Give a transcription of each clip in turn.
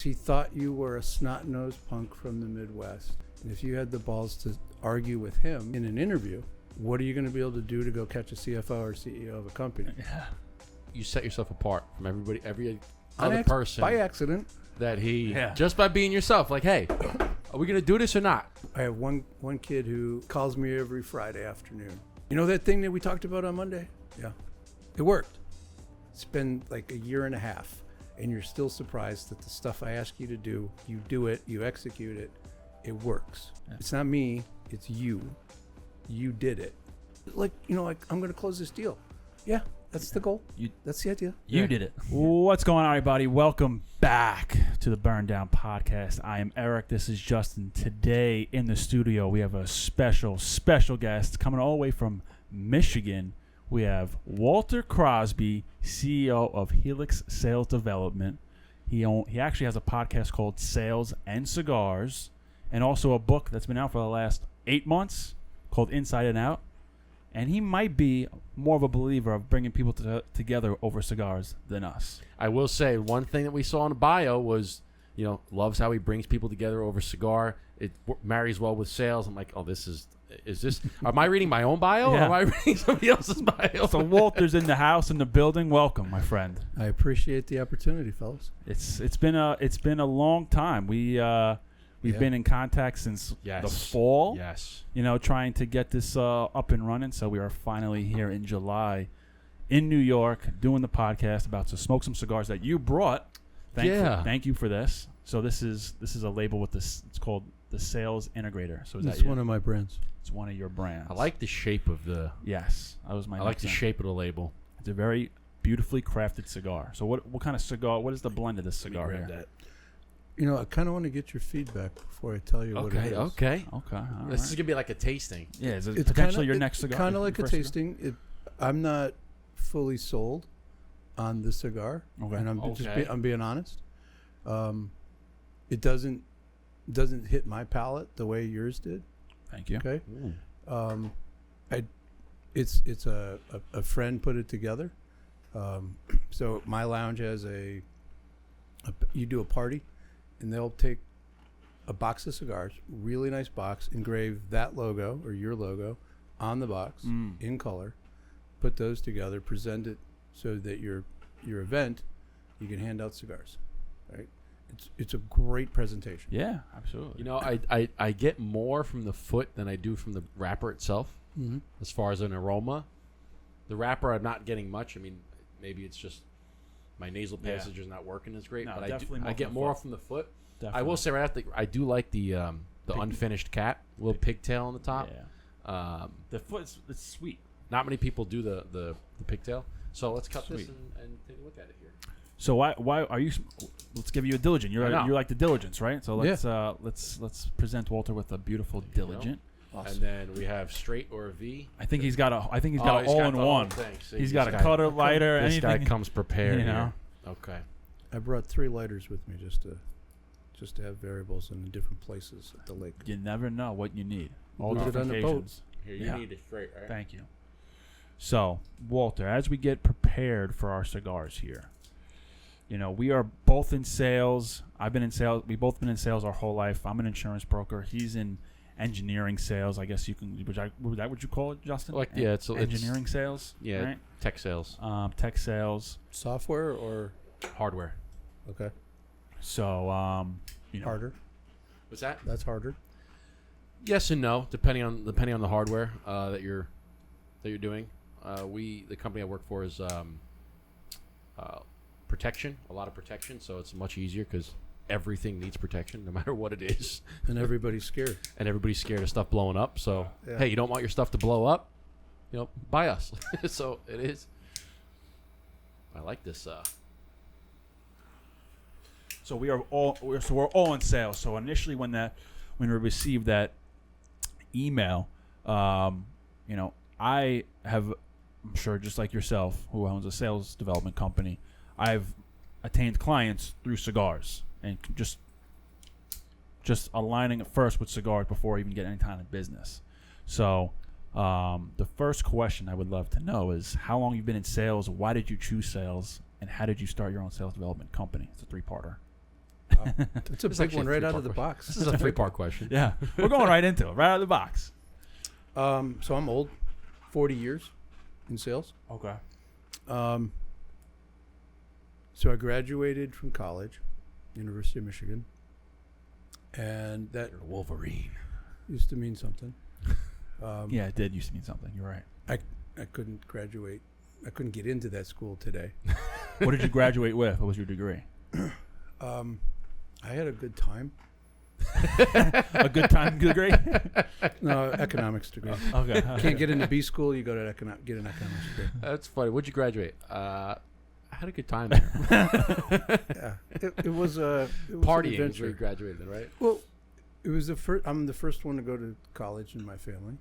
He thought you were a snot-nosed punk from the Midwest. And if you had the balls to argue with him in an interview, what are you going to be able to do to go catch a CFO or CEO of a company? Yeah. You set yourself apart from everybody, every other person. By accident. That just by being yourself, like, hey, are we going to do this or not? I have one kid who calls me every Friday afternoon. You know that thing that we talked about on Monday? Yeah. It worked. It's been like a year and a half. And you're still surprised that the stuff I ask you to do, you do it, you execute it, it works. Yeah. It's not me, it's you. You did it. Like, I'm going to close this deal. Yeah, that's the goal. That's the idea. You did it. What's going on, everybody? Welcome back to the Burndown Podcast. I am Eric. This is Justin. Today in the studio, we have a special guest coming all the way from Michigan. We have Walter Crosby, CEO of Helix Sales Development. He actually has a podcast called Sales and Cigars, and also a book that's been out for the last 8 months called Inside and Out. And he might be more of a believer of bringing people together over cigars than us. I will say one thing that we saw in the bio was, loves how he brings people together over cigar. It marries well with sales. I'm like, oh, is this, am I reading my own bio or am I reading somebody else's bio? So Walter's in the house, in the building. Welcome, my friend. I appreciate the opportunity, fellas. It's been a long time. We've been in contact since the fall. Yes. Trying to get this up and running. So we are finally here in July in New York doing the podcast, about to smoke some cigars that you brought. Thank you for this. So this is a label with this. It's called the Sales Integrator. So it's one of my brands. It's one of your brands. I like the shape of the. Yes, that was my. I like the shape of the label. It's a very beautifully crafted cigar. So what kind of cigar? What is the blend of this cigar here? That. I kind of want to get your feedback before I tell you what it is. Okay. All This is gonna be like a tasting. Yeah, it's potentially your next cigar. Kind of like a tasting. I'm not fully sold on the cigar, and I'm being honest. It doesn't hit my palate the way yours did. Thank you. Okay. It's a friend put it together. So my lounge has you do a party, and they'll take a box of cigars, really nice box, engrave that logo or your logo on the box in color, put those together, present it so that your event, you can hand out cigars, right? It's a great presentation. Yeah, absolutely. I get more from the foot than I do from the wrapper itself, as far as an aroma. The wrapper, I'm not getting much. I mean, maybe it's just my nasal passage is not working as great, but I get more from the foot. Definitely. I will say I do like the unfinished cat, little pigtail on the top. Yeah. The foot, it's sweet. Not many people do the pigtail. So let's cut this and take a look at it here. So why are you? Let's give you a diligent. You're like the diligence, right? So let's present Walter with a beautiful diligent. Awesome. And then we have straight or a V. I think he's got all-in-one. He's got a cutter, lighter, this anything. This guy comes prepared. Okay. I brought 3 lighters with me just to have variables in different places at the lake. You never know what you need. All different occasions. Here, you need it straight, right? Thank you. So, Walter, as we get prepared for our cigars here, we are both in sales. I've been in sales. We've both been in sales our whole life. I'm an insurance broker. He's in engineering sales. I guess you can. Would that what you call it, Justin? It's engineering sales. Yeah, right? Tech sales. Tech sales. Software or hardware. Okay. So, harder. What's that? That's harder. Yes and no, depending on the hardware that you're doing. The company I work for is protection, a lot of protection, so it's much easier because everything needs protection, no matter what it is. And everybody's scared. And everybody's scared of stuff blowing up. So hey, you don't want your stuff to blow up? Buy us. So it is. I like this. So we're all in sales. So initially, when we received that email, I have, I'm sure just like yourself, who owns a sales development company, I've attained clients through cigars and just aligning it first with cigars before even getting any kind of business. So the first question I would love to know is how long you've been in sales, why did you choose sales, and how did you start your own sales development company? It's a 3-parter. That's a It's big actually one a right out three-part of the question. box. This is a 3-part question. Yeah, we're going right into it, right out of the box. So I'm old, 40 years in sales. Okay. So I graduated from college, University of Michigan, and that You're a Wolverine. used to mean something. Yeah, it did used to mean something. You're right. I couldn't graduate. I couldn't get into that school today. What did you graduate with? What was your degree? I had a good time. A good time degree? No, economics degree. Okay. Can't get into B school. You go to get an economics degree. That's funny. What'd you graduate? I had a good time there. Yeah, it was an Partying is where adventure. you graduated, right? Well, it was the first. I'm the first one to go to college in my family,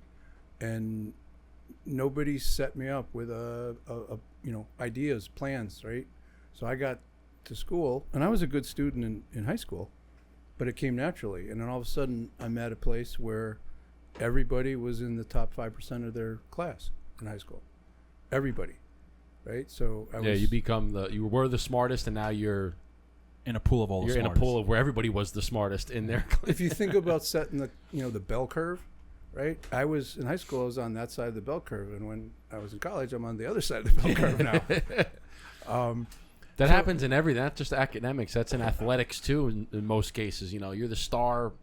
and nobody set me up with ideas, plans, right? So I got to school, and I was a good student in high school, but it came naturally. And then all of a sudden, I'm at a place where everybody was in the top 5% of their class in high school. Everybody, right? So you were the smartest, and now you're In a pool of all the in a smartest. pool of where everybody was the smartest in their class. if you think about setting the bell curve, right? I was in high school. I was on that side of the bell curve, and when I was in college, I'm on the other side of the bell curve now. That happens in everything, not just academics. That's in athletics too. In most cases, you're the star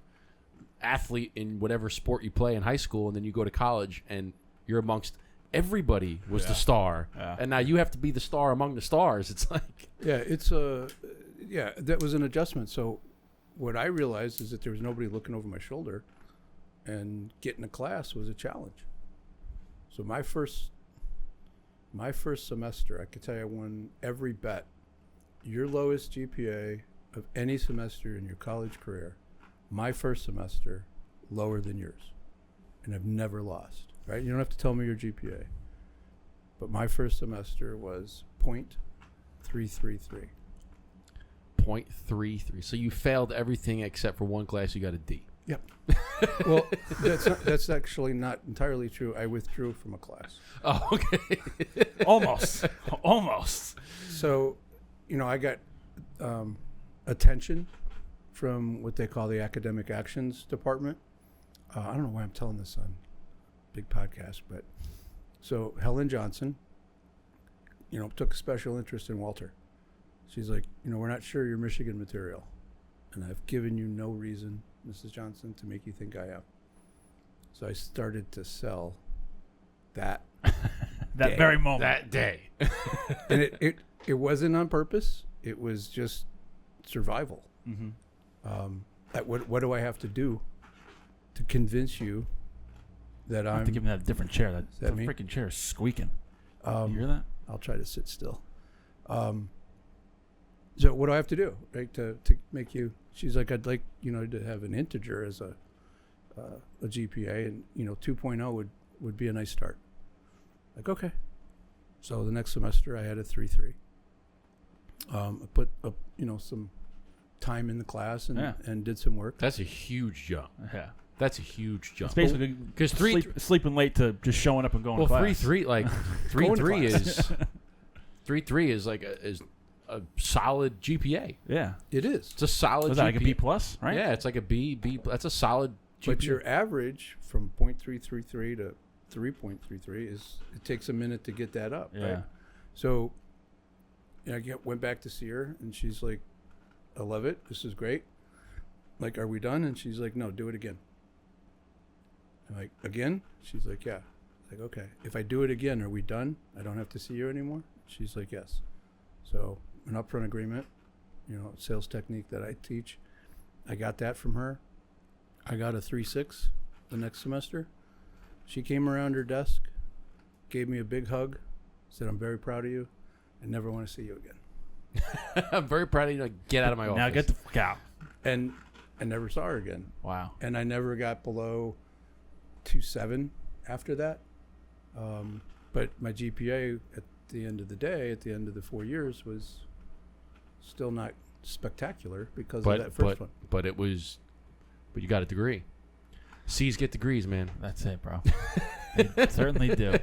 athlete in whatever sport you play in high school, and then you go to college, and you're amongst everybody was the star, and now you have to be the star among the stars. It's like that was an adjustment. So what I realized is that there was nobody looking over my shoulder, and getting a class was a challenge. So my first semester, I could tell you I won every bet. Your lowest GPA of any semester in your college career, my first semester, lower than yours. And I've never lost, right? You don't have to tell me your GPA. But my first semester was 0.333. 0.33. So you failed everything except for one class. You got a D. Yep. Well, that's actually not entirely true. I withdrew from a class. Oh, okay. Almost. So, I got attention from what they call the academic actions department. I don't know why I'm telling this on big podcast, but so Helen Johnson, took a special interest in Walter. She's like, we're not sure you're Michigan material, and I've given you no reason, Mrs. Johnson, to make you think I am. So I started to sell that That very moment. That day. and it wasn't on purpose. It was just survival. Mm-hmm. What do I have to do to convince you that I I'm? have to give him that different chair. That me? freaking chair is squeaking. You hear Um, that? I'll try to sit still. So what do I have to do, right, to make you? She's like, I'd like to have an integer as a GPA, and 2.0 would be a nice start. Like, okay. So the next semester I had a 3.3. I put up some time in the class and did some work. That's a huge jump. Yeah. That's a huge jump. It's basically 'Cause sleeping late to just showing up and going to class. 3.3 like 3.3 class. is 3.3 is like a solid GPA. Yeah. It is. It's a solid Was GPA. that like a B plus, right? Yeah, it's like a B. That's a solid GPA. But your average from 0.333 to 3.33 it takes a minute to get that up. Yeah. Right? So I went back to see her, and she's like, I love it. This is great. Like, are we done? And she's like, no, do it again. I'm like, again? She's like, yeah. Like, okay. If I do it again, are we done? I don't have to see you anymore? She's like, yes. So an upfront agreement, sales technique that I teach. I got that from her. I got a 3.6 the next semester. She came around her desk, gave me a big hug, said, I'm very proud of you. I never want to see you again. I'm very proud of you. Get out of my office. Now get the fuck out. And I never saw her again. Wow. And I never got below 2.7 after that. But my GPA at the end of the day, at the end of the 4 years, was still not spectacular because of that first one. But you got a degree. C's get degrees, man. That's it, bro. They certainly do.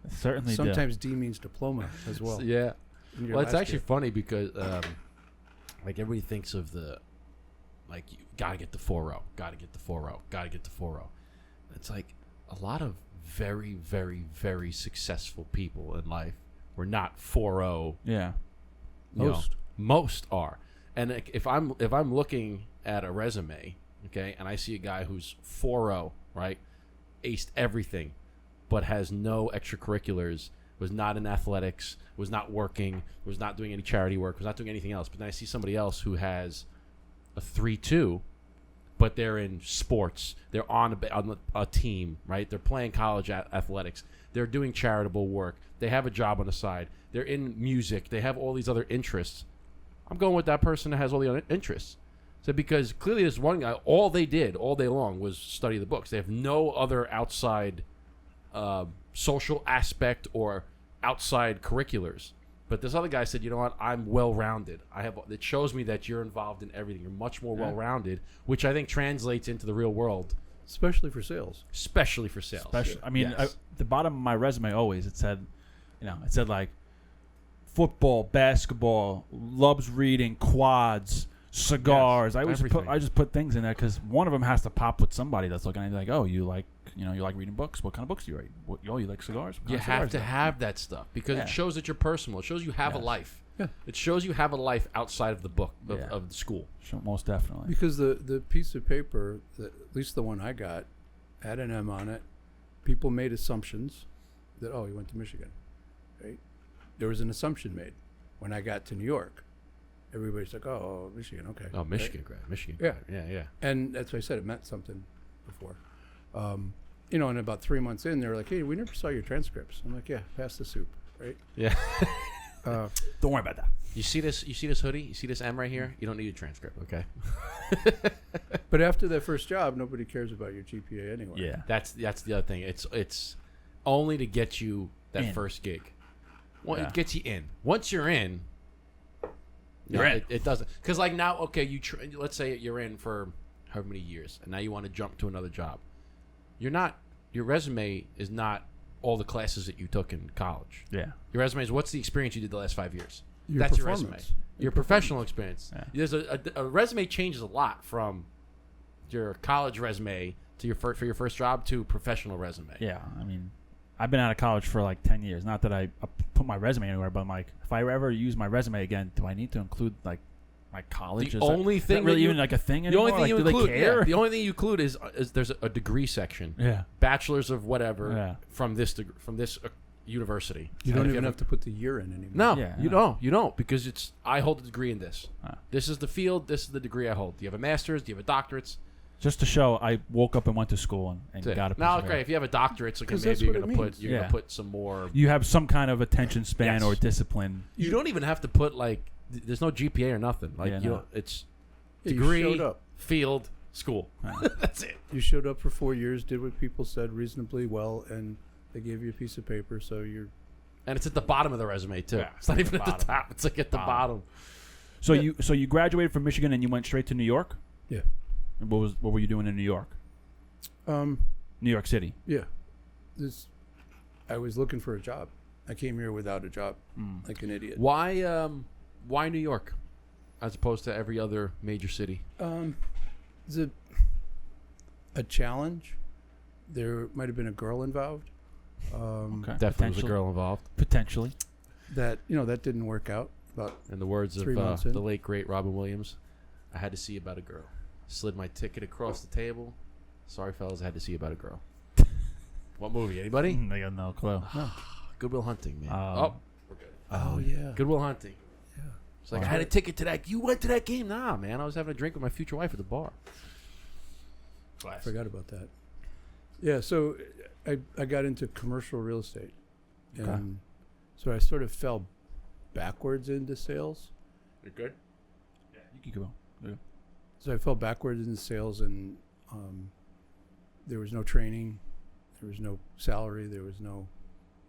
Certainly do. Sometimes D means diploma as well. Yeah. in your Well, it's last actually year. funny because like everybody thinks of the Like, you got to get the 4.0, got to get the 4.0, got to get the 4.0. It's like a lot of very, very, very successful people in life were not 4.0. Yeah. Most are. And like, if I'm looking at a resume, okay, and I see a guy who's 4.0, right, aced everything, but has no extracurriculars, was not in athletics, was not working, was not doing any charity work, was not doing anything else. But then I see somebody else who has a 3.2, but they're in sports, they're on a team, right? They're playing college athletics, they're doing charitable work, they have a job on the side, they're in music, they have all these other interests. I'm going with that person that has all the other interests. So because clearly this one guy, all they did all day long was study the books. They have no other outside social aspect or outside curriculars. But this other guy said, you know what, I'm well-rounded. It shows me that you're involved in everything. You're much more well-rounded, which I think translates into the real world. Especially for sales. I mean, the bottom of my resume always, it said like football, basketball, loves reading, quads, cigars. Yes, I just put things in there because one of them has to pop with somebody that's looking at you like, oh, you like reading books. What kind of books do you read? You like cigars? You have to have that stuff because it shows that you're personal. It shows you have a life. Yeah. It shows you have a life outside of the book of the school. Sure, most definitely. Because the piece of paper, at least the one I got, had an M on it. People made assumptions that, oh, he went to Michigan, right? There was an assumption made. When I got to New York, everybody's like, oh, Michigan, okay. Oh, Michigan grad. Yeah. And that's why I said it meant something before. And about 3 months in, they were like, hey, we never saw your transcripts. I'm like, yeah, pass the soup, right? Yeah. Don't worry about that. You see this hoodie? You see this M right here? You don't need a transcript, okay? But after that first job, nobody cares about your GPA anyway. Yeah. That's the other thing. It's only to get you that first gig. Well, it gets you in. Once you're in, you're in. It doesn't. Because like now, okay, let's say you're in for however many years, and now you want to jump to another job. Your resume is not all the classes that you took in college. Yeah. Your resume is what's the experience you did the last 5 years. Your That's your performance. resume. Your professional experience. Yeah. There's a resume changes a lot from your college resume to for your first job to professional resume. Yeah. I mean, I've been out of college for like 10 years. Not that I put my resume anywhere, but I'm like, if I ever use my resume again, do I need to include like my college? The only thing really even like a thing anymore? The only thing you do include, they care? the only thing you include is there's a degree section. Yeah. Bachelor's of whatever from this university. You don't even have to put the year in anymore. No, Yeah, you don't. You don't because I hold a degree in this. Ah. This is the field. This is the degree I hold. Do you have a master's? Do you have a doctorate? Just to show I woke up and went to school and got a piece Now, of okay, it. if you have a doctorate, it's like 'Cause maybe that's you're what gonna it put means. gonna put some more. You have some kind of attention span Yes. or discipline. You don't even have to put like. There's no GPA or nothing. Like Yeah, you no. know, it's Yeah, you degree, showed up. field, school. That's it. You showed up for 4 years, did what people said reasonably well, and they gave you a piece of paper, so you're... And it's at the bottom of the resume too. Yeah, It's not even the at the bottom. top. It's like at the bottom. So you graduated from Michigan and you went straight to New York? Yeah. And what were you doing in New York? New York City. Yeah. I was looking for a job. I came here without a job, like an idiot. Why New York, as opposed to every other major city? It's a challenge. There might have been a girl involved. Okay. Definitely was a girl involved. Potentially. That didn't work out. About In the words of 3 months in. the late great Robin Williams, I had to see about a girl. Slid my ticket across the table. Sorry, fellas, I had to see about a girl. What movie? Anybody? I got no clue. Good Will Hunting, man. We're good. Oh yeah. Good Will Hunting. Yeah. It's like I had a ticket to that. You went to that game? Nah, man. I was having a drink with my future wife at the bar. I forgot about that. Yeah, so I got into commercial real estate, and so I sort of fell backwards into sales. You're good. Yeah, you can go. Yeah. So I fell backwards into sales, and there was no training, there was no salary, there was no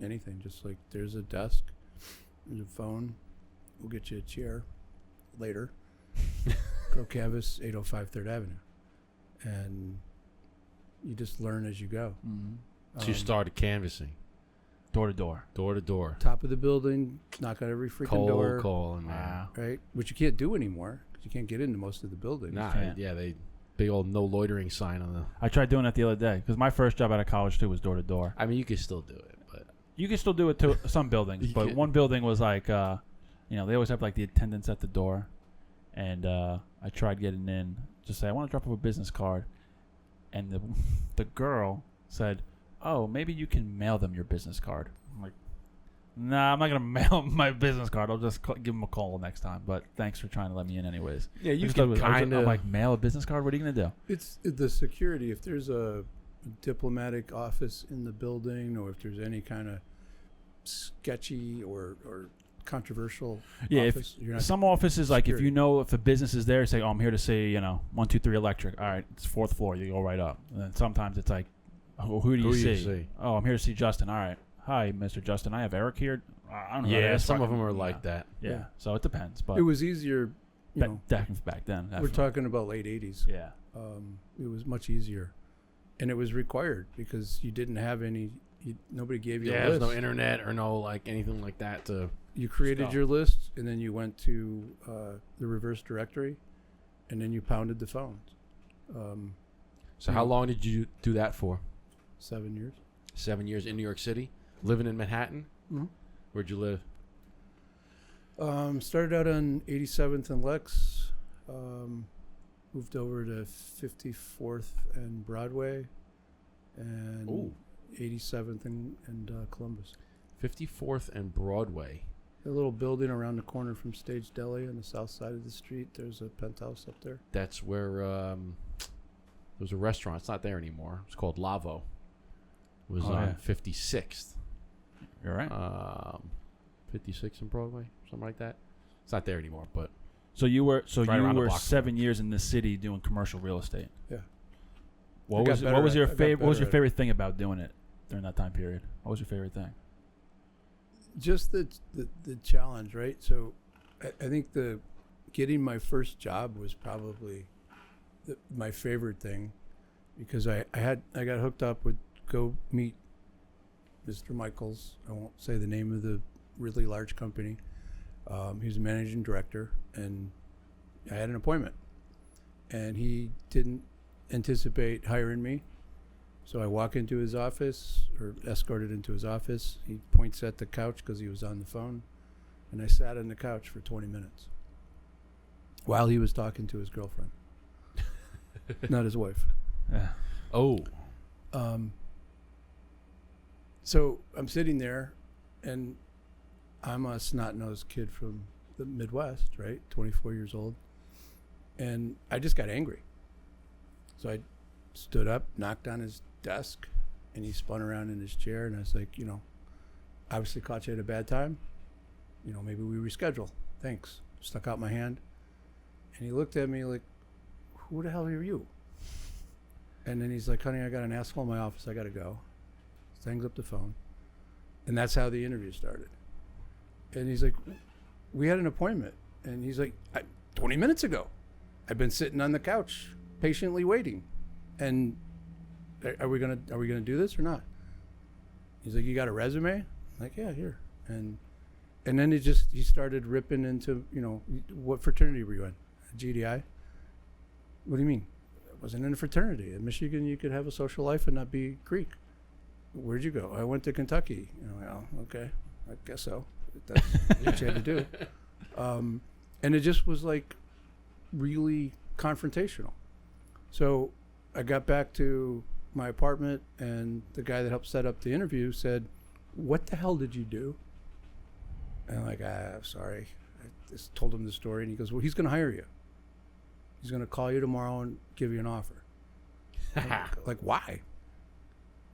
anything. Just like there's a desk, there's a phone, we'll get you a chair later. Go canvas 805 3rd Avenue, and you just learn as you go. Mm-hmm. So you started canvassing. Door to door. Door to door. Top of the building, knock on every freaking door. Calling, man. Right? Which you can't do anymore because You can't get into most of the buildings. Nah, can't. yeah, they big old no loitering sign on the. I tried doing that the other day because my first job out of college too was door to door. I mean, you could still do it, but You can still do it to some buildings, You but can. one building was like, they always have like the attendants at the door, and I tried getting in. Just say I want to drop off a business card, and the girl said, "Oh, maybe you can mail them your business card." I'm like, "Nah, I'm not gonna mail my business card. I'll just give them a call next time." But thanks for trying to let me in anyways. yeah, you I can was kind I'm of. like, mail a business card? What are you gonna do? It's the security. If there's a diplomatic office in the building, or if there's any kind of sketchy or controversial office, you're not. Some offices, like if security. if a business is there, say, "Oh, I'm here to see 123 Electric." All right, it's 4th floor. You go right up. And then sometimes it's like, who do you see? Oh, I'm here to see Justin. All right, hi, Mr. Justin. I have Eric here. I don't know. Yeah, That's some of fucking- them are like that. Yeah. Yeah. So it depends, but It was easier. back then. We're talking about late '80s. Yeah. It was much easier, and it was required because you didn't have any. Nobody gave you a There's list. no internet or no like anything like that to. You created stuff. your list, and then you went to the reverse directory, and then you pounded the phones. So how long did you do that for? 7 years. 7 years in New York City, living in Manhattan. Mm-hmm. Where'd you live? Started out on 87th and Lex. Moved over to 54th and Broadway, and Ooh. 87th and Columbus. 54th and Broadway. A little building around the corner from Stage Deli on the south side of the street. There's a penthouse up there. That's where there's a restaurant. It's not there anymore. It's called Lavo. It was on 56th. You're right. 56th and Broadway, something like that. It's not there anymore, but So you were right around the block from 7 years in the city doing commercial real estate. Yeah. What I was got what was better your at- I got favorite? What was better your at it. favorite thing about doing it during that time period? What was your favorite thing? Just the challenge, right? So I think getting my first job was probably my favorite thing, because I got hooked up with go meet Mr. Michaels. I won't say the name of the really large company. He's a managing director, and I had an appointment, and he didn't anticipate hiring me. So I walk into his office, or escorted into his office. He points at the couch because he was on the phone, and I sat on the couch for 20 minutes while he was talking to his girlfriend, not his wife. Yeah. oh, So I'm sitting there, and I'm a snot-nosed kid from the Midwest, right? 24 years old. And I just got angry. So I stood up, knocked on his desk, and he spun around in his chair, and I was like, obviously caught you at a bad time. Maybe we reschedule. Thanks. Stuck out my hand. And he looked at me like, who the hell are you? And then he's like, honey, I got an asshole in my office. I got to go. Hangs up the phone. And that's how the interview started. And he's like, we had an appointment. And he's like, 20 minutes ago. I've been sitting on the couch patiently waiting. And are we gonna do this or not? He's like, you got a resume? I'm like, yeah, here. And then he started ripping into, what fraternity were you in? GDI? What do you mean? I wasn't in a fraternity. In Michigan, you could have a social life and not be Greek. Where'd you go? I went to Kentucky. Well, okay, I guess so. That's what you had to do. And it just was like really confrontational. So I got back to my apartment, and the guy that helped set up the interview said, what the hell did you do? And I'm like, I'm sorry. I just told him the story, and he goes, well, he's going to hire you. He's going to call you tomorrow and give you an offer. Like, why?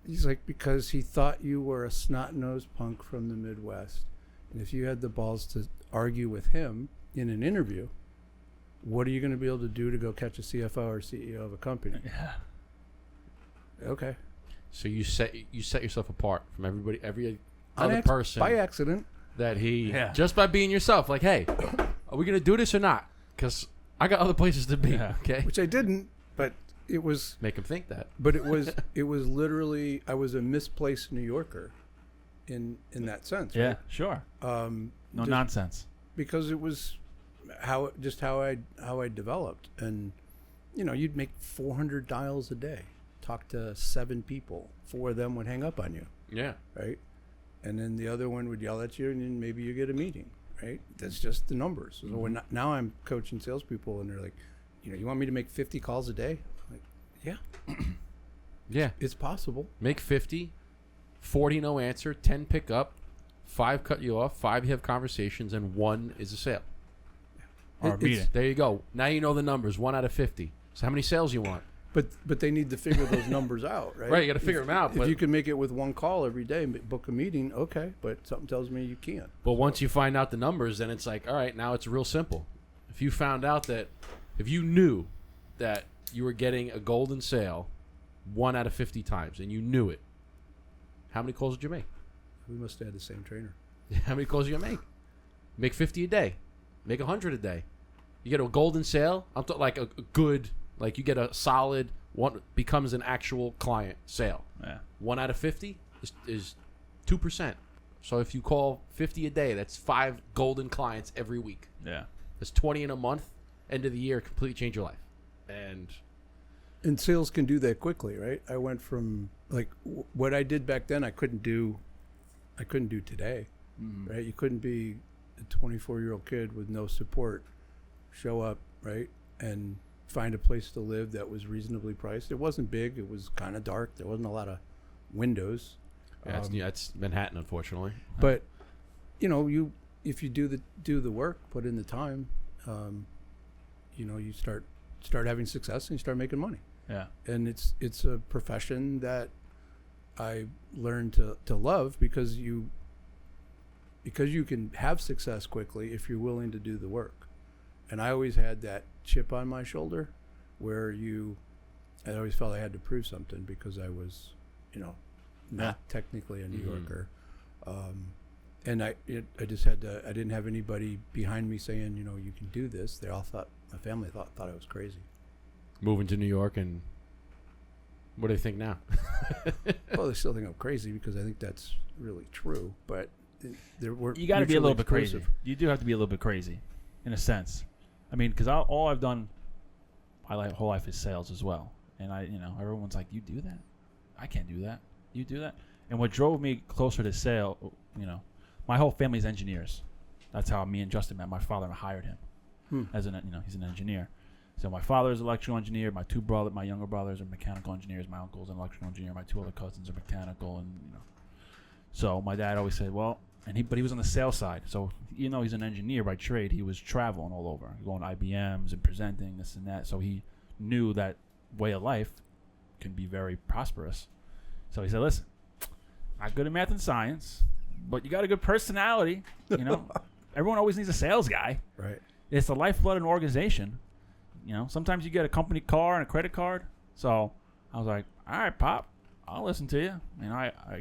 He's like, because he thought you were a snot-nosed punk from the Midwest. And if you had the balls to argue with him in an interview, what are you going to be able to do to go catch a CFO or CEO of a company? Yeah. Okay. so you set yourself apart from everybody, every On other person by accident. that he Yeah. just by being yourself. Like, hey, are we gonna do this or not? Because I got other places to be. Yeah. Okay, Which I didn't, but it was make him think that. But it was literally, I was a misplaced New Yorker in that sense. Yeah. Right? Sure. No just nonsense. because how I developed. And you'd make 400 dials a day, talk to 7 people, 4 of them would hang up on you. Yeah. Right. And then the other one would yell at you, and then maybe you get a meeting. Right. That's just the numbers. So when now I'm coaching salespeople, and they're like, you want me to make 50 calls a day? I'm like, yeah. Yeah. It's possible. Make 50, 40 no answer, 10 pick up, 5 cut you off, 5 you have conversations, and 1 is a sale. Or a meeting. There you go. Now you know the numbers. 1 out of 50. So how many sales you want? But they need to figure those numbers out, right? Right, you got to figure them out. If you can make it with 1 call every day, book a meeting, okay. But something tells me you can't. But once you find out the numbers, then it's like, all right, now it's real simple. If you found out that, if you knew that you were getting a golden sale 1 out of 50 times, and you knew it, how many calls did you make? We must have had the same trainer. How many calls are you gonna make? Make 50 a day. Make 100 a day. You get a golden sale. I'm talking like a good, like you get a solid one, becomes an actual client sale. Yeah. 1 out of 50 is 2%. So if you call 50 a day, that's 5 golden clients every week. Yeah. That's 20 in a month. End of the year, completely change your life. And sales can do that quickly, right? I went from like what I did back then, I couldn't do today, right? You couldn't be a 24-year-old kid with no support, show up, right, and find a place to live that was reasonably priced. It wasn't big. It was kind of dark. There wasn't a lot of windows. it's Manhattan, unfortunately. But if you do the work, put in the time, you start having success and you start making money. Yeah. And it's a profession that I learned to love because you can have success quickly if you're willing to do the work. And I always had that chip on my shoulder where I always felt I had to prove something because I was, not technically a New Yorker. And I just had to, I didn't have anybody behind me saying, you can do this. They all thought, my family thought I was crazy. Moving to New York, and what do they think now? Well, they still think I'm crazy because I think that's really true. But you got to be a little bit crazy. You do have to be a little bit crazy, in a sense. I mean, because all I've done my whole life is sales as well. And everyone's like, you do that? I can't do that. You do that? And what drove me closer to sale, my whole family's engineers. That's how me and Justin met. My father hired him as he's an engineer. So my father's an electrical engineer. My younger brothers are mechanical engineers. My uncle's an electrical engineer. My 2 other cousins are mechanical, and So my dad always said, well, but he was on the sales side. So he's an engineer by trade. He was traveling all over, going to IBMs and presenting this and that. So he knew that way of life can be very prosperous. So he said, listen, not good at math and science, but you got a good personality. Everyone always needs a sales guy. Right. It's the lifeblood of an organization. Sometimes you get a company car and a credit card. So I was like, all right, Pop, I'll listen to you.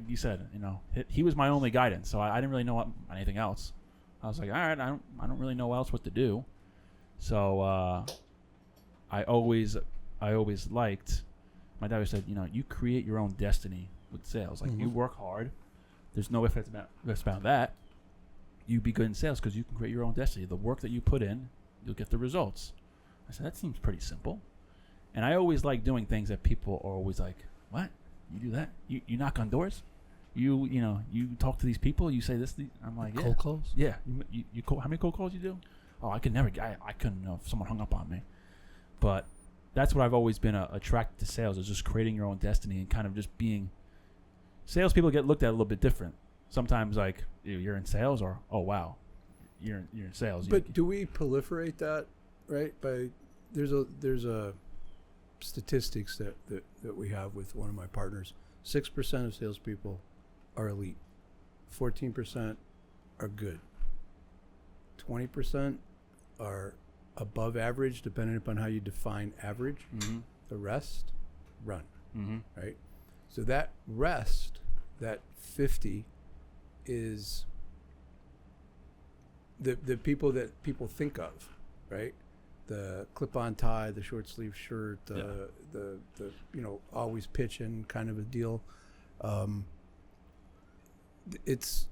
You said, he was my only guidance. So I didn't really know anything else. I was like, all right, I don't really know else what to do. So I always liked, my dad always said, you create your own destiny with sales. Like you work hard. There's no ifs about that. You be good in sales because you can create your own destiny. The work that you put in, you'll get the results. I said, that seems pretty simple. And I always like doing things that people are always like, what? You do that? You knock on doors? You talk to these people? You say this? I'm like, yeah. Cold calls? Yeah. You how many cold calls you do? Oh, I couldn't if someone hung up on me. But that's what I've always been attracted to sales, is just creating your own destiny and kind of just being. Salespeople get looked at a little bit different. Sometimes like, you're in sales, or, oh, wow, you're in sales. But do we proliferate that, right? There's a statistics that we have with one of my partners. 6% of salespeople are elite. 14% are good. 20% are above average, depending upon how you define average. Mm-hmm. The rest run. Mm-hmm. Right? So that rest, that 50, is the people that people think of, right? The clip-on tie, the short sleeve shirt, the always pitching kind of a deal. It's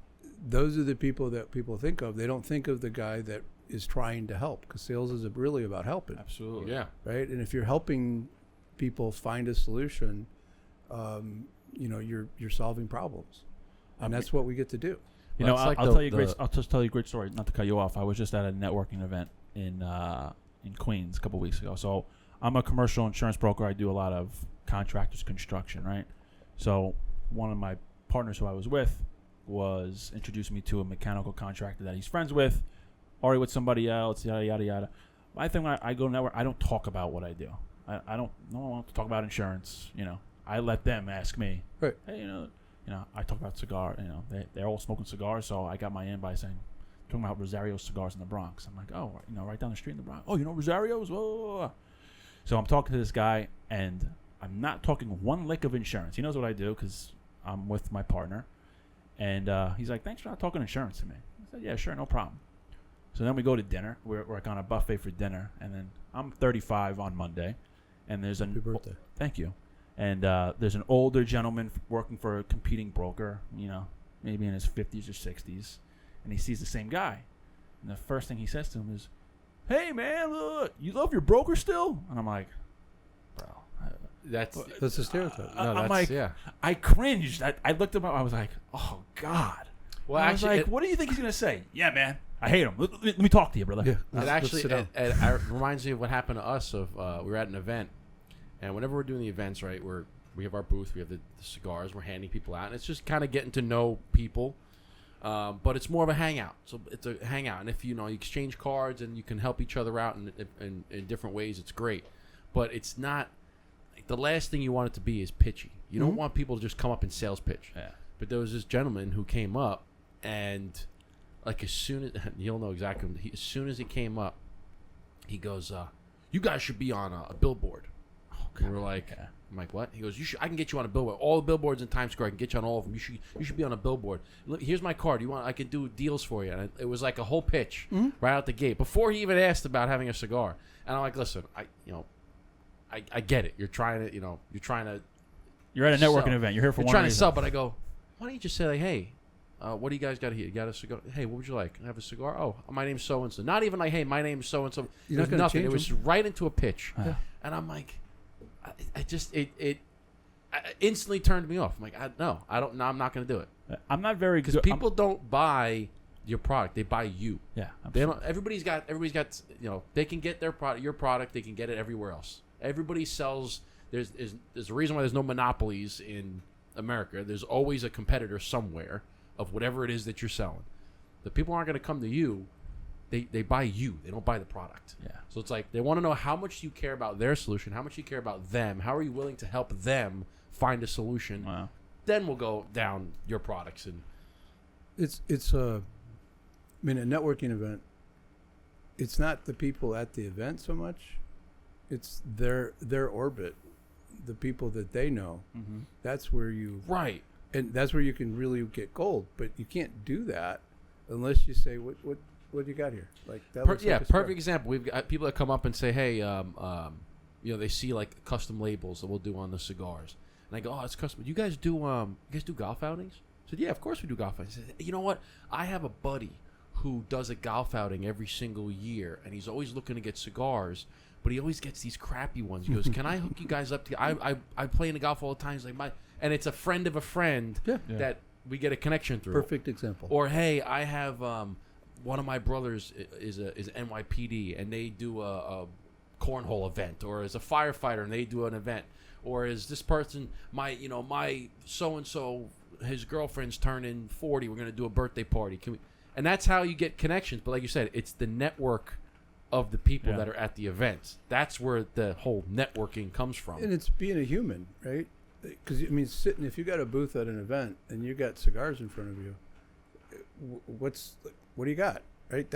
those are the people that people think of. They don't think of the guy that is trying to help, because sales is really about helping. Absolutely. Yeah. Right. And if you're helping people find a solution, you're solving problems, and that's what we get to do. You know, I'll just tell you a great story. Not to cut you off. I was just at a networking event in Queens a couple weeks ago. So I'm a commercial insurance broker. I do a lot of contractors construction, right? So one of my partners who I was with was introducing me to a mechanical contractor that he's friends with, already with somebody else, yada yada yada. I think when I go to network, I don't talk about what I do. I don't want to talk about insurance. You know, I let them ask me. Right. Hey, I talk about cigar. You know, they're all smoking cigars, so I got my in by saying, talking about Rosario cigars in the Bronx. I'm like, oh, right down the street in the Bronx. Oh, you know Rosario's? Oh. So I'm talking to this guy, and I'm not talking one lick of insurance. He knows what I do because I'm with my partner. And he's like, thanks for not talking insurance to me. I said, yeah, sure, no problem. So then we go to dinner. We're like on a buffet for dinner. And then I'm 35 on Monday. And there's Happy birthday. Thank you. And there's an older gentleman working for a competing broker, maybe in his 50s or 60s. And he sees the same guy. And the first thing he says to him is, hey, man, look, you love your broker still? And I'm like, bro. That's a stereotype. I'm like, I cringed. I looked at him. I was like, oh, God. Well, I was like, what do you think he's going to say? Yeah, man. I hate him. Let me talk to you, brother. Yeah, it actually it reminds me of what happened to us. We were at an event, and whenever we're doing the events, right, we have our booth, we have the cigars, we're handing people out, and it's just kind of getting to know people. But it's more of a hangout. So it's a hangout, and if you exchange cards and you can help each other out in different ways, it's great. But it's not the last thing you want it to be is pitchy. You don't want people to just come up and sales pitch. Yeah. But there was this gentleman who came up, and like as soon as you'll know exactly, as soon as he came up, he goes, "You guys should be on a billboard." Okay. And we're like, I'm like, what? He goes, "You should. I can get you on a billboard. All the billboards in Times Square, I can get you on all of them. You should be on a billboard. Here's my card. I can do deals for you." And it was like a whole pitch right out the gate before he even asked about having a cigar. And I'm like, listen, I get it. You're trying to. You're at a networking sell. event. You're here for You're one trying reason. to sell, but I go, why don't you just say like, hey, what do you guys got here? You got a cigar? Hey, what would you like? I have a cigar. Oh, my name's so and so. Not even like, hey, my name's so and so. You're not There's nothing. It change was them. right into a pitch, and I'm like, it instantly turned me off. I'm like, I'm not going to do it. I'm not very because good. people don't buy your product; they buy you. Yeah, they don't. Everybody's got. They can get their product, your product. They can get it everywhere else. Everybody sells. There's a reason why there's no monopolies in America. There's always a competitor somewhere of whatever it is that you're selling. The people aren't going to come to you. They buy you. They don't buy the product. Yeah. So it's like they want to know how much you care about their solution, how much you care about them, how are you willing to help them find a solution. Wow. Then we'll go down your products and it's a networking event. It's not the people at the event so much. It's their orbit, the people that they know. Mm-hmm. That's where you and that's where you can really get gold. But you can't do that unless you say what do you got here? Like that. Perfect example. We've got people that come up and say, hey, they see like custom labels that we'll do on the cigars, and I go, oh, it's custom. You guys do golf outings? I said, yeah, of course we do golf outings. I said, you know what? I have a buddy who does a golf outing every single year, and he's always looking to get cigars. But he always gets these crappy ones. He goes, "Can I hook you guys up? I play in the golf all the time." He's like, and it's a friend of a friend that we get a connection through. Perfect example. Or hey, I have one of my brothers is NYPD and they do a cornhole event, or is a firefighter and they do an event, or is this person my so and so his girlfriend's turning 40. We're gonna do a birthday party. Can we? And that's how you get connections. But like you said, it's the network of the people that are at the events. That's where the whole networking comes from. And it's being a human, right? Because if you got a booth at an event and you got cigars in front of you, what do you got, right?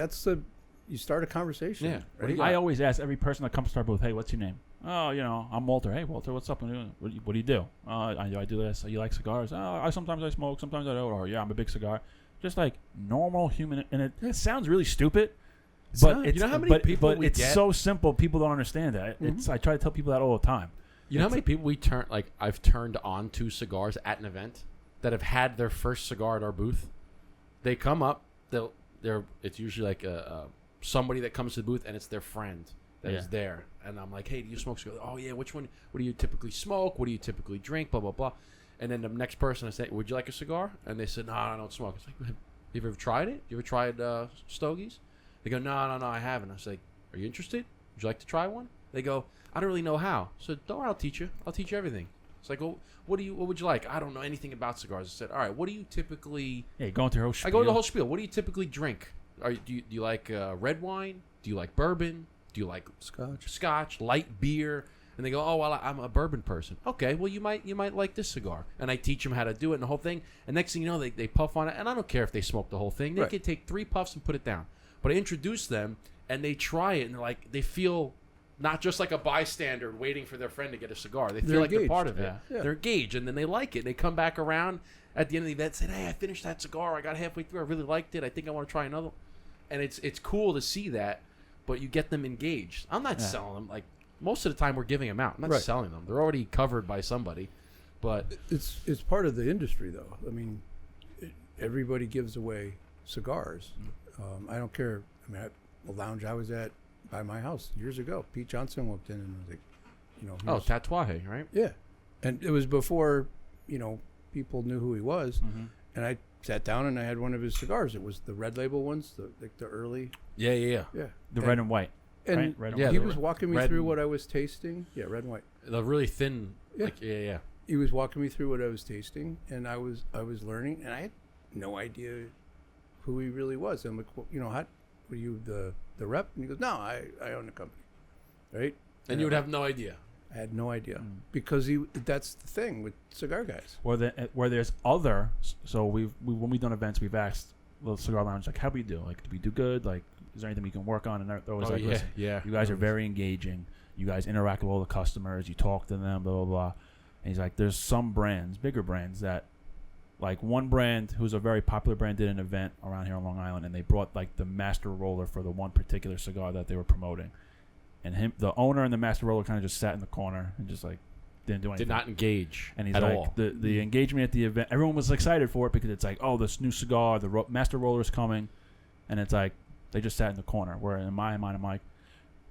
You start a conversation. Yeah. Right? I always ask every person that comes to our booth, hey, what's your name? Oh, I'm Walter. Hey, Walter, what's up? What do you do? I do this. You like cigars? Oh, sometimes I smoke, sometimes I don't. Or yeah, I'm a big cigar. Just like normal human, and it sounds really stupid. But it's, how many people but we it's get? So simple. People don't understand that. Mm-hmm. I try to tell people that all the time. You know how many people I've turned on to cigars at an event that have had their first cigar at our booth? They come up. It's usually like a somebody that comes to the booth and it's their friend that is Yeah. there, and I'm like, hey, do you smoke cigars? Oh yeah, which one? What do you typically smoke? What do you typically drink? Blah blah blah. And then the next person I say, would you like a cigar? And they said, no, I don't smoke. It's like, have you ever tried it? You ever tried stogies? They go, no, I haven't. I was like, are you interested? Would you like to try one? They go, I don't really know how. So don't worry, I'll teach you. I'll teach you everything. It's like, well, what would you like? I don't know anything about cigars. I said, all right, what do you typically? Yeah, go into your whole spiel. I go to the whole spiel. What do you typically drink? Do you like red wine? Do you like bourbon? Do you like scotch, light beer? And they go, oh, well, I'm a bourbon person. Okay, well, you might like this cigar. And I teach them how to do it and the whole thing. And next thing you know, they puff on it. And I don't care if they smoke the whole thing. They Right. can take 3 puffs and put it down. But I introduce them, and they try it, and they feel not just like a bystander waiting for their friend to get a cigar. They feel They're like they're engaged. part of it. Yeah. Yeah. They're engaged, and then they like it. And they come back around at the end of the event and say, hey, I finished that cigar. I got halfway through. I really liked it. I think I want to try another. And it's cool to see that, but you get them engaged. I'm not selling them. Like, most of the time we're giving them out. I'm not Right. selling them. They're already covered by somebody. But It's part of the industry, though. I mean, everybody gives away cigars. I don't care. I mean, the lounge I was at by my house years ago, Pete Johnson walked in and was like, Tatuaje, right? yeah. And it was before, people knew who he was. Mm-hmm. And I sat down and I had one of his cigars. It was the red label ones, the early. Yeah. Yeah. The red and white. And right? Red and Yeah, white. he the was walking me red through and- what I was tasting. Yeah, red and white. The really thin. Yeah. Yeah. He was walking me through what I was tasting, and I was learning, and I had no idea who he really was. I'm like, well, were you the rep? And he goes, no, I own the company, right? And you would have no idea. I had no idea because that's the thing with cigar guys. Where there's other. So when we've done events, we've asked the cigar lounge, like, how we do? Like, do we do good? Like, is there anything we can work on? And they're always like, listen, yeah. you guys are very engaging. You guys interact with all the customers. You talk to them, blah, blah, blah. And he's like, there's some brands, bigger brands, that, like, one brand who's a very popular brand did an event around here on Long Island, and they brought, like, the master roller for the one particular cigar that they were promoting. And the owner and the master roller kind of just sat in the corner and just, like, didn't do anything. Did not engage And he's at like, all. the engagement at the event, everyone was excited for it because it's like, oh, this new cigar, the master roller is coming. And it's like, they just sat in the corner. Where in my mind, I'm like,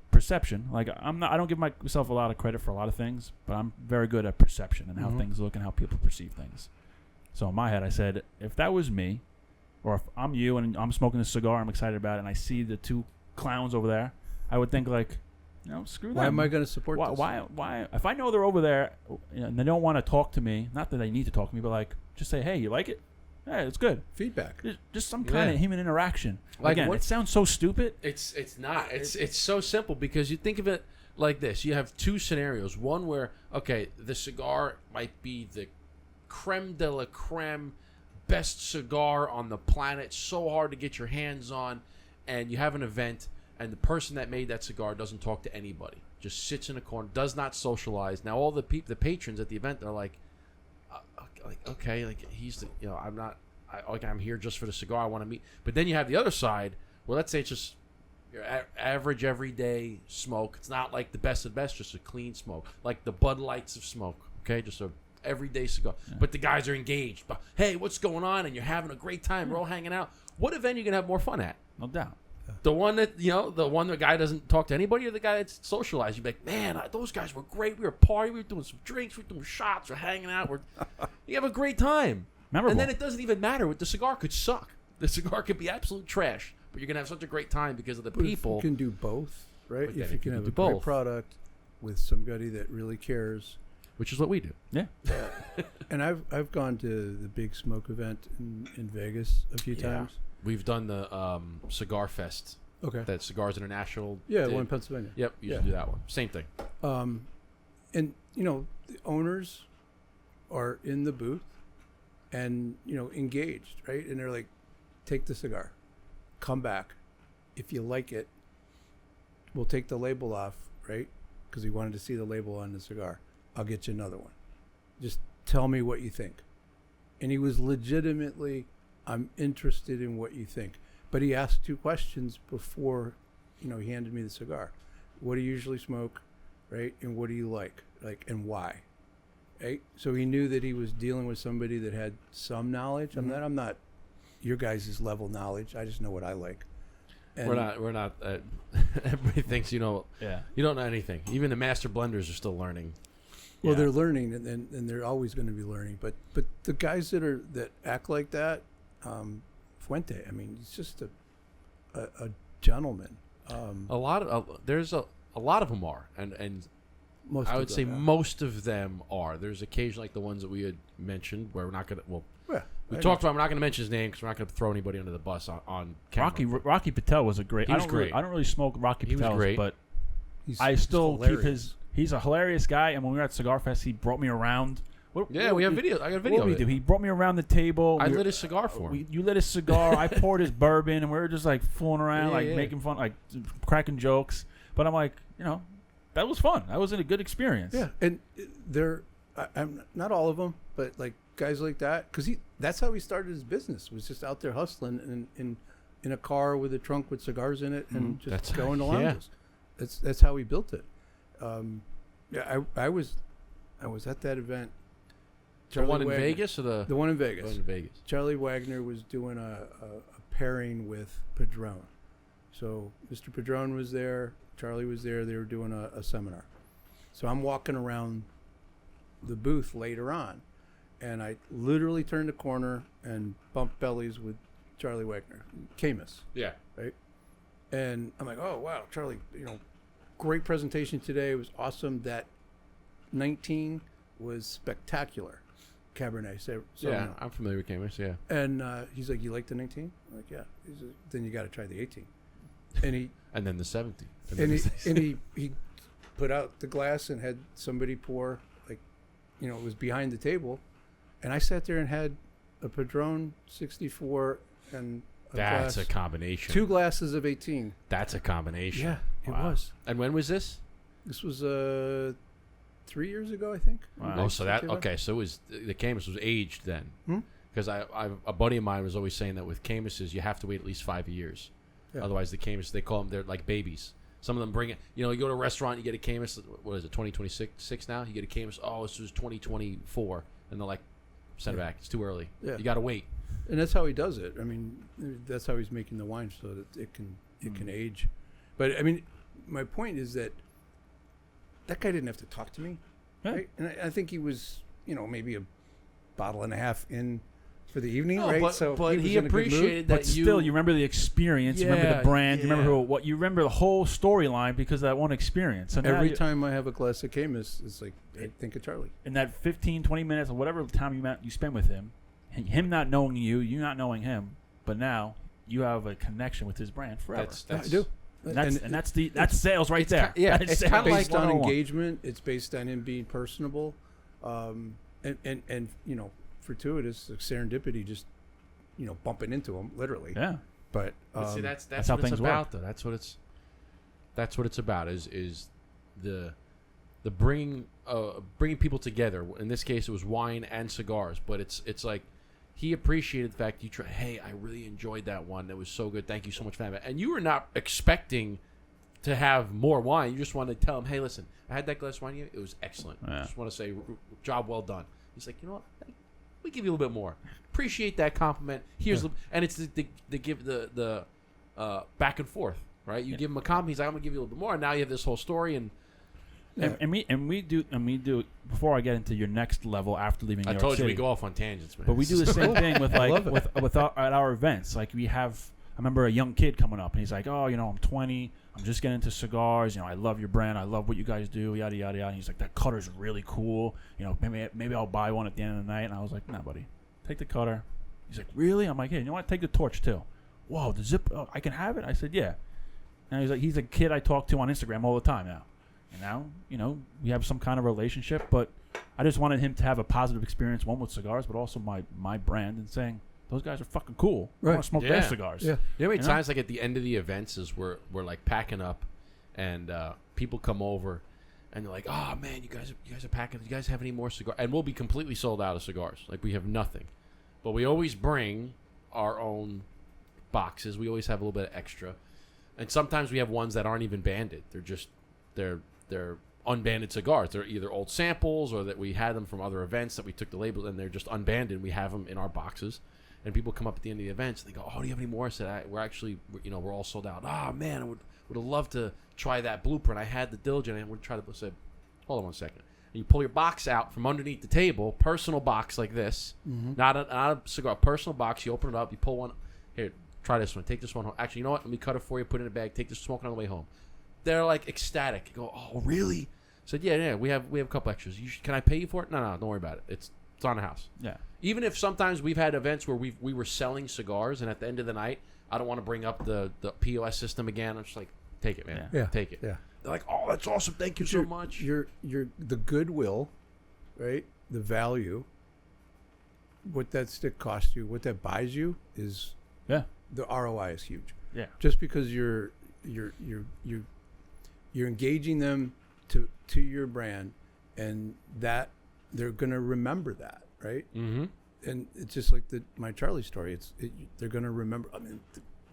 perception. Like, I don't give myself a lot of credit for a lot of things, but I'm very good at perception and how things look and how people perceive things. So in my head, I said, if that was me, or if I'm you and I'm smoking a cigar, I'm excited about it, and I see the 2 clowns over there, I would think, like, screw them. Why am I going to support this? Why? If I know they're over there and they don't want to talk to me, not that they need to talk to me, but, like, just say, hey, you like it? Hey, it's good. Feedback. Just some kind of human interaction. Like, Again, it sounds so stupid. It's not. It's so simple because you think of it like this. You have 2 scenarios. One where, okay, the cigar might be the creme de la creme, best cigar on the planet, so hard to get your hands on, and you have an event, and the person that made that cigar doesn't talk to anybody, just sits in a corner, does not socialize. Now all the patrons at the event are like, okay, like, he's the, I'm here just for the cigar. I want to meet. But then you have the other side. Well, let's say it's just your average everyday smoke. It's not like the best of the best, just a clean smoke, like the Bud Lights of smoke. Okay, just a everyday cigar. Yeah. But the guys are engaged. But hey, what's going on? And you're having a great time. We're all hanging out. What event are you gonna have more fun at? No doubt. The one that the guy doesn't talk to anybody, or the guy that's socialized. You'd be like, man, those guys were great. We were partying. We were doing some drinks. We were doing shots. We're hanging out. You have a great time. Memorable. And then it doesn't even matter. The cigar could suck. The cigar could be absolute trash. But you're gonna have such a great time because of the people. If you can do both, right? But then If you can have a both. great product with somebody that really cares. Which is what we do. Yeah. And I've gone to the big smoke event in Vegas a few times. We've done the Cigar Fest. Okay. That Cigars International. Yeah, did. one in Pennsylvania. Yep, you should do that one. Same thing. And the owners are in the booth and engaged, right? And they're like, take the cigar, come back. If you like it, we'll take the label off, right? Because he wanted to see the label on the cigar. I'll get you another one. Just tell me what you think. And he was legitimately, I'm interested in what you think. But he asked 2 questions before, he handed me the cigar. What do you usually smoke, right? And what do you like, and why, right? So he knew that he was dealing with somebody that had some knowledge. I'm not your guys' level knowledge. I just know what I like. And We're not. Everybody thinks you know. Yeah. You don't know anything. Even the master blenders are still learning. Well, Yeah. they're learning, and they're always going to be learning. But the guys that act like that, Fuente, I mean, he's just a gentleman. There's a lot of them are, and Most I of would them, say yeah. most of them are. There's occasionally like the ones that we had mentioned where we're not gonna. Well, Yeah, we I talked about. We're not gonna mention his name because we're not gonna throw anybody under the bus on camera. Rocky Patel was a great. He was I don't really- great. I don't really smoke Rocky He was Patels, great. but He's I still keep hilarious. his. He's a hilarious guy, and when we were at Cigar Fest, he brought me around. Yeah, we have video. I got a video. What of we it. do? He brought me around the table. I We were- lit a cigar for him. You lit his cigar. I poured his bourbon, and we were just like fooling around, Yeah, like yeah. making fun, like cracking jokes. But I'm like, that was fun. That was a good experience. Yeah, and I'm not all of them, but like guys like that, because that's how he started his business. Was just out there hustling in a car with a trunk with cigars in it, and just That's- going to yeah. lounges. That's how he built it. I was at that event. The one in Wagner- Vegas or The one in the Vegas. one in Vegas? Charlie Wagner was doing a pairing with Padron. So Mr. Padron was there, Charlie was there, they were doing a seminar. So I'm walking around the booth later on, and I literally turned the corner and bumped bellies with Charlie Wagner, Camus, Yeah. right? And I'm like, oh, wow, Charlie, great presentation today. It was awesome. That 19 was spectacular. Cabernet Sauvignon. I'm familiar with Camus. Yeah. And he's like, you like the 19? I'm like, yeah. He's like, then you got to try the 18. And he And then the 70. he put out the glass and had somebody pour, like, it was behind the table, and I sat there and had a Padron 64 and That's a combination. 2 glasses of 18. That's a combination. Yeah, it Wow. was. And when was this? This was 3 years ago, I think. Wow. Oh, so that okay. So it was the Camus was aged then, because a buddy of mine was always saying that with Camuses you have to wait at least 5 years, Yeah. otherwise the Camus they're like babies. Some of them bring it. You go to a restaurant, you get a Camus. What is it? 2026 now. You get a Camus. Oh, this was 2024, and they're like, send it back. It's too early. Yeah. You got to wait. And that's how he does it. I mean, that's how he's making the wine so that it can age. But I mean, my point is that guy didn't have to talk to me, Yeah. right? And I think he was, maybe a bottle and a half in for the evening, No, right? but So he was in a good mood. appreciated But that still, you remember the experience. You remember Yeah, the brand. You remember yeah. you remember the whole storyline because of that one experience. So now Every time I have a glass of Camus, it's like I think of Charlie. in that 15, 20 minutes or whatever time you spend with him, him not knowing you not knowing him, but now you have a connection with his brand forever. That's I do. And that's sales right it's there. yeah, That's it's sales kinda Based on 101. engagement, it's based on him being personable, and fortuitous, like serendipity, just bumping into him literally. Yeah. But See, that's how what it's things about, work. though. That's what it's about. Is the bringing people together. In this case, it was wine and cigars. But it's like he appreciated the fact hey, I really enjoyed that one. That was so good. Thank you so much for having it. And you were not expecting to have more wine. You just wanted to tell him, hey, listen, I had that glass of wine. It was excellent. Yeah. I just want to say, job well done. He's like, you know what? We give you a little bit more. Appreciate that compliment. Here's and it's the give the back and forth, right? You give him a compliment. He's like, I'm gonna give you a little bit more. And now you have this whole story. And And we do before I get into your next level after leaving New I York told you City. we go off on tangents, man. But we do the same thing with love it. with at our events. Like we have, I remember a young kid coming up and he's like, "Oh, I'm 20. I'm just getting into cigars. I love your brand. I love what you guys do. Yada yada yada." And he's like, "That cutter's really cool. Maybe I'll buy one at the end of the night." And I was like, "Nah, buddy, take the cutter." He's like, "Really?" I'm like, "Yeah, you know what? Take the torch too." Whoa, the zip. Oh, I can have it. I said, "Yeah." And he's a kid I talk to on Instagram all the time now. And now, we have some kind of relationship, but I just wanted him to have a positive experience, one with cigars, but also my brand, and saying, those guys are fucking cool. I want Right. to smoke Yeah. their cigars. Yeah. You know how many You know? times, like at the end of the events, is we're like packing up, and people come over, and they're like, "Oh man, you guys are packing. Do you guys have any more cigars?" And we'll be completely sold out of cigars. Like we have nothing, but we always bring our own boxes. We always have a little bit of extra, and sometimes we have ones that aren't even banded. They're unbanded cigars. They're either old samples or that we had them from other events that we took the labels and they're just unbanded. We have them in our boxes, and people come up at the end of the events. And they go, "Oh, do you have any more?" I said, "We're actually, we're all sold out." "Oh man, I would have loved to try that blueprint. I had the diligent. I would try to." I said, "Hold on one second." And you pull your box out from underneath the table, personal box like this, not a cigar, personal box. You open it up, you pull one. Here, try this one. Take this one home. Actually, you know what? Let me cut it for you. Put it in a bag. Take this, smoke it on the way home. They're like ecstatic. You go, "Oh, really?" I said, "Yeah. We have a couple extras. Can I pay you for it?" No, don't worry about it. It's on the house. Yeah. Even if sometimes we've had events where we were selling cigars, and at the end of the night, I don't want to bring up the POS system again. I'm just like, "Take it, man. Yeah. Take it." Yeah. They're like, "Oh, that's awesome. Thank you so much." You're the goodwill, right? The value, what that stick costs you, what that buys you is the ROI is huge. Yeah. Just because you're engaging them to your brand, and that they're gonna remember that, right? Mm-hmm. And it's just like my Charlie story. They're gonna remember. I mean,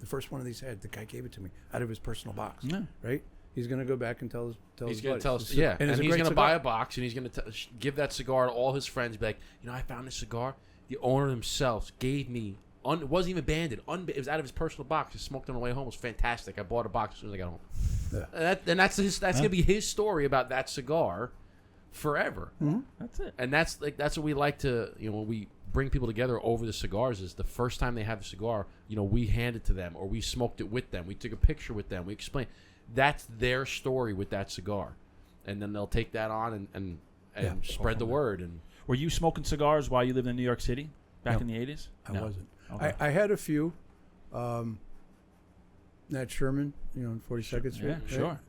the first one of these had the guy gave it to me out of his personal box, right? He's gonna go back and tell his He's going to tell us, buddies. yeah. And And it's a he's great going to cigar. buy a box, and he's going to give that cigar to all his friends. Be like, "I found this cigar. The owner themselves gave me. It wasn't even banded. It was out of his personal box. He smoked it on the way home. It was fantastic. I bought a box as soon as I got home." Yeah. And that's going to be his story about that cigar forever. Mm-hmm. That's it. And that's what we like to, when we bring people together over the cigars, is the first time they have a cigar, we hand it to them, or we smoked it with them. We took a picture with them. We explain. That's their story with that cigar. And then they'll take that on and spread the word. And Were you smoking cigars while you lived in New York City back in the 80s? I wasn't. Okay. I had a few. Nat Sherman, on 42nd Street. Yeah, sure.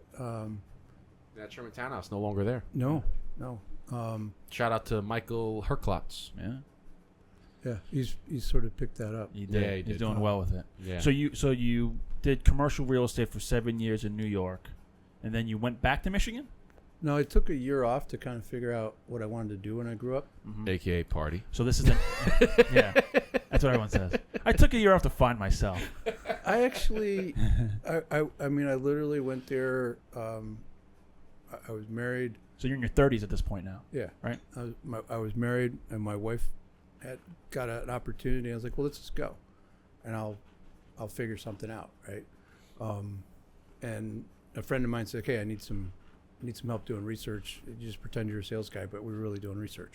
that Sherman Townhouse no longer there. No. Shout out to Michael Herklotz. Yeah. He's sort of picked that up. He did. Yeah, he He's did. doing well with it. Yeah. So you did commercial real estate for 7 years in New York, and then you went back to Michigan? No, I took a year off to kind of figure out what I wanted to do when I grew up. Mm-hmm. AKA party. So this is yeah, that's what everyone says. I took a year off to find myself. I actually, I mean, I literally went there. I was married. So you're in your 30s at this point now. Yeah. Right. I was married, and my wife had got an opportunity. I was like, well, let's just go, and I'll figure something out, right? And a friend of mine said, okay, I need some help doing research. You just pretend you're a sales guy, but we're really doing research.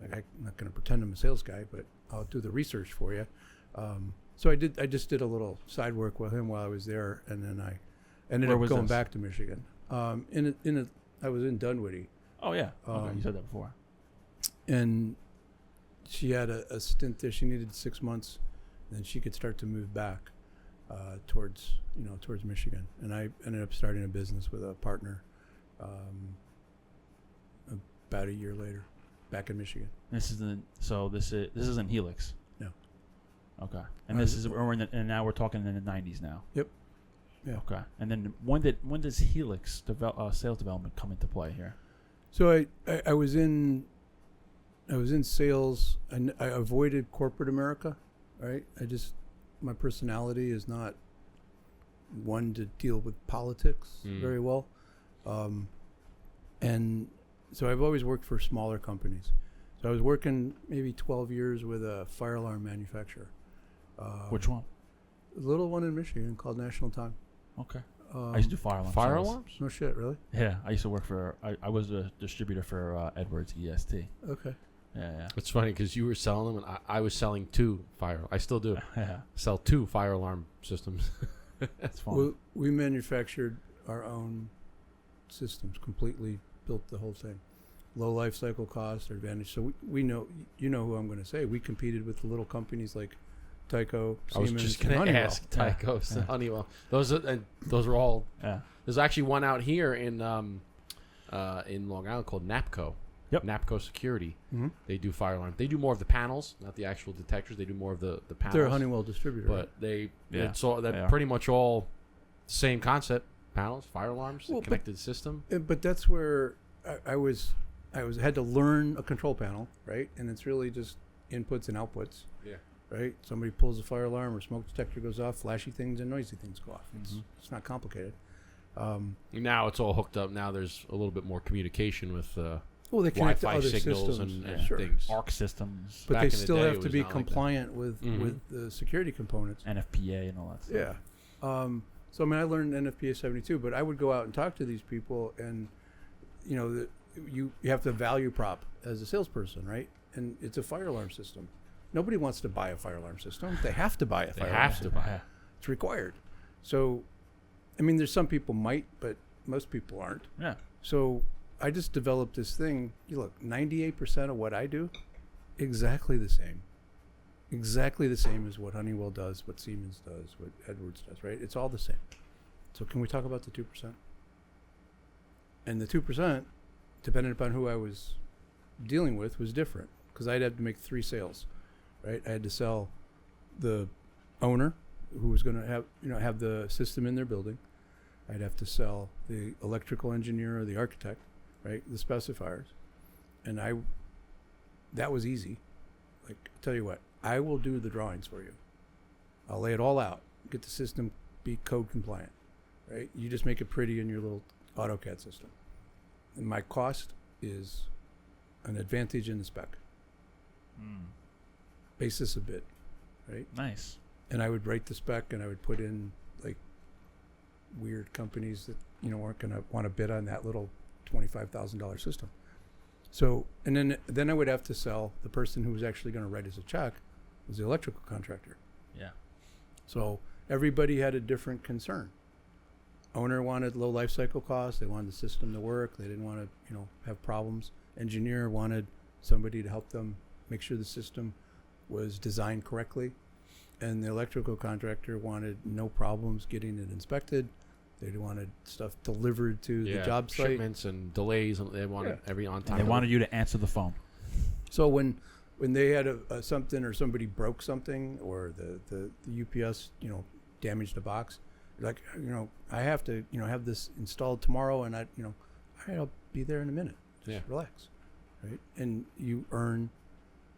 Like, I'm not going to pretend I'm a sales guy, but I'll do the research for you. So I just did a little side work with him while I was there, and then I ended Where up was going this? back to Michigan. I was in Dunwoody, Oh yeah. Okay, you said that before. and she had a stint there. She needed 6 months, and then she could start to move back towards Michigan. And I ended up starting a business with a partner about a year later, back in Michigan. This isn't Helix. No. Okay. And this is and now we're talking in the 90s now. Yep. Yeah. Okay. And then when does Helix sales development come into play here? So I was in sales, and I avoided corporate America, right? My personality is not one to deal with politics very well. And so I've always worked for smaller companies. So I was working maybe 12 years with a fire alarm manufacturer. Which one? A little one in Michigan called National Time. Okay. I used to do fire alarms. Fire sales. alarms? No shit, really? Yeah, I used to work for. I was a distributor for Edwards EST. Okay. Yeah. It's funny because you were selling them, and I was selling I still do. Yeah. Sell 2 fire alarm systems. That's fun. We manufactured our own systems, completely built the whole thing. Low life cycle cost or advantage. So we know, who I'm going to say. We competed with the little companies like Tyco, I was Siemens, just and going to Honeywell. ask Tyco, Yeah. Honeywell. Those are all. Yeah. There's actually one out here in Long Island called NAPCO. Yep. NAPCO Security. Mm-hmm. They do fire alarm. They do more of the panels, not the actual detectors. They do more of the panels. They're a Honeywell distributor. But it's all They are. pretty much all the same concept. Panels, fire alarms, Well, connected system. But that's where I had to learn a control panel, right? And it's really just inputs and outputs. Yeah. Right? Somebody pulls a fire alarm or smoke detector goes off, flashy things and noisy things go off. It's not complicated. Now it's all hooked up. Now there's a little bit more communication with Well, they connect to Wi-Fi other signals systems, and sure. things. ARC systems, But Back they in the still day, have it to was be not like that. compliant with Mhm. the security components. NFPA, and all that stuff. Yeah. So I mean, I learned NFPA 72, but I would go out and talk to these people, and you know, you have to value prop as a salesperson, right? And it's a fire alarm system. Nobody wants to buy a fire alarm system. They have to buy a They fire alarm have to system. buy it. It's required. So, I mean, there's some people might, but most people aren't. Yeah. So I just developed this thing. You look, 98% of what I do, exactly the same. Exactly the same as what Honeywell does, what Siemens does, what Edwards does, right? It's all the same. So can we talk about the 2%? And the 2%, depending upon who I was dealing with, was different because I'd have to make 3 sales, right? I had to sell the owner who was going to have the system in their building. I'd have to sell the electrical engineer or the architect, right? The specifiers. And that was easy. Like, I'll tell you what, I will do the drawings for you. I'll lay it all out, get the system be code compliant, right? You just make it pretty in your little AutoCAD system. And my cost is an advantage in the spec. Basis a bit, right? Nice. And I would write the spec and I would put in like weird companies that, weren't going to want to bid on that little $25,000 system. So, and then I would have to sell the person who was actually going to write us a check was the electrical contractor. Yeah. So everybody had a different concern. Owner wanted low life cycle costs. They wanted the system to work. They didn't want to, have problems. Engineer wanted somebody to help them make sure the system was designed correctly. And the electrical contractor wanted no problems getting it inspected. They wanted stuff delivered to the job site. Shipments and delays. And they wanted every on time. And they wanted you to answer the phone. So when they had a something or somebody broke something or the UPS, damaged a box, like, I have to, have this installed tomorrow and all right, I'll be there in a minute. Just relax. Right. And you earn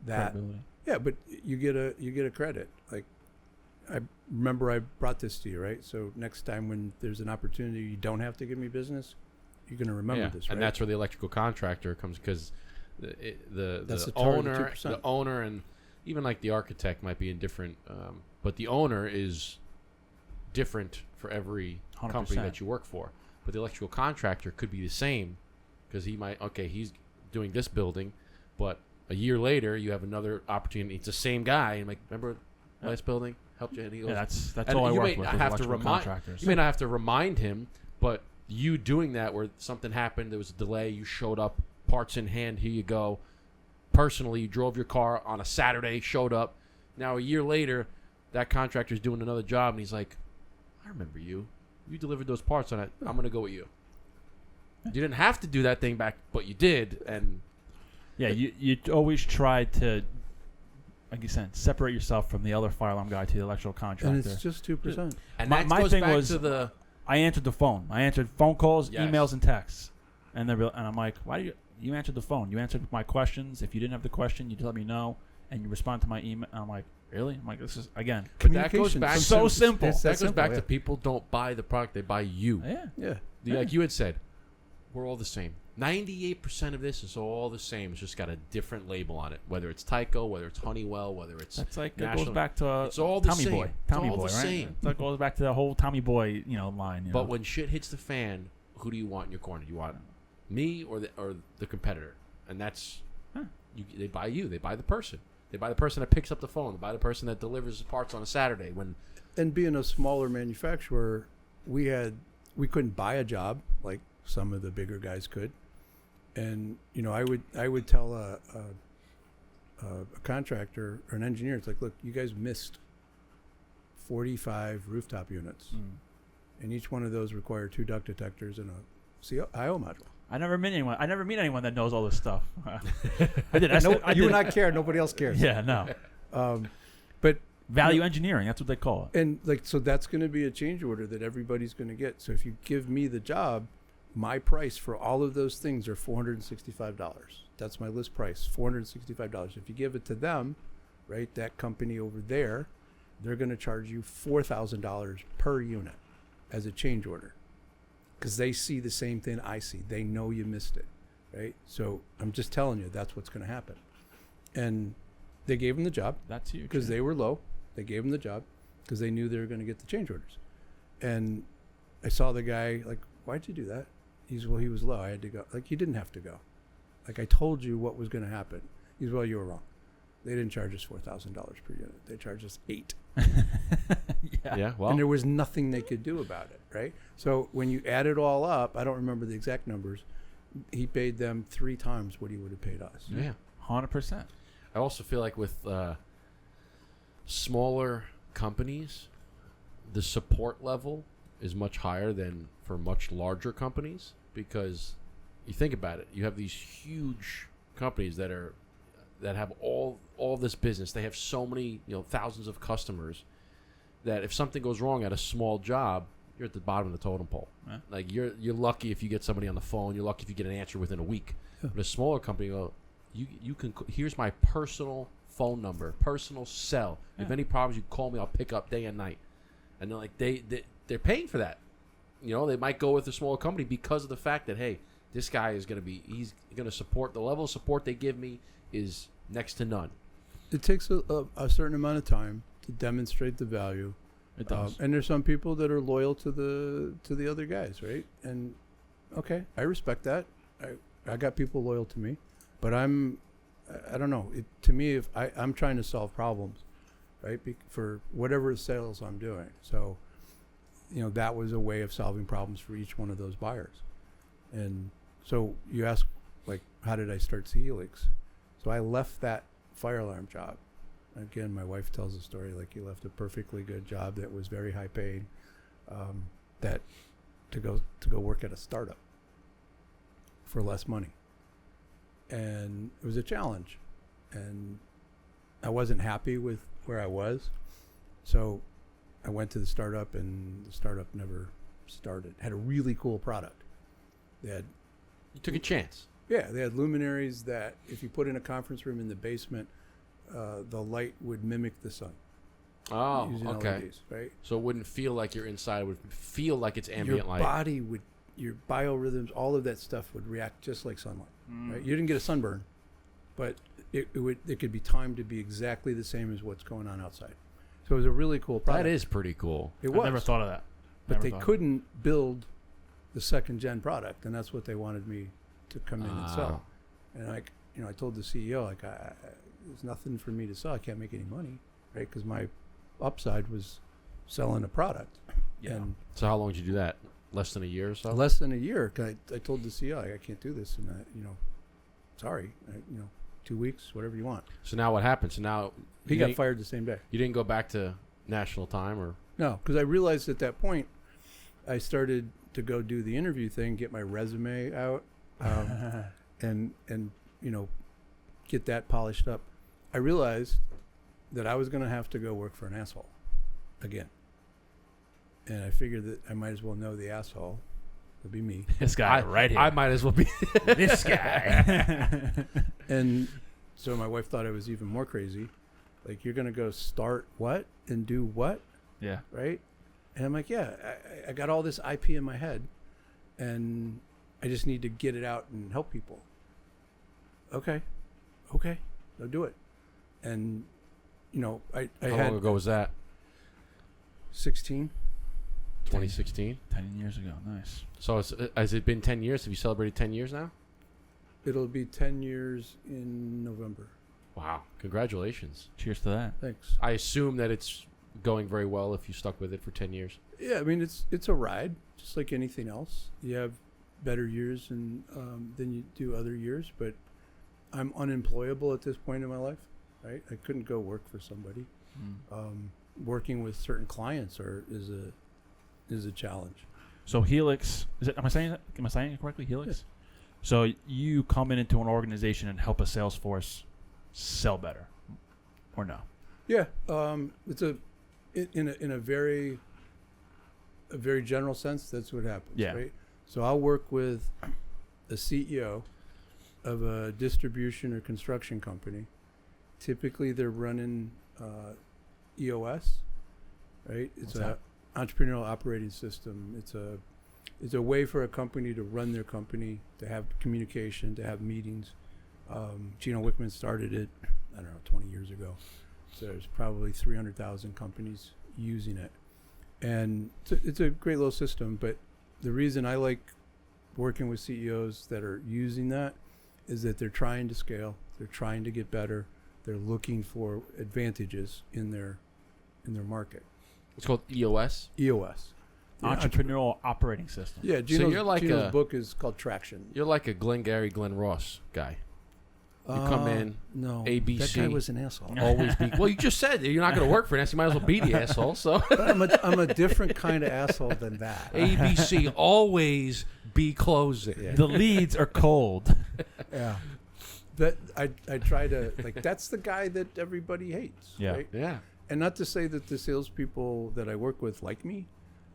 that. Credibility. Yeah, but you get a credit. Like, I remember I brought this to you, right? So next time when there's an opportunity, you don't have to give me business. You're going to remember this, right? And that's where the electrical contractor comes because That's the the target, owner, 2%. the owner, and even like the architect might be in different, but the owner is different for every 100%. company that you work for. But the electrical contractor could be the same because he's doing this building, but a year later you have another opportunity. It's the same guy. And like, remember last building helped you? And he goes, that's and all I you work may with. not is have to electrical remind. contractors. You may not have to remind him, but you doing that where something happened, there was a delay, you showed up, parts in hand, here you go. Personally, you drove your car on a Saturday, showed up. Now a year later, that contractor's doing another job, and he's like, I remember you. You delivered those parts on it. I'm going to go with you. You didn't have to do that thing back, but you did. And Yeah, you always try to, like you said, separate yourself from the other fire alarm guy to the electrical contractor. And it's just 2%. and My- that my goes thing back was- to the... I answered the phone. I answered phone calls, Yes. emails, and texts. And I'm like, why do you answered the phone? You answered my questions. If you didn't have the question, you let me know, and you respond to my email. And I'm like, really? I'm like, this is again. But that goes Communication. back So to, simple. It's That that goes simple, back yeah. to people don't buy the product, they buy you. Yeah. Yeah. Like you had said, we're all the same. 98% of this is all the same. It's just got a different label on it. Whether it's Tyco, whether it's Honeywell, whether it's That's like it National. goes back to It's all the Tommy same. Boy. It's Tommy all Boy, the right? same. That goes back to the whole Tommy Boy, line. But when shit hits the fan, who do you want in your corner? Do you want me or the competitor? And that's they buy you. They buy the person. They buy the person that picks up the phone. They buy the person that delivers the parts on a Saturday. And being a smaller manufacturer, we couldn't buy a job like some of the bigger guys could. And I would tell a contractor or an engineer, it's like, look, you guys missed 45 rooftop units, and each one of those require 2 duct detectors and a IO module. I never meet anyone that knows all this stuff. I did. You and I care. Nobody else cares. Yeah, no. But Value engineering. That's what they call it. and so that's going to be a change order that everybody's going to get. So if you give me the job, my price for all of those things are $465. That's my list price, $465. If you give it to them, right, that company over there, they're going to charge you $4,000 per unit as a change order because they see the same thing I see. They know you missed it, right? So I'm just telling you that's what's going to happen. And they gave him the job. That's huge. Because they were low. They gave him the job because they knew they were going to get the change orders. And I saw the guy, like, why'd you do that? He was low. I had to go. Like, you didn't have to go. Like, I told you what was going to happen. He's, well, you were wrong. They didn't charge us $4,000 per unit. They charged us $8,000. Yeah. Well, and there was nothing they could do about it, right? So when you add it all up, I don't remember the exact numbers. He paid them 3 times what he would have paid us. yeah. 100%. I also feel like with smaller companies, the support level is much higher than for much larger companies, because you think about it, you have these huge companies that have all this business. They have so many, thousands of customers, that if something goes wrong at a small job, you're at the bottom of the totem pole. Yeah. Like, you're lucky if you get somebody on the phone. You're lucky if you get an answer within a week. Yeah. But a smaller company, you can. Here's my personal phone number, personal cell. Yeah. If any problems, you call me. I'll pick up day and night. And they're like, they're paying for that. They might go with a smaller company because of the fact that, hey, this guy is he's going to support, the level of support they give me is next to none. It takes a certain amount of time to demonstrate the value. It does. And there's some people that are loyal to the other guys, right? And okay, I respect that. I got people loyal to me, but I don't know. To me, if I'm trying to solve problems, right? For whatever sales I'm doing. So, that was a way of solving problems for each one of those buyers. And so you ask, like, how did I start Helix? So I left that fire alarm job. Again, my wife tells the story, like, you left a perfectly good job that was very high paying, that to go work at a startup for less money. And it was a challenge. And I wasn't happy with where I was. So I went to the startup, and the startup never started. Had a really cool product. You took a chance. Yeah, they had luminaries that if you put in a conference room in the basement, the light would mimic the sun. Oh, using okay. LEDs, right? So it wouldn't feel like you're inside. It would feel like it's ambient light. Your body would, your biorhythms, all of that stuff would react just like sunlight. Right? You didn't get a sunburn, but it could be timed to be exactly the same as what's going on outside. So it was a really cool product. That is pretty cool. It I was. never thought of that. But they couldn't build the second gen product, and that's what they wanted me to come in and sell. And I told the CEO, like, there's nothing for me to sell. I can't make any money, right? Because my upside was selling a product. Yeah. And So how long did you do that? Less than a year or so? less than a year. 'Cause I told the CEO, I can't do this, and sorry, 2 weeks, whatever you want. So now what happened? So now He you got didn't- fired the same day. You didn't go back to national time, or No, because I realized at that point, I started to go do the interview thing, get my resume out, and get that polished up. I realized that I was going to have to go work for an asshole again. And I figured that I might as well know the asshole. It'll be me. This guy right here. I might as well be. This guy. And so my wife thought I was even more crazy. Like, you're going to go start what and do what? Yeah. Right? And I'm like, yeah, I got all this IP in my head, and I just need to get it out and help people. Okay, I'll do it. And, I How had long ago was that? 16. 2016. 10 years ago. Nice. So has it been 10 years? Have you celebrated 10 years now? It'll be 10 years in November. Wow. Congratulations. Cheers to that. Thanks. I assume that it's going very well if you stuck with it for 10 years. Yeah, I mean, it's a ride, just like anything else. You have better years than you do other years, but I'm unemployable at this point in my life, right? I couldn't go work for somebody. Working with certain clients is a challenge. So Helix, am I saying it correctly? Helix? Yes. So you come into an organization and help a sales force sell better, or no? Yeah, it's in a very general sense. That's what happens. Yeah. Right. So I'll work with a CEO of a distribution or construction company. Typically, they're running EOS, right? It's What's that? Entrepreneurial Operating System. It's a it's a way for a company to run their company, to have communication, to have meetings. Gino Wickman started it, I don't know, 20 years ago. So there's probably 300,000 companies using it. And it's a great little system, but the reason I like working with CEOs that are using that is that they're trying to scale, they're trying to get better, they're looking for advantages in their market. It's called EOS. EOS. Entrepreneurial Operating System. Yeah, Gino's, you're like Gino's book is called Traction. You're like a Glengarry Glen Ross guy. You come in, no, ABC. That guy was an asshole. Always be. Well, you just said you're not going to work for an asshole. You might as well be the asshole. So But I'm a different kind of asshole than that. ABC, always be closing. Yeah. The leads are cold. Yeah. That I try to, like, that's the guy that everybody hates. Yeah. Right? Yeah. And not to say that the salespeople that I work with like me,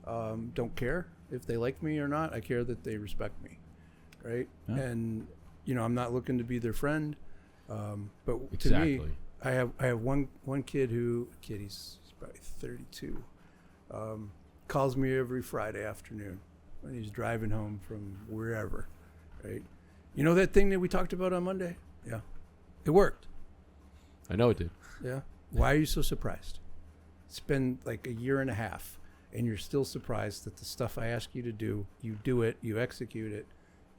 don't care if they like me or not. I care that they respect me, right? Yeah. And I'm not looking to be their friend, but Exactly. to me, I have one kid he's probably 32, calls me every Friday afternoon when he's driving home from wherever, right? You know that thing that we talked about on Monday? Yeah, it worked. I know it did. Yeah. Why are you so surprised? It's been like a year and a half, and you're still surprised that the stuff I ask you to do, you do it, you execute it,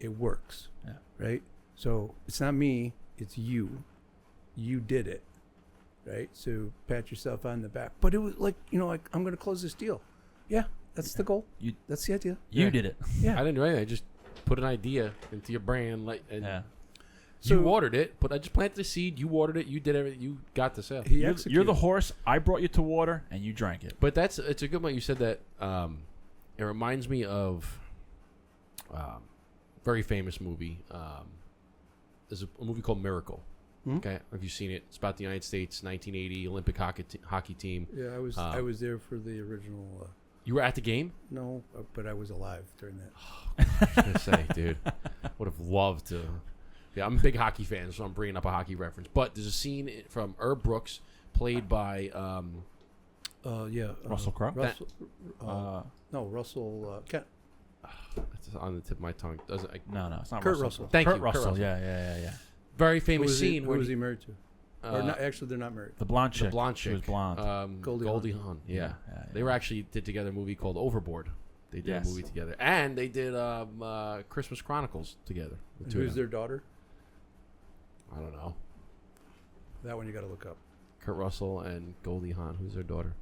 it works. Yeah. Right? So it's not me, it's you. You did it. Right? So pat yourself on the back. But it was like, like, I'm going to close this deal. Yeah, that's the goal. That's the idea. You Yeah. did it. Yeah. I didn't do anything. I just put an idea into your brain, and Yeah. you So- watered it. But I just planted the seed. You watered it. You did everything. You got the sale. He You're executed. the horse. I brought you to water, and you drank it. But it's a good one. You said that. It reminds me of very famous movie. There's a movie called Miracle. Hmm? Okay, have you seen it? It's about the United States 1980 Olympic hockey team. Yeah, I was there for the original. You were at the game? No, but I was alive during that. I was gonna say, dude, would have loved to. Yeah, I'm a big hockey fan, so I'm bringing up a hockey reference. But there's a scene from Herb Brooks, played by Russell Crowe? Russell, No, Russell Kent. it's on the tip of my tongue. Doesn't no, it's not Kurt Russell. Russell. Thank Kurt you, Russell. Kurt Russell. Yeah. very Who famous was scene Who where was he married to? Or not? Actually, they're not married. The blonde chick. the blonde She chick. was blonde. Goldie Hawn. Yeah. Yeah. They were actually did together a movie called Overboard. They did Yes. a movie together, and they did Christmas Chronicles together. the And two of who's them. their daughter? I don't know. That one you got to look up. Kurt Russell and Goldie Hawn. Who's their daughter?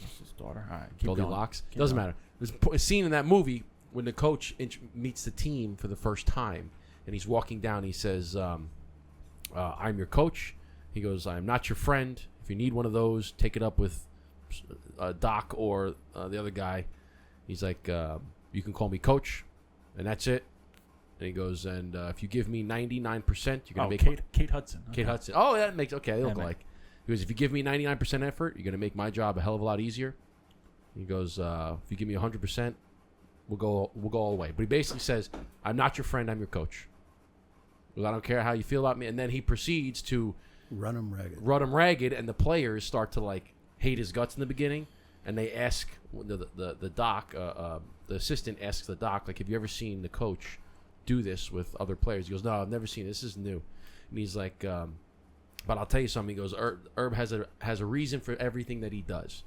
Russell's daughter. All right. Keep Goldilocks. going. Keep Doesn't going. matter. There's a scene in that movie when the coach meets the team for the first time, and he's walking down. He says, "I'm your coach." He goes, "I'm not your friend. If you need one of those, take it up with Doc or the other guy." He's like, "You can call me coach, and that's it." And he goes, "And if you give me 99%, you're gonna make Kate Hudson. Kate Okay. Hudson. Oh, that makes okay. They look Yeah, alike. He goes, if you give me 99% effort, you're gonna make my job a hell of a lot easier. He goes, if you give me 100%, we'll go all the way. But he basically says, I'm not your friend. I'm your coach. He goes, I don't care how you feel about me. And then he proceeds to Run them ragged. run him ragged, and the players start to like hate his guts in the beginning. And they ask the doc, the assistant asks the doc, like, have you ever seen the coach do this with other players? He goes, no, I've never seen it. This is new. And he's like, but I'll tell you something. He goes, Herb has a reason for everything that he does.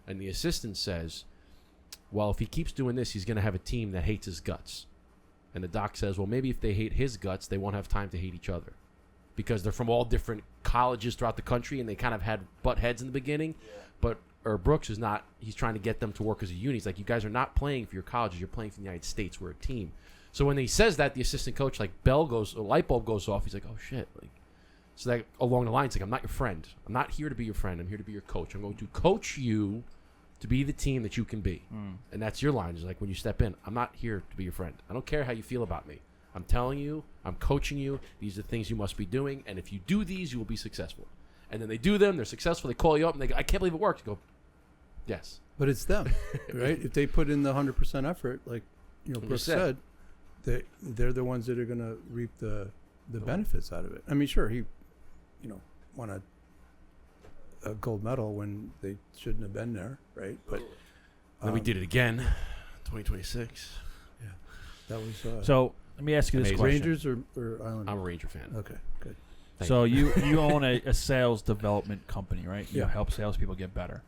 And the assistant says, well, if he keeps doing this, he's going to have a team that hates his guts. And the doc says, well, maybe if they hate his guts, they won't have time to hate each other. Because they're from all different colleges throughout the country, and they kind of had butt heads in the beginning. Yeah. But Herb Brooks is not, he's trying to get them to work as a unit. He's like, you guys are not playing for your colleges, you're playing for the United States. We're a team. So when he says that, the assistant coach, like, a light bulb goes off. He's like, oh, shit. Like, so that along the lines, like, I'm not your friend. I'm not here to be your friend. I'm here to be your coach. I'm going to coach you to be the team that you can be. And that's your line. Is like, when you step in, I'm not here to be your friend. I don't care how you feel about me. I'm telling you, I'm coaching you. These are the things you must be doing. And if you do these, you will be successful. And then they do them. They're successful. They call you up and they go, I can't believe it worked. You go, yes. But it's them, right? If they put in the 100% effort, like Brooks said, they're the ones that are going to reap the benefits out of it. I mean, sure, he, won a gold medal when they shouldn't have been there, right? But then we did it again, 2026. That was. So let me ask you this Amazing. question. Rangers or Islanders? I'm a Ranger fan. Okay, good. Thank So you own a sales development company, right? You Yeah. help salespeople get better.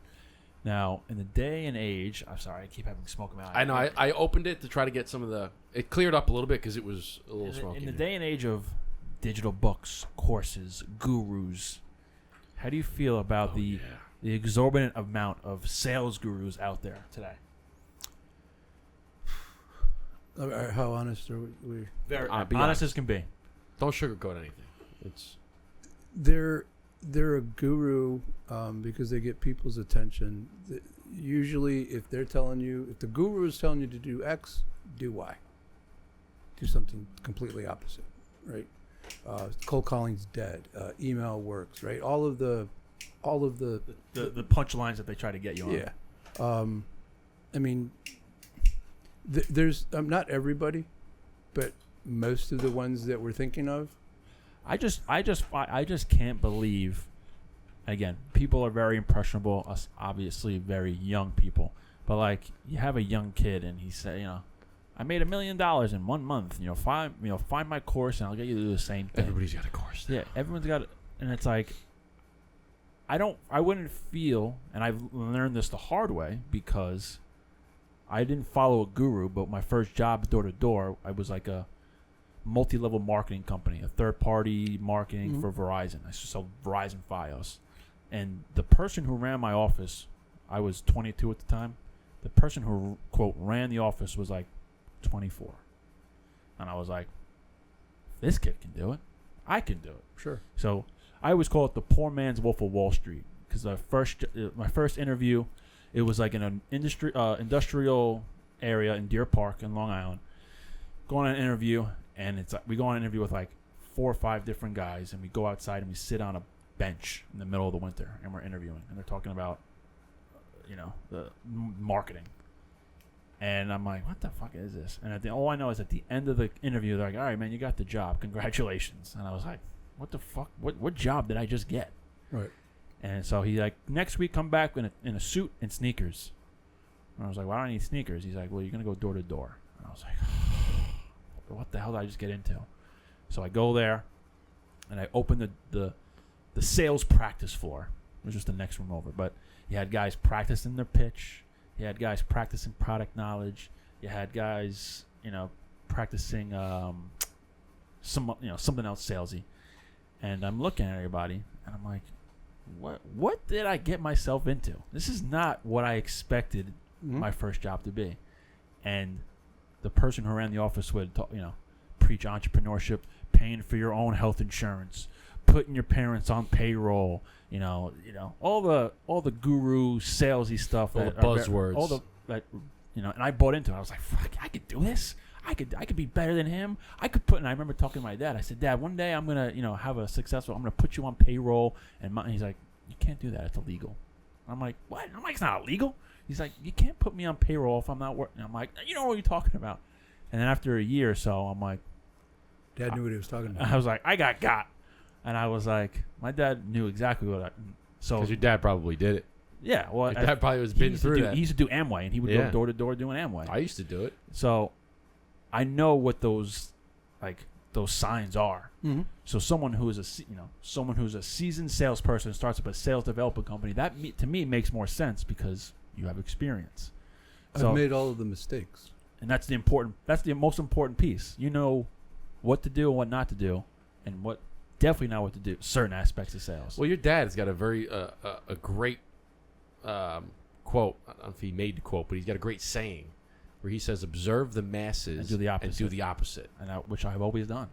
Now, in the day and age, I'm sorry, I keep having smoke in my eye. I know. I opened it to try to get some of the. It cleared up a little bit because it was a little smoky. In the day and age of digital books, courses, gurus, how do you feel about the exorbitant amount of sales gurus out there today? How honest are we? Very be honest as can be. Don't sugarcoat anything. It's They're a guru because they get people's attention. Usually, if the guru is telling you to do X, do Y. Do something completely opposite, right? Cold calling's dead. Email works, right? All of the punchlines that they try to get you on. Yeah. I mean, there's not everybody, but most of the ones that we're thinking of. I just can't believe. Again, people are very impressionable. Us, obviously, very young people. But like, you have a young kid, and he said, I made $1 million in 1 month. Find my course, and I'll get you to do the same thing. everybody's got a course. Yeah, everyone's got it, and it's like, I wouldn't feel, and I've learned this the hard way because I didn't follow a guru, but my first job door to door, I was like a multi-level marketing company, a third-party marketing for Verizon. I sold Verizon Fios. And the person who ran my office, I was 22 at the time, the person who, quote, ran the office was like 24. And I was like, this kid can do it. I can do it. Sure. So I always call it the poor man's Wolf of Wall Street because my first interview, it was like in an industrial area in Deer Park in Long Island. Go on an interview, and we go on an interview with like 4 or 5 different guys, and we go outside and we sit on a bench in the middle of the winter, and we're interviewing, and they're talking about, the marketing. And I'm like, what the fuck is this? And all I know is at the end of the interview, they're like, all right, man, you got the job. Congratulations. And I was like, what the fuck? What job did I just get? Right. And so he like, next week come back in a suit and sneakers. And I was like, why don't I need sneakers? He's like, well, you're going to go door to door. And I was like, what the hell did I just get into? So I go there, and I open the sales practice floor. It was just the next room over. But you had guys practicing their pitch. You had guys practicing product knowledge. You had guys, practicing something else salesy. And I'm looking at everybody, and I'm like, what did I get myself into? This is not what I expected my first job to be. And the person who ran the office would, preach entrepreneurship, paying for your own health insurance, putting your parents on payroll, all the guru salesy stuff, all the buzzwords, and I bought into it. I was like, fuck, I could do this. I could be better than him. And I remember talking to my dad. I said, Dad, one day I'm gonna, have I'm gonna put you on payroll. And he's like, you can't do that. It's illegal. I'm like, what? I'm like, it's not illegal. He's like, you can't put me on payroll if I'm not working. I'm like, you know what you're talking about. And then after a year or so, I'm like, Dad knew what he was talking about. I was like, I got. And I was like, my dad knew exactly what so. Because your dad probably did it. Yeah, well, your dad probably was been through that. He used to do Amway, and he would go door to door doing Amway. I used to do it. So I know what those signs are. Mm-hmm. So someone who is a seasoned salesperson starts up a sales development company, to me makes more sense because you have experience. I've made all of the mistakes. And that's the most important piece. You know what to do and what not to do, and what definitely not what to do. Certain aspects of sales. Well, your dad's got a very a great quote. I don't know if he made the quote, but he's got a great saying where he says, "Observe the masses and do the opposite." And which I've always done.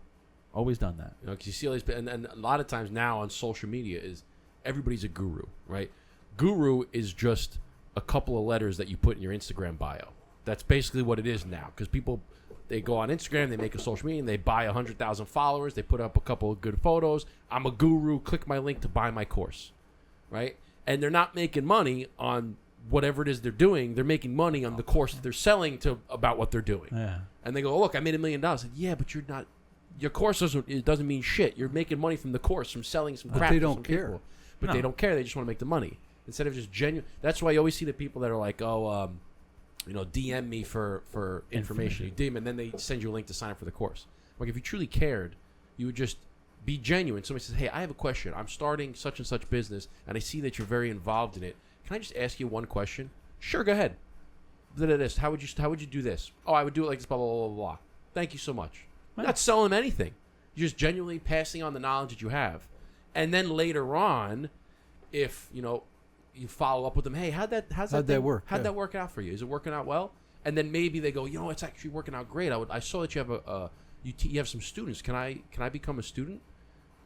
Always done that. Because you see all these, and a lot of times now on social media is everybody's a guru, right? Guru is just a couple of letters that you put in your Instagram bio. That's basically what it is now. Because people, they go on Instagram, they make a social media, and they buy 100,000 followers. They put up a couple of good photos. I'm a guru. Click my link to buy my course, right? And they're not making money on whatever it is they're doing. They're making money on the course that they're selling about what they're doing. Yeah. And they go, look, I made $1 million. I said, yeah, but you're not. Your course doesn't mean shit. You're making money from the course, from selling some crap. But they to don't some care. People. But they don't care. They just want to make the money instead of just genuine. That's why you always see the people that are like, DM me for information. You DM, and then they send you a link to sign up for the course. Like, if you truly cared, you would just be genuine. Somebody says, hey, I have a question. I'm starting such and such business, and I see that you're very involved in it. Can I just ask you one question? Sure, go ahead. This. How would you do this? Oh, I would do it like this, blah, blah, blah, blah, blah. Thank you so much. You're not selling them anything. You're just genuinely passing on the knowledge that you have. And then later on, if, you follow up with them, hey, how'd that work? How'd that work out for you? Is it working out well? And then maybe they go, it's actually working out great. I saw that you have you have some students. Can I become a student?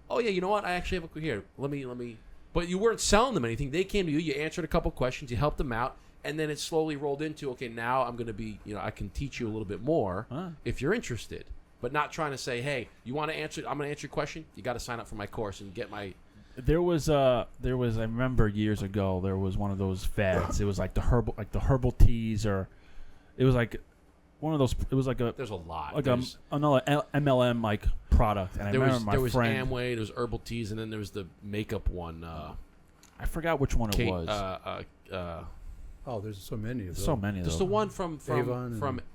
Oh yeah, you know what? I actually have here. Let me. But you weren't selling them anything. They came to you. You answered a couple questions. You helped them out, and then it slowly rolled into, okay, now I'm going to be, I can teach you a little bit more if you're interested. But not trying to say, hey, you want to answer? I'm going to answer your question. You got to sign up for my course and get my. There was I remember years ago there was one of those fads. It was like the herbal teas, or it was like one of those. It was like there's a lot like another MLM like product. And there I remember there my was friend. Amway, there was herbal teas, and then there was the makeup one. I forgot which one it was. There's so many of them. So many of There's them. the one from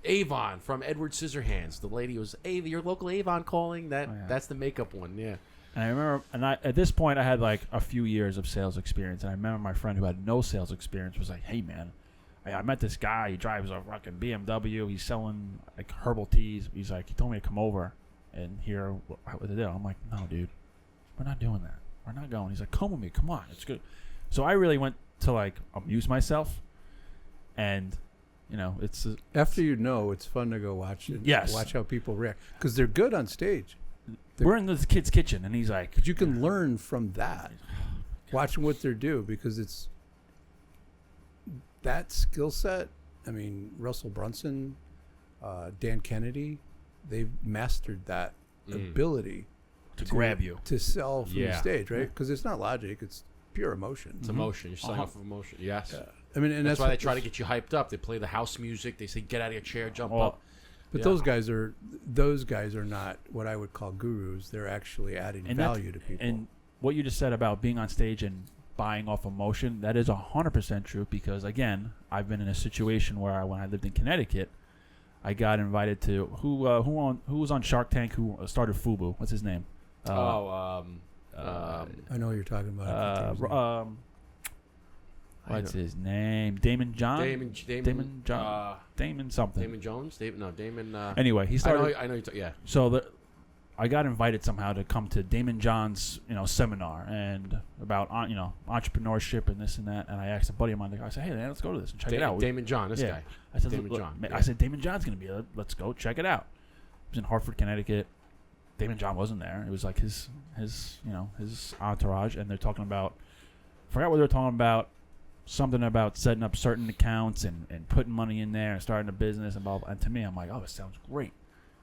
Avon, from Edward Scissorhands. The lady was your local Avon calling. That's the makeup one. Yeah. And I remember, at this point, I had like a few years of sales experience. And I remember my friend who had no sales experience was like, hey, man, I met this guy. He drives a fucking BMW. He's selling like herbal teas. He told me to come over and hear what to do. I'm like, no, dude, we're not doing that. We're not going. He's like, come with me. Come on. It's good. So I really went to like amuse myself. And, it's... After it's fun to go watch it. Yes. Watch how people react. Because they're good on stage. We're in this kid's kitchen, and he's like... But you can learn from that. Watching what they're do, because it's... That skill set, Russell Brunson, Dan Kennedy, they've mastered that ability to grab you. To sell from the stage, right? Because it's not logic, it's pure emotion. It's emotion. You're selling off of emotion. Yes. Yeah. And that's why they try to get you hyped up. They play the house music. They say, get out of your chair, jump up. But those guys are not what I would call gurus. They're actually adding value to people. And what you just said about being on stage and buying off emotion, that is 100% true. Because again, I've been in a situation where when I lived in Connecticut, I got invited to who was on Shark Tank, who started FUBU. What's his name? I know what you're talking about. What's his name? Damon John? Damon John. Damon something. Damon Jones? Damon. Anyway, he started. I know. Yeah. So I got invited somehow to come to Damon John's seminar and about entrepreneurship and this and that. And I asked a buddy of mine. I said, hey man, let's go to this and check it out. Damon John, this guy. I said, Damon John. I said Damon John's gonna be there. Let's go check it out. It was in Hartford, Connecticut. Damon John wasn't there. It was like his entourage, and they're talking about. I forgot what they were talking about. Something about setting up certain accounts and putting money in there and starting a business and blah, blah. And to me, I'm like, oh, it sounds great.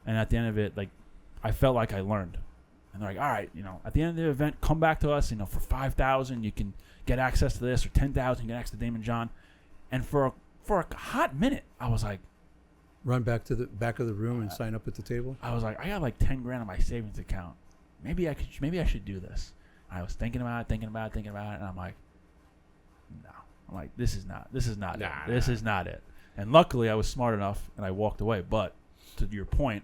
And at the end of it, like, I felt like I learned. And they're like, all right, at the end of the event, come back to us. For $5,000, you can get access to this, or $10,000, you get access to Damon John. And for a hot minute, I was like, run back to the back of the room and sign up at the table. I was like, I got like $10,000 in my savings account. Maybe I should do this. I was thinking about it, and I'm like, no. I'm like, this is not it. This is not it. And luckily, I was smart enough, and I walked away. But to your point,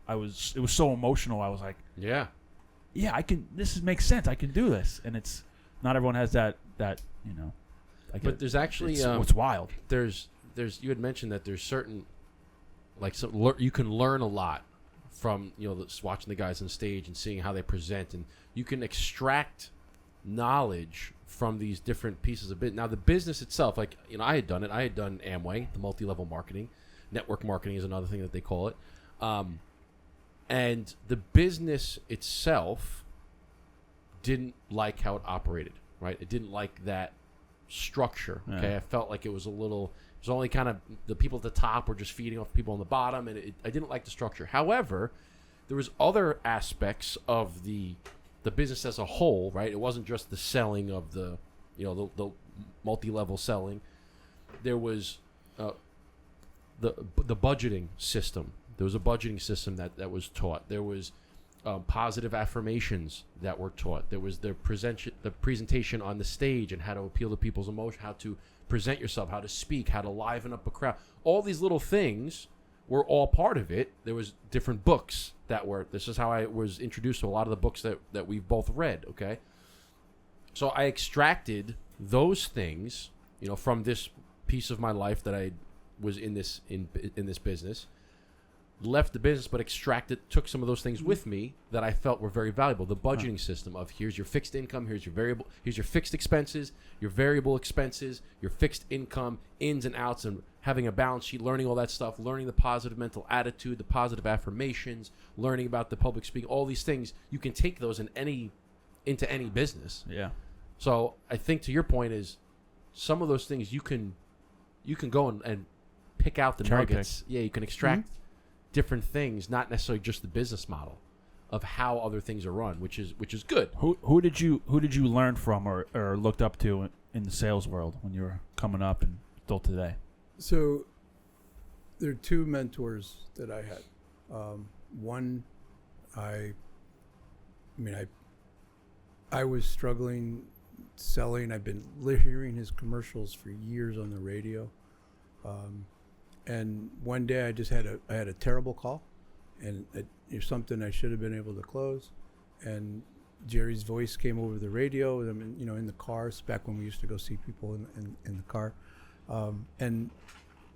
it was so emotional. I was like, yeah, I can. Makes sense. I can do this. And it's not everyone has that. But there's actually it's wild. There's you had mentioned that there's certain you can learn a lot from watching the guys on stage and seeing how they present, and you can extract knowledge from these different pieces of business. Now, the business itself, I had done it. I had done Amway, the multi-level marketing. Network marketing is another thing that they call it. And the business itself didn't like how it operated, right? It didn't like that structure, okay? I felt like it was only kind of the people at the top were just feeding off people on the bottom, and I didn't like the structure. However, there was other aspects of the business as a whole, right? It wasn't just the selling of the multi-level selling. There was the budgeting system. There was a budgeting system that was taught. There was positive affirmations that were taught. There was the presentation on the stage and how to appeal to people's emotion, how to present yourself, how to speak, how to liven up a crowd. All these little things were all part of it. There was different books that were. This is how I was introduced to a lot of the books that we've both read. Okay, so I extracted those things, from this piece of my life that I was in this business. Left the business, but took some of those things with me that I felt were very valuable. The budgeting system of here's your fixed income, here's your variable, here's your fixed expenses, your variable expenses, your fixed income, ins and outs, and having a balance sheet, learning all that stuff, learning the positive mental attitude, the positive affirmations, learning about the public speaking, all these things. You can take those into any business. Yeah. So I think to your point is some of those things you can go and pick out the nuggets. Yeah, you can extract different things, not necessarily just the business model of how other things are run, which is good. Who did you learn from or looked up to in the sales world when you were coming up and still today? So there are two mentors that I had. One, I was struggling selling. I've been hearing his commercials for years on the radio. And one day I had a terrible call, and it was something I should have been able to close. And Jerry's voice came over the radio. I'm in the cars back when we used to go see people in the car. And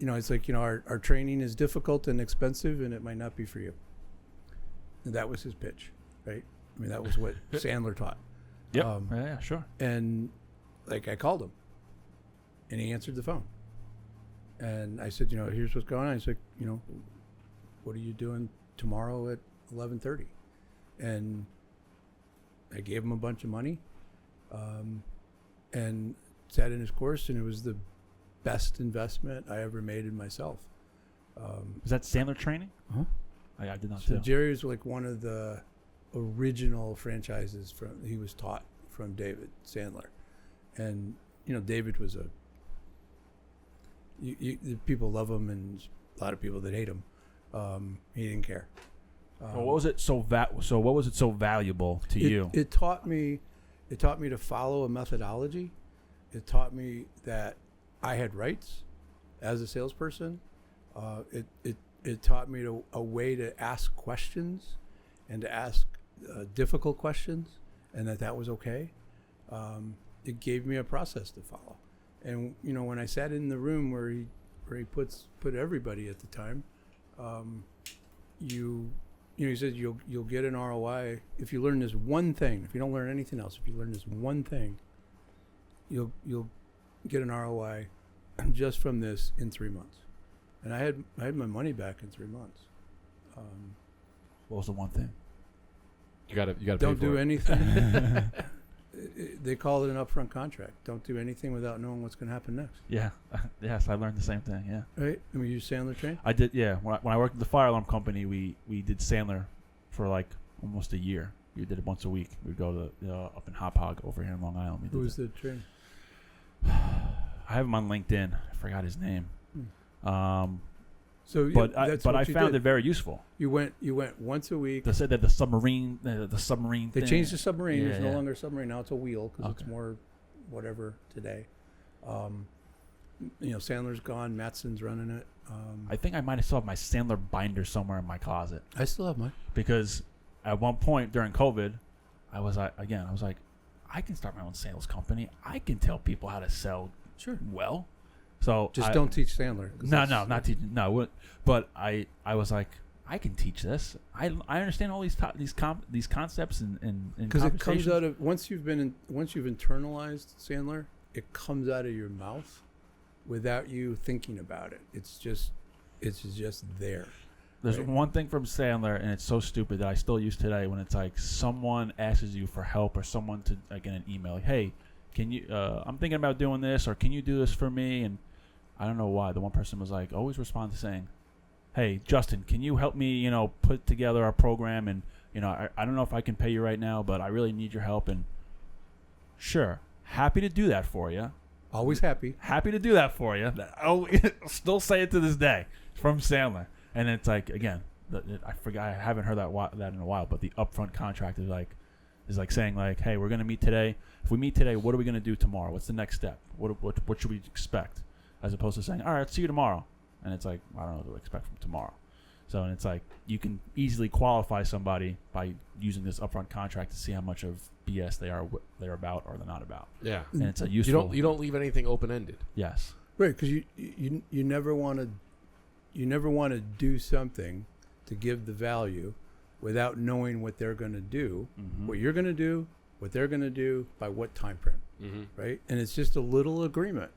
it's like, our training is difficult and expensive, and it might not be for you. And that was his pitch, right? I mean, that was what Sandler taught. Yep. Yeah, sure. And I called him, and he answered the phone. And I said, here's what's going on. He's like, what are you doing tomorrow at 11:30? And I gave him a bunch of money, and sat in his course, and it was the best investment I ever made in myself. Was that Sandler training? Uh-huh. I did not. So Jerry was like one of the original franchises he was taught from David Sandler, and David was people love him, and a lot of people that hate him. He didn't care. Well, what was it so valuable to you? It taught me to follow a methodology. It taught me that I had rights as a salesperson. It taught me a way to ask questions and to ask difficult questions, and that was okay. It gave me a process to follow. And when I sat in the room where he put everybody at the time, he said you'll get an ROI if you learn this one thing. If you don't learn anything else, if you learn this one thing, you'll get an ROI just from this in 3 months. And I had my money back in 3 months. What was the one thing? You gotta don't do anything. They call it an upfront contract. Don't do anything without knowing what's going to happen next. Yeah. Yes, I learned the same thing. Yeah. Right? I mean, you Sandler train? I did. Yeah. When I worked at the fire alarm company, we did Sandler for like almost a year. We did it once a week. We'd go to up in Hop Hog over here in Long Island. Who was the train? I have him on LinkedIn. I forgot his name. But I found it very useful. You went once a week. They said that the submarine They thing. changed the submarine. Yeah, It's no longer a submarine now. It's a wheel because Okay. it's more whatever today. Sandler's gone. Mattson's running it. I think I might have still have my Sandler binder somewhere in my closet I still have mine. because at one point during COVID, I was like, I can start my own sales company. I can tell people how to sell well. So Just don't teach Sandler. No, not teaching. No, but I was like, I can teach this. I understand all these concepts and because it comes out of once you've internalized Sandler, it comes out of your mouth without you thinking about it. It's just there. There's right? one thing from Sandler, and it's so stupid that I still use today when it's like someone asks you for help or someone to get an email like, hey, can you? I'm thinking about doing this, or can you do this for me? And I don't know why. The one person was like, always respond to saying, hey, Justin, can you help me, put together our program? And, I don't know if I can pay you right now, but I really need your help. And sure, happy to do that for you. Always happy. Happy to do that for you. I'll still say it to this day from Sandler. And it's like, again, I forgot, I haven't heard that in a while, but the upfront contract is like, is like saying like, hey, we're going to meet today. If we meet today, what are we going to do tomorrow? What's the next step? What should we expect? As opposed to saying, all right, see you tomorrow. And it's like, I don't know what to expect from tomorrow. So, and it's like, you can easily qualify somebody by using this upfront contract to see how much of BS they're about or they're not about. Yeah. And it's a useful. You don't leave anything open-ended. Yes. Right, because you never want to do something to give the value without knowing what they're going to do, what you're going to do, what they're going to do, by what time frame, right? And it's just a little agreement.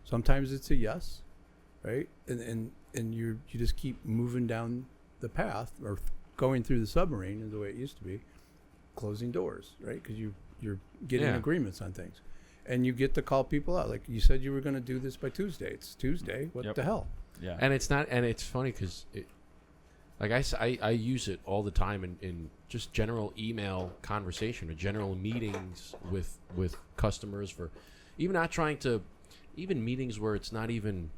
Sometimes it's a yes, right? And you just keep moving down the path or going through the submarine, is the way it used to be, closing doors, right? Because you're getting agreements on things. And you get to call people out. Like you said, you were going to do this by Tuesday. It's Tuesday. What the hell? Yeah. And it's not. And it's funny because, like I use it all the time in just general email conversation or general meetings with customers for, even not trying to, even meetings where it's not even,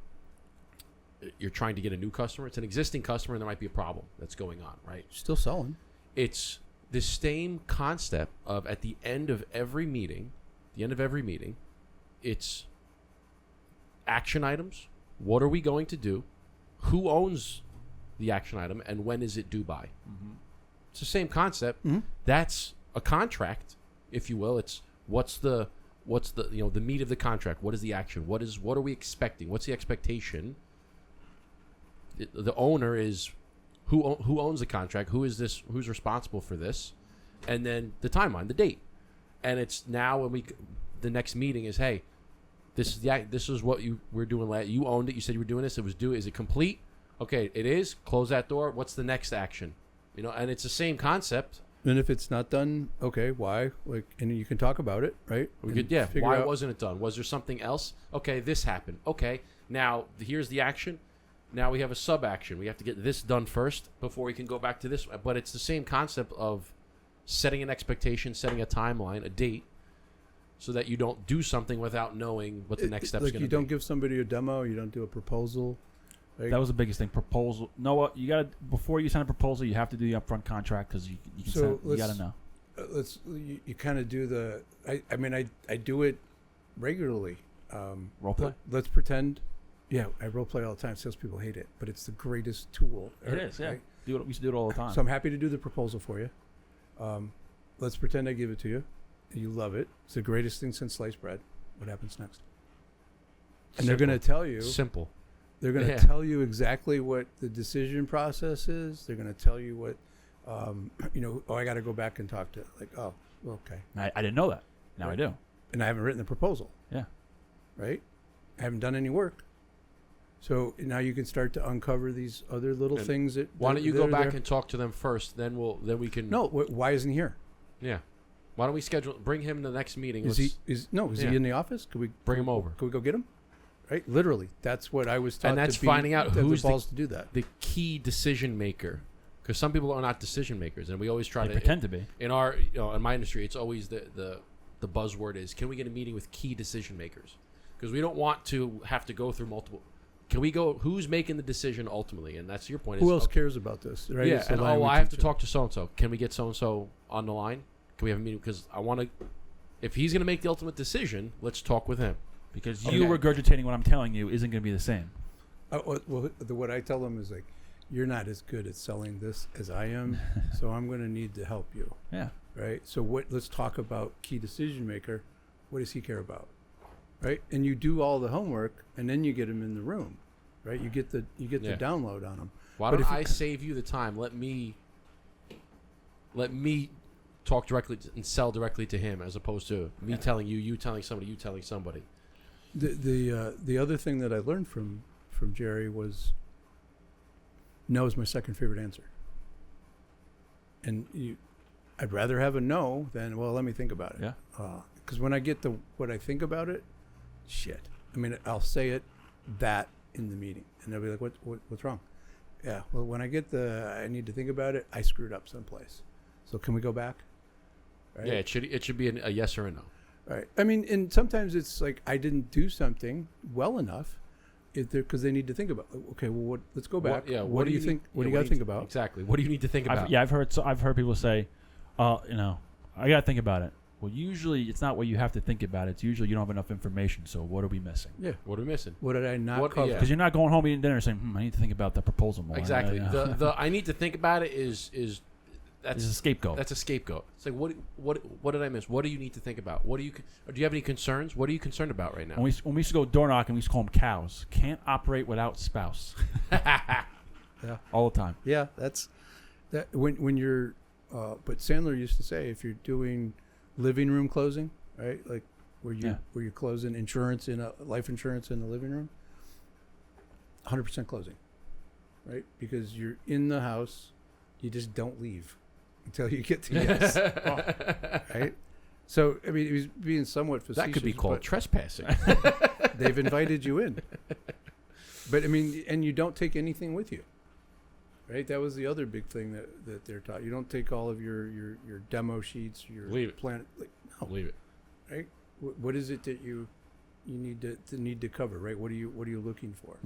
you're trying to get a new customer. It's an existing customer and there might be a problem that's going on, right? Still selling. It's the same concept of at the end of every meeting, it's action items. What are we going to do? Who owns the action item, and when is it due by? It's the same concept. That's a contract, if you will. It's what's the the meat of the contract. What is the action? What are we expecting? What's the expectation? The owner is who owns the contract. Who's responsible for this? And then the timeline, the date. And it's now when the next meeting is, hey, this is what we're doing. You owned it. You said you were doing this. It was due. Is it complete? Okay, it is. Close that door. What's the next action? And it's the same concept. And if it's not done, okay, why? And you can talk about it, right? Why wasn't it done? Was there something else? Okay, this happened. Okay, now here's the action. Now we have a sub action. We have to get this done first before we can go back to this. But it's the same concept of setting an expectation, setting a timeline, a date, so that you don't do something without knowing what the next step is going to be. You don't give somebody a demo. You don't do a proposal. That was the biggest thing. Proposal. No, you got to, before you send a proposal, you have to do the upfront contract because you got to know. You kind of do the. I do it regularly. Role play. Let's pretend. Yeah, I role play all the time. Salespeople hate it, but it's the greatest tool. It is. Yeah. Right? We used to do it all the time. So I'm happy to do the proposal for you. Let's pretend I give it to you. You love it. It's the greatest thing since sliced bread. What happens next? And they're going to tell you. Simple. They're going to tell you exactly what the decision process is. They're going to tell you what, I got to go back and talk to, okay. I didn't know that. Now I do. And I haven't written the proposal. Yeah. Right? I haven't done any work. So now you can start to uncover these other little things that. Why don't you go back and talk to them first? Then we can. No, why isn't he here? Yeah. Why don't we bring him to the next meeting? Is he in the office? Could we bring him over? Could we go get him? Right, literally, that's what I was taught. And that's finding out who's the balls to do that. The key decision maker, because some people are not decision makers, and we always try to pretend to be. In our, in my industry, it's always the buzzword is, can we get a meeting with key decision makers? Because we don't want to have to go through multiple. Can we go? Who's making the decision ultimately? And that's your point. Who else cares about this? Right? Yeah. And I have to talk to so and so. Can we get so and so on the line? Can we have a meeting? Because I want to. If he's going to make the ultimate decision, let's talk with him. Because you regurgitating what I'm telling you isn't going to be the same. What I tell them is you're not as good at selling this as I am, so I'm going to need to help you. Yeah. Right. So let's talk about key decision maker. What does he care about? Right. And you do all the homework, and then you get him in the room. Right. You get the download on him. Why don't I save you the time? Let me talk directly and sell directly to him, as opposed to me telling you telling somebody, you telling somebody. The other thing that I learned from Jerry was no is my second favorite answer. And I'd rather have a no than, well, let me think about it. Yeah. Because when I get what I think about it, shit. I mean, I'll say it that in the meeting, and they'll be like, what's wrong? Yeah. Well, when I get I need to think about it, I screwed up someplace. So can we go back? Right? Yeah. It should be a yes or a no. Right. I mean, and sometimes it's like I didn't do something well enough, because they need to think about. Okay, well, let's go back. What do you think? What do you got to think about? Exactly. What do you need to think about? I've heard people say, I I got to think about it. Well, usually it's not what you have to think about. It's usually you don't have enough information. So what are we missing? Yeah. What are we missing? What did I not cover? Because you're not going home eating dinner saying, I need to think about the proposal more. Exactly. The I need to think about it is that's a scapegoat. That's a scapegoat. It's like what did I miss? What do you need to think about? Or do you have any concerns? What are you concerned about right now? When we used to go door knocking, we used to call them cows. Can't operate without spouse. Yeah. All the time. Yeah, that's that when you're but Sandler used to say if you're doing living room closing, right? Like where you're closing insurance in life insurance in the living room, 100% closing. Right? Because you're in the house, you just don't leave until you get to yes. Right? So I mean, he was being somewhat facetious. That could be called trespassing. They've invited you in. But I mean, and you don't take anything with you. Right, that was the other big thing that they're taught. You don't take all of your demo sheets, your Leave it. plan. Like, no. Leave it. Right, what is it that you need to cover? Right, what are you looking for?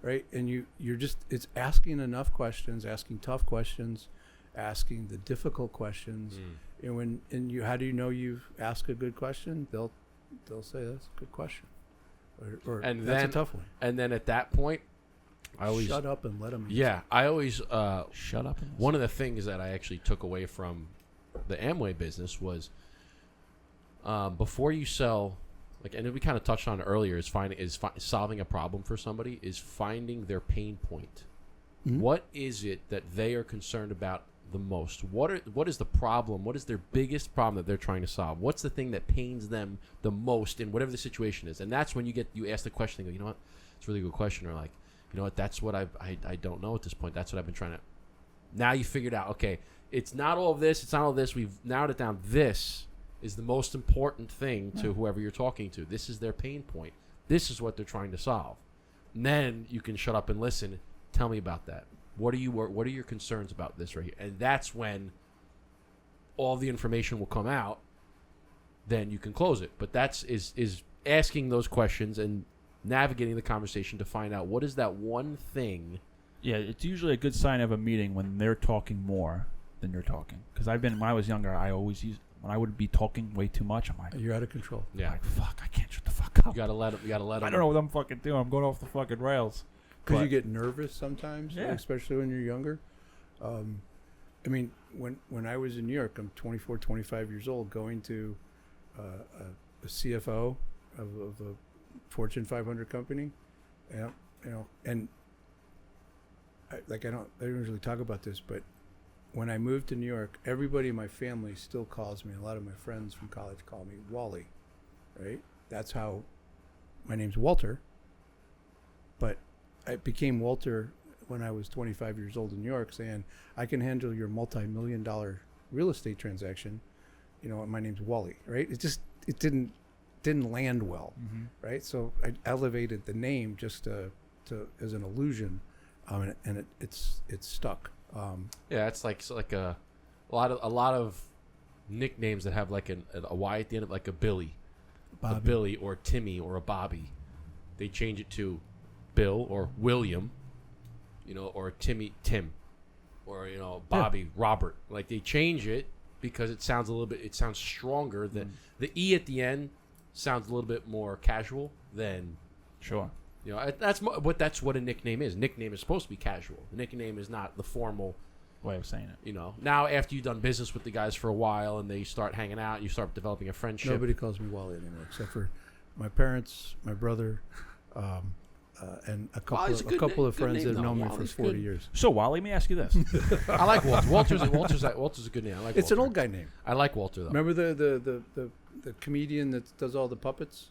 Right, and you're just it's asking enough questions, asking tough questions, asking the difficult questions. And how do you know you've asked a good question? They'll say that's a good question, or And that's then, a tough one. And then at that point, I always shut up and let them. Yeah, I always shut up. One of the things that I actually took away from the Amway business was before you sell, like, and we kind of touched on it earlier, is solving a problem for somebody is finding their pain point. Mm-hmm. What is it that they are concerned about the most? What is the problem? What is their biggest problem that they're trying to solve? What's the thing that pains them the most in whatever the situation is? And that's when you ask the question and go, you know what, it's a really good question, or like, you know what, that's what I don't know at this point. That's what I've been trying to. Now you figured out, okay, it's not all of this. It's not all of this. We've narrowed it down. This is the most important thing to whoever you're talking to. This is their pain point. This is what they're trying to solve. And then you can shut up and listen. Tell me about that. What are your concerns about this right here? And that's when all the information will come out. Then you can close it. But that's asking those questions and navigating the conversation to find out what is that one thing. Yeah, it's usually a good sign of a meeting when they're talking more than you're talking. Because when I was younger, when I would be talking way too much, I'm like, You're out of control. Yeah, like, fuck, I can't shut the fuck up. You gotta let them. I don't know what I'm fucking doing. I'm going off the fucking rails. Because you get nervous sometimes, yeah. Especially when you're younger. I mean, when I was in New York, I'm 24, 25 years old, going to a CFO of a Fortune 500 company, and I don't usually talk about this, but when I moved to New York, everybody in my family still calls me. A lot of my friends from college call me Wally, right? That's how my name's Walter, but I became Walter when I was 25 years old in New York, saying I can handle your multi-million-dollar real estate transaction. And my name's Wally, right? It didn't land well, right? So I elevated the name just to as an illusion, and it's stuck. Yeah, it's like a lot of nicknames that have like a Y at the end of, like a Billy, Bobby. a Billy or Timmy or a Bobby. They change it to Bill or William, or Tim, or Bobby, Robert. Like they change it because it sounds stronger than the E at the end. Sounds a little bit more casual than Sure. That's what a nickname is. Nickname is supposed to be casual. The nickname is not the formal way of saying it. Now after you've done business with the guys for a while and they start hanging out, you start developing a friendship. Nobody calls me Wally anymore except for my parents, my brother, and a couple of friends that have known me for 40 years. So, Wally, let me ask you this. I like Walter. Walter's a good name. I like It's Walter. an old guy name. I like Walter though. Remember the comedian that does all the puppets?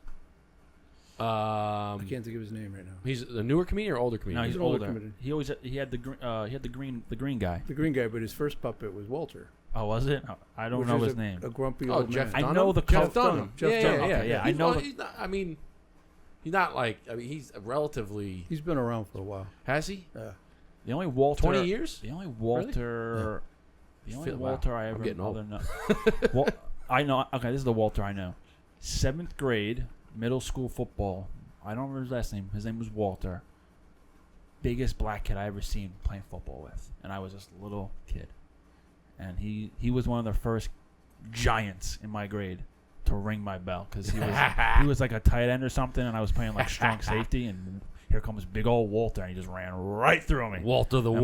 I can't think of his name right now. He's a newer comedian or older comedian? No, he's an older older. comedian. He had the green guy. The green guy, but his first puppet was Walter. Oh, was it? I don't which know is his name. A grumpy Oh, old Jeff man. Dunham? I know the Jeff couple- Dunham. Jeff Dunham. Okay, yeah, I know. He's not, he's not like. He's relatively. He's been around for a while. Has he? Yeah. The only Walter. 20 years? The only Walter. Yeah. The only Wow. Walter I ever. I'm getting old. Well, I know. Okay, this is the Walter I know. 7th grade, middle school football. I don't remember his last name. His name was Walter. Biggest black kid I ever seen playing football with, and I was just a little kid. And he was one of the first giants in my grade to ring my bell because he was like a tight end or something, and I was playing like strong safety, and here comes big old Walter, and he just ran right through me. Walter the and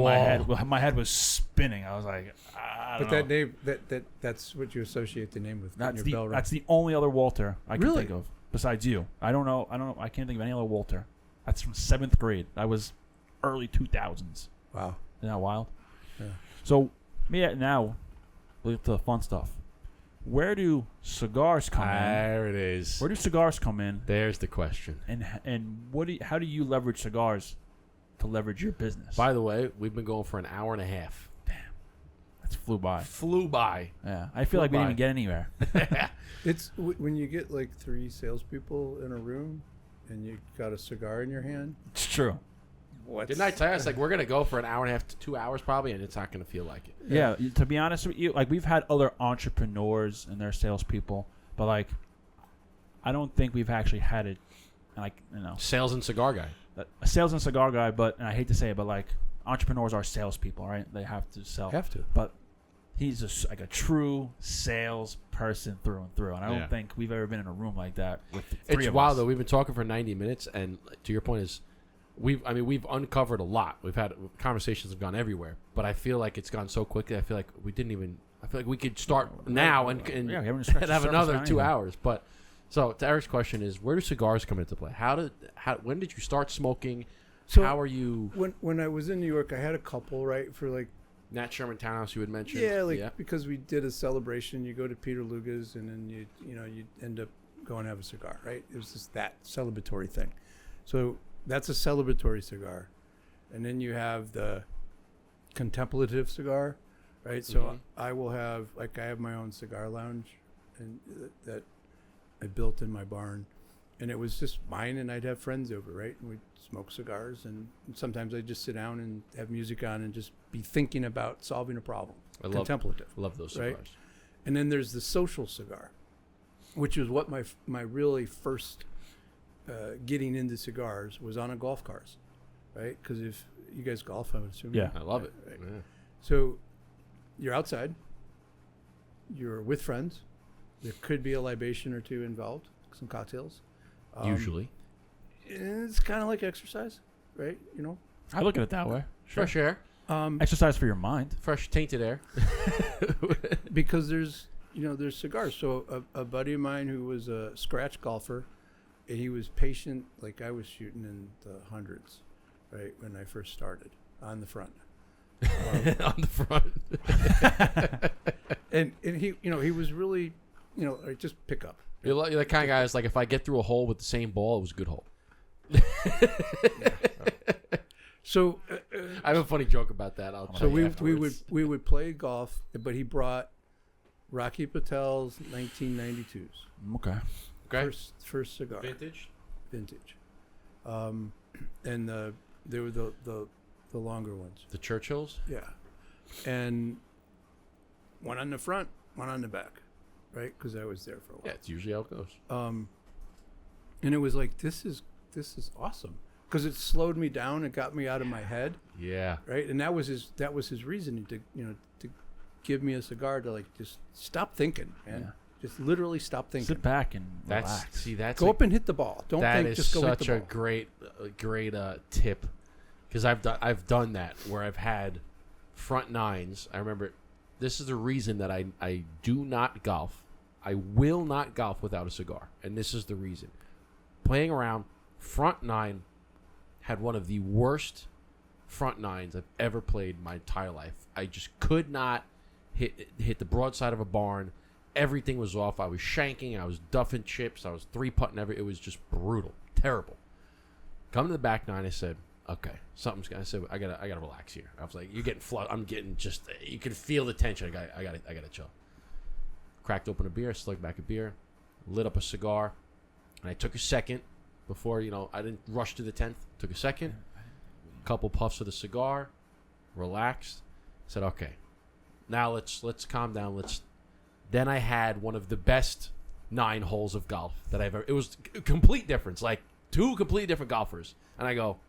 Wall. my head was spinning. I was like, I don't know. That name, that's what you associate the name with. That's the only other Walter I can think of besides you. I don't know. I can't think of any other Walter. That's from 7th grade. That was early 2000s. Wow. Isn't that wild? Yeah. So, now, we get to the fun stuff. Where do cigars come in? There it is. Where do cigars come in? There's the question. And how do you leverage cigars to leverage your business? By the way, we've been going for an hour and a half. That flew by. Flew by. Yeah, I feel like we didn't even get anywhere. It's when you get like 3 salespeople in a room, and you got a cigar in your hand. It's true. Didn't I tell you? It's like we're gonna go for an hour and a half to 2 hours probably, and it's not gonna feel like it. Yeah, to be honest with you, like we've had other entrepreneurs and their salespeople, but like I don't think we've actually had it, like Sales and cigar guy. a sales and cigar guy. But and I hate to say it, but like entrepreneurs are salespeople, right? They have to sell. Have to. But he's just like a true sales person through and through, and I don't Yeah. think we've ever been in a room like that with the It's three of wild us. though. We've been talking for 90 minutes, and to your point is, we've uncovered a lot. We've had conversations have gone everywhere, but I feel like it's gone so quickly. I feel like we didn't even. I feel like we could start now and we haven't scratched the have surface another on 2 anything. hours. But so to Eric's question is, where do cigars come into play? When did you start smoking? So how are you? When I was in New York, I had a couple, right, for like Nat Sherman Townhouse, you had mentioned. because we did a celebration. You go to Peter Luger's, and then you end up going to have a cigar, right? It was just that celebratory thing. So that's a celebratory cigar, and then you have the contemplative cigar, right? So I will have I have my own cigar lounge, and that I built in my barn, and it was just mine, and I'd have friends over, right? And we'd smoke cigars, and sometimes I'd just sit down and have music on and just be thinking about solving a problem. Contemplative. Love those cigars. Right? And then there's the social cigar, which is what my really first getting into cigars was on a golf cart, right? Because if you guys golf, I would assume. Yeah. I love it. Right. Yeah. So you're outside, you're with friends. There could be a libation or two involved, some cocktails. Usually. It's kind of like exercise, right? I look at it that way. Fresh air. Exercise for your mind. Fresh tainted air. Because there's cigars. So a buddy of mine who was a scratch golfer, and he was patient like I was shooting in the hundreds, right, when I first started on the front. On the front. And he was really, like, just pick up. You're the kind of guy that's like, if I get through a hole with the same ball, it was a good hole. So I have a funny joke about that. I'll so tell you we afterwards. would play golf, but he brought Rocky Patel's 1992s. Okay. Okay. First cigar. Vintage. And they were the longer ones. The Churchills. Yeah. And one on the front, one on the back, right? Because I was there for a while. Yeah, it's usually how it goes. And it was like, this is awesome, because it slowed me down and got me out of my head, Yeah. right? And that was his reasoning to give me a cigar to, like, just stop thinking, man. Yeah. Just literally stop thinking. Sit back and relax. That's Go up and hit the ball. Don't that think. is Just go hit such the a ball. great tip, because I've done that where I've had front nines. I remember this is the reason that I do not golf. I will not golf without a cigar, and this is the reason. Playing around, front nine had one of the worst front nines I've ever played in my entire life. I just could not hit the broadside of a barn. Everything was off. I was shanking. I was duffing chips. I was 3-putting it was just brutal, terrible. Come to the back nine. I said, okay, I said, I gotta relax here. I was like, you're getting flooded. I'm getting just. You can feel the tension. I gotta chill. Cracked open a beer. Slugged back a beer. Lit up a cigar, and I took a second before I didn't rush to the 10th. Took a second. Couple puffs of the cigar. Relaxed. Said, okay, now let's calm down. Then I had one of the best 9 holes of golf that I've ever. It was a complete difference, like 2 completely different golfers. And I go,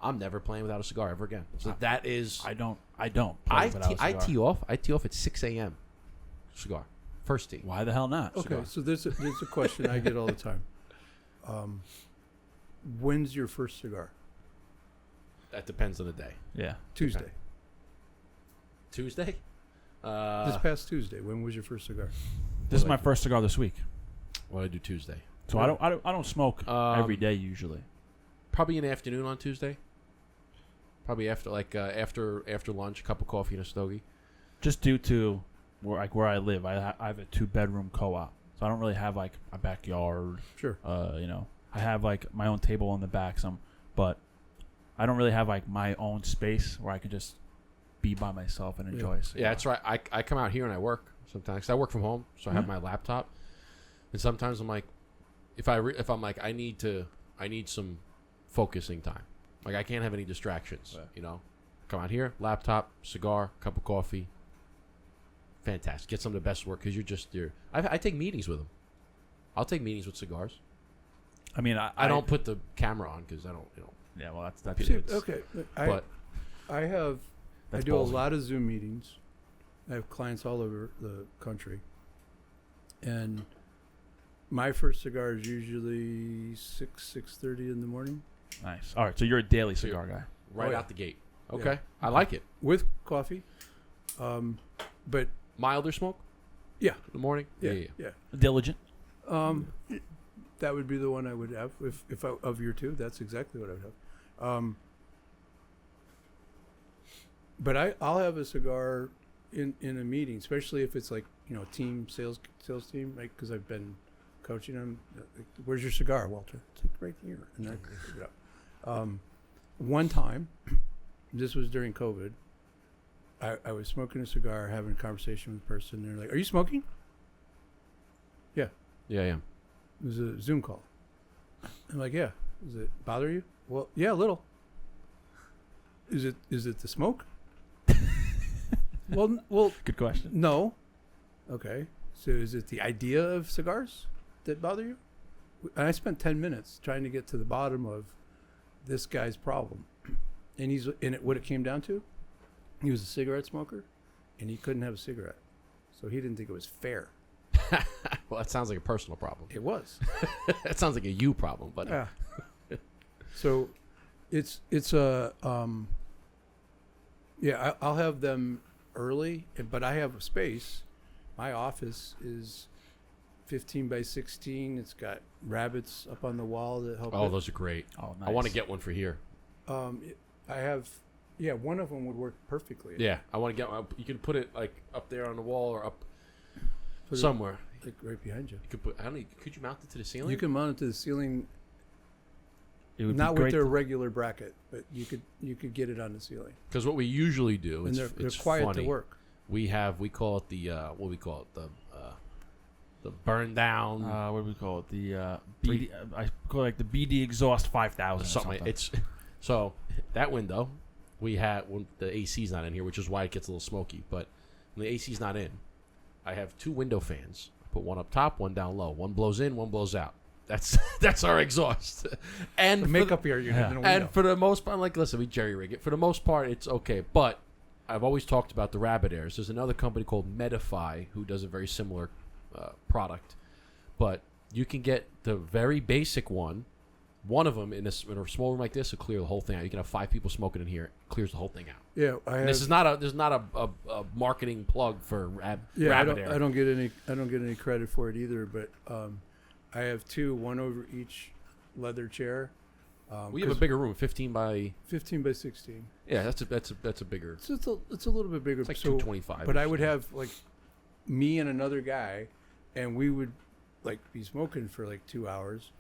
I'm never playing without a cigar ever again. So that is. I don't. Play without a cigar. I tee off at 6 a.m. Cigar. first tee. Why the hell not? Okay, Cigar. so there's a question I get all the time. When's your first cigar? That depends on the day. Yeah. Tuesday. Okay. Tuesday? This past Tuesday. When was your first cigar? This is my first cigar this week. What do I do Tuesday? So I don't smoke every day usually. Probably in the afternoon on Tuesday. Probably after after lunch, a cup of coffee and a stogie. Just due to where I live, I have a 2-bedroom co-op, so I don't really have like a backyard. Sure. I have like my own table in the back, but I don't really have like my own space where I can just be by myself and enjoy. a cigar. Yeah, that's right. I come out here and I work sometimes. 'Cause I work from home, so I have my laptop, and sometimes I'm like, if I'm like I need some focusing time. Like I can't have any distractions. Right. Come out here, laptop, cigar, cup of coffee. Fantastic. Get some of the best work because I take meetings with them. I'll take meetings with cigars. I mean, I don't put the camera on because I don't. Yeah, well, that's See, it's- okay. But I That's do ballsy. a lot of Zoom meetings. I have clients all over the country. And my first cigar is usually 6:30 in the morning Nice. All right, so you're a daily cigar guy. right Oh, yeah. out the gate. Yeah. Okay, I like it. with coffee. But Milder smoke. Yeah. In the morning. yeah. Diligent. That would be the one I would have if of your two. That's exactly what I would have. But I'll have a cigar in a meeting, especially if it's like team sales team, right? Because I've been coaching them. Like, where's your cigar, Walter? It's like right here, and I pick it up. One time, this was during COVID. I was smoking a cigar, having a conversation with a person. They're like, "Are you smoking?" Yeah. It was a Zoom call. I'm like, "Yeah." Does it bother you? Well, yeah, a little. Is it the smoke? Well, Good question. no. Okay. So is it the idea of cigars that bother you? And I spent 10 minutes trying to get to the bottom of this guy's problem. And what it came down to, he was a cigarette smoker, and he couldn't have a cigarette. So he didn't think it was fair. Well, that sounds like a personal problem. It was. That sounds like a you problem, but Yeah. So it's a I'll have them early, but I have a space. My office is 15 by 16. It's got rabbits up on the wall that help. those are great. Oh, nice. I want to get one for here. I have, one of them would work perfectly. Yeah, I want to get one. You can put it like up there on the wall or up Put it, somewhere. like right behind you. You could put. Could you mount it to the ceiling? You can mount it to the ceiling, It would not be with great their to- regular bracket, but you could get it on the ceiling. Because what we usually do, And it's they're quiet funny. to work. We call it the what we call it the Burndown what do we call it? The BD, I call it like the BD Exhaust 5000. something. It's so that window we had when the AC's not in here, which is why it gets a little smoky. But when the AC's not in, I have 2 window fans. I put one up top, one down low. One blows in, one blows out. That's our exhaust. And The for makeup air unit Yeah. in a window. And for the most part, I'm like, listen, we jerry rig it. For the most part, it's okay. But I've always talked about the rabbit airs. There's another company called Medify who does a very similar product. But you can get the very basic one. One of them in a small room like this will clear the whole thing out. You can have 5 people smoking in here. It clears the whole thing out. yeah, I have. And this is not a marketing plug for rabbit air. I don't get any credit for it either. But I have 2, one over each leather chair. We have a bigger room, 15 by 15 by 16. yeah. That's a bigger. So it's a little bit bigger. It's like so, 225. But I would have like me and another guy, and we would like be smoking for like 2 hours,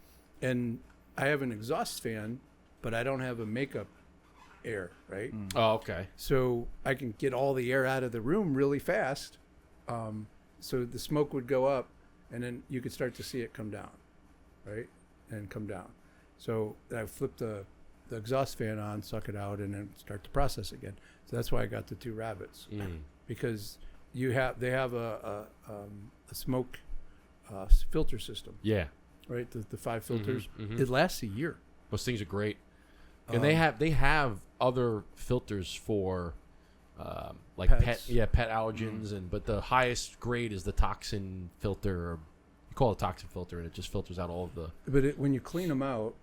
and I have an exhaust fan, but I don't have a makeup air, right? Oh, okay. So I can get all the air out of the room really fast. So the smoke would go up, and then you could start to see it come down, right? And come down. So I flip the exhaust fan on, suck it out, and then start the process again. So that's why I got the 2 rabbits, because they have a smoke filter system, Yeah. right? The 5 filters. mhm. It lasts a year. Those things are great, and they have other filters for like Pets. pet allergens, but the highest grade is the toxin filter. Or you call it toxin filter, and it just filters out all of the. But when you clean them out,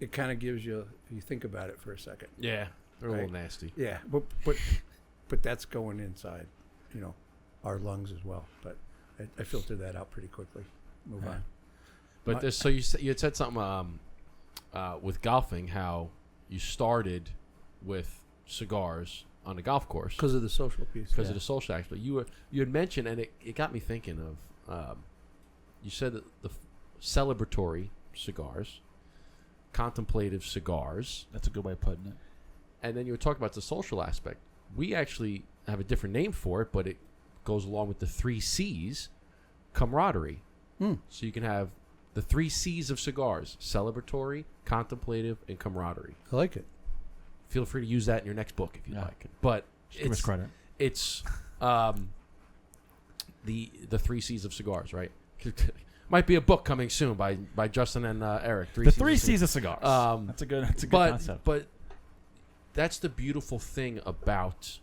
it kind of gives you. You think about it for a second. Yeah, they're a Right. little nasty. Yeah, but that's going inside, our lungs as well. But I filter that out pretty quickly. Move on. But so you had said something with golfing, how you started with cigars on a golf course Because of the social piece. because of the social aspect. You had mentioned, and it got me thinking of. You said that the celebratory cigars, contemplative cigars, That's a good way of putting it. and then you were talking about the social aspect. We actually have a different name for it, but it goes along with the 3 C's, camaraderie. So you can have the 3 C's of cigars: celebratory, contemplative, and camaraderie. I like it. Feel free to use that in your next book if you like. But Just give us credit. it's the 3 C's of cigars, right? Might be a book coming soon by Justin and Eric. The 3 C's of cigars. That's a good concept. But that's the beautiful thing about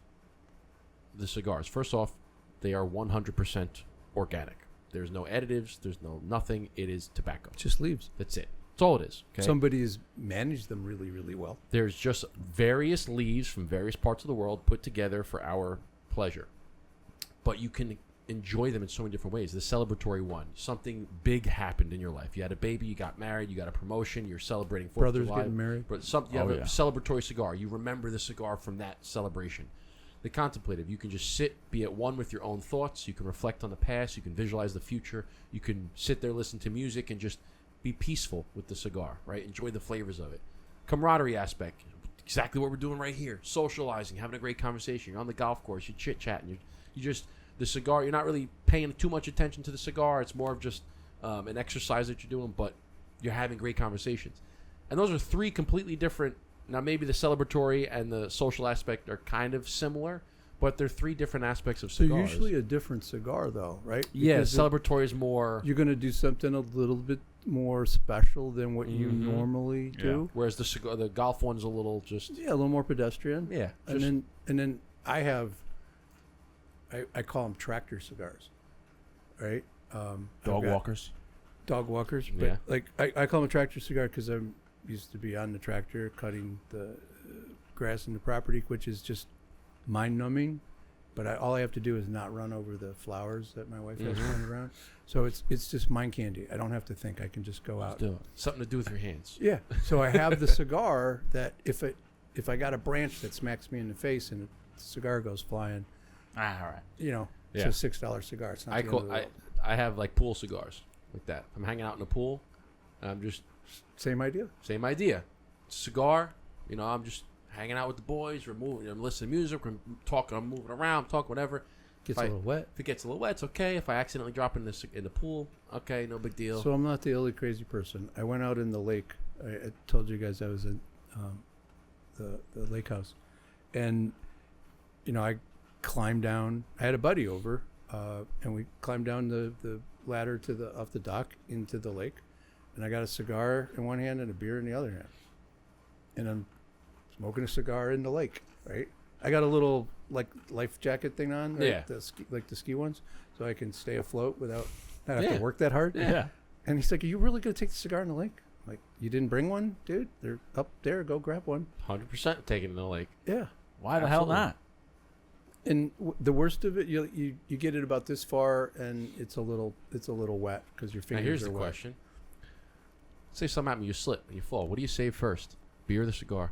the cigars. First off, they are 100% organic. There's no additives. There's no nothing. It is tobacco. Just leaves. That's it. That's all it is. Okay? Somebody has managed them really, really well. There's just various leaves from various parts of the world put together for our pleasure. But you can enjoy them in so many different ways. The celebratory one, something big happened in your life. You had a baby, you got married, you got a promotion, you're celebrating 4th Brothers of July. getting married. But you have a celebratory cigar. You remember the cigar from that celebration. The contemplative, you can just sit, be at one with your own thoughts. You can reflect on the past. You can visualize the future. You can sit there, listen to music, and just be peaceful with the cigar, right? Enjoy the flavors of it. Camaraderie aspect, exactly what we're doing right here. Socializing, having a great conversation. You're on the golf course, you're chit-chatting. You just, the cigar, you're not really paying too much attention to the cigar. It's more of just an exercise that you're doing, but you're having great conversations. And those are 3 completely different. Now, maybe the celebratory and the social aspect are kind of similar, but they're 3 different aspects of So cigars. usually a different cigar, though, right? Yeah, Because celebratory is more. you're going to do something a little bit more special than what you normally do. Whereas the golf one's a little just. Yeah, a little more pedestrian. Yeah. And then I have, I call them tractor cigars, right? Dog I've got walkers. Dog walkers. But Yeah. like I call them a tractor cigar because I used to be on the tractor cutting the grass in the property, which is just mind numbing. But all I have to do is not run over the flowers that my wife has running around. So it's just mind candy. I don't have to think. I can just go out. Do it. Something to do with your hands. Yeah. So I have the cigar that if I got a branch that smacks me in the face and the cigar goes flying, All right. it's a $6 cigar. It's not the end of the world. I have like pool cigars like that. I'm hanging out in the pool. I'm just Same idea. same idea. Cigar. I'm just hanging out with the boys. I'm listening to music. I'm talking. I'm moving around. Talking whatever. Gets a little wet. If it gets a little wet, it's okay. If I accidentally drop in the pool, okay, no big deal. So I'm not the only crazy person. I went out in the lake. I told you guys I was in the lake house, and I climbed down. I had a buddy over, and we climbed down the ladder off the dock into the lake, and I got a cigar in one hand and a beer in the other hand, and I'm smoking a cigar in the lake. Right. I got a little life jacket thing on. Right? Yeah. The ski ones, so I can stay afloat without not have to work that hard. Yeah. And he's like, "Are you really gonna take the cigar in the lake?" I'm like, "You didn't bring one, dude? They're up there. Go grab one." 100% taking it in the lake. Yeah. Why the hell not? And the worst of it, you get it about this far, and it's a little wet because your Now fingers here's are the wet. question. Say something happened, you slip and you fall. What do you save first? Beer or the cigar?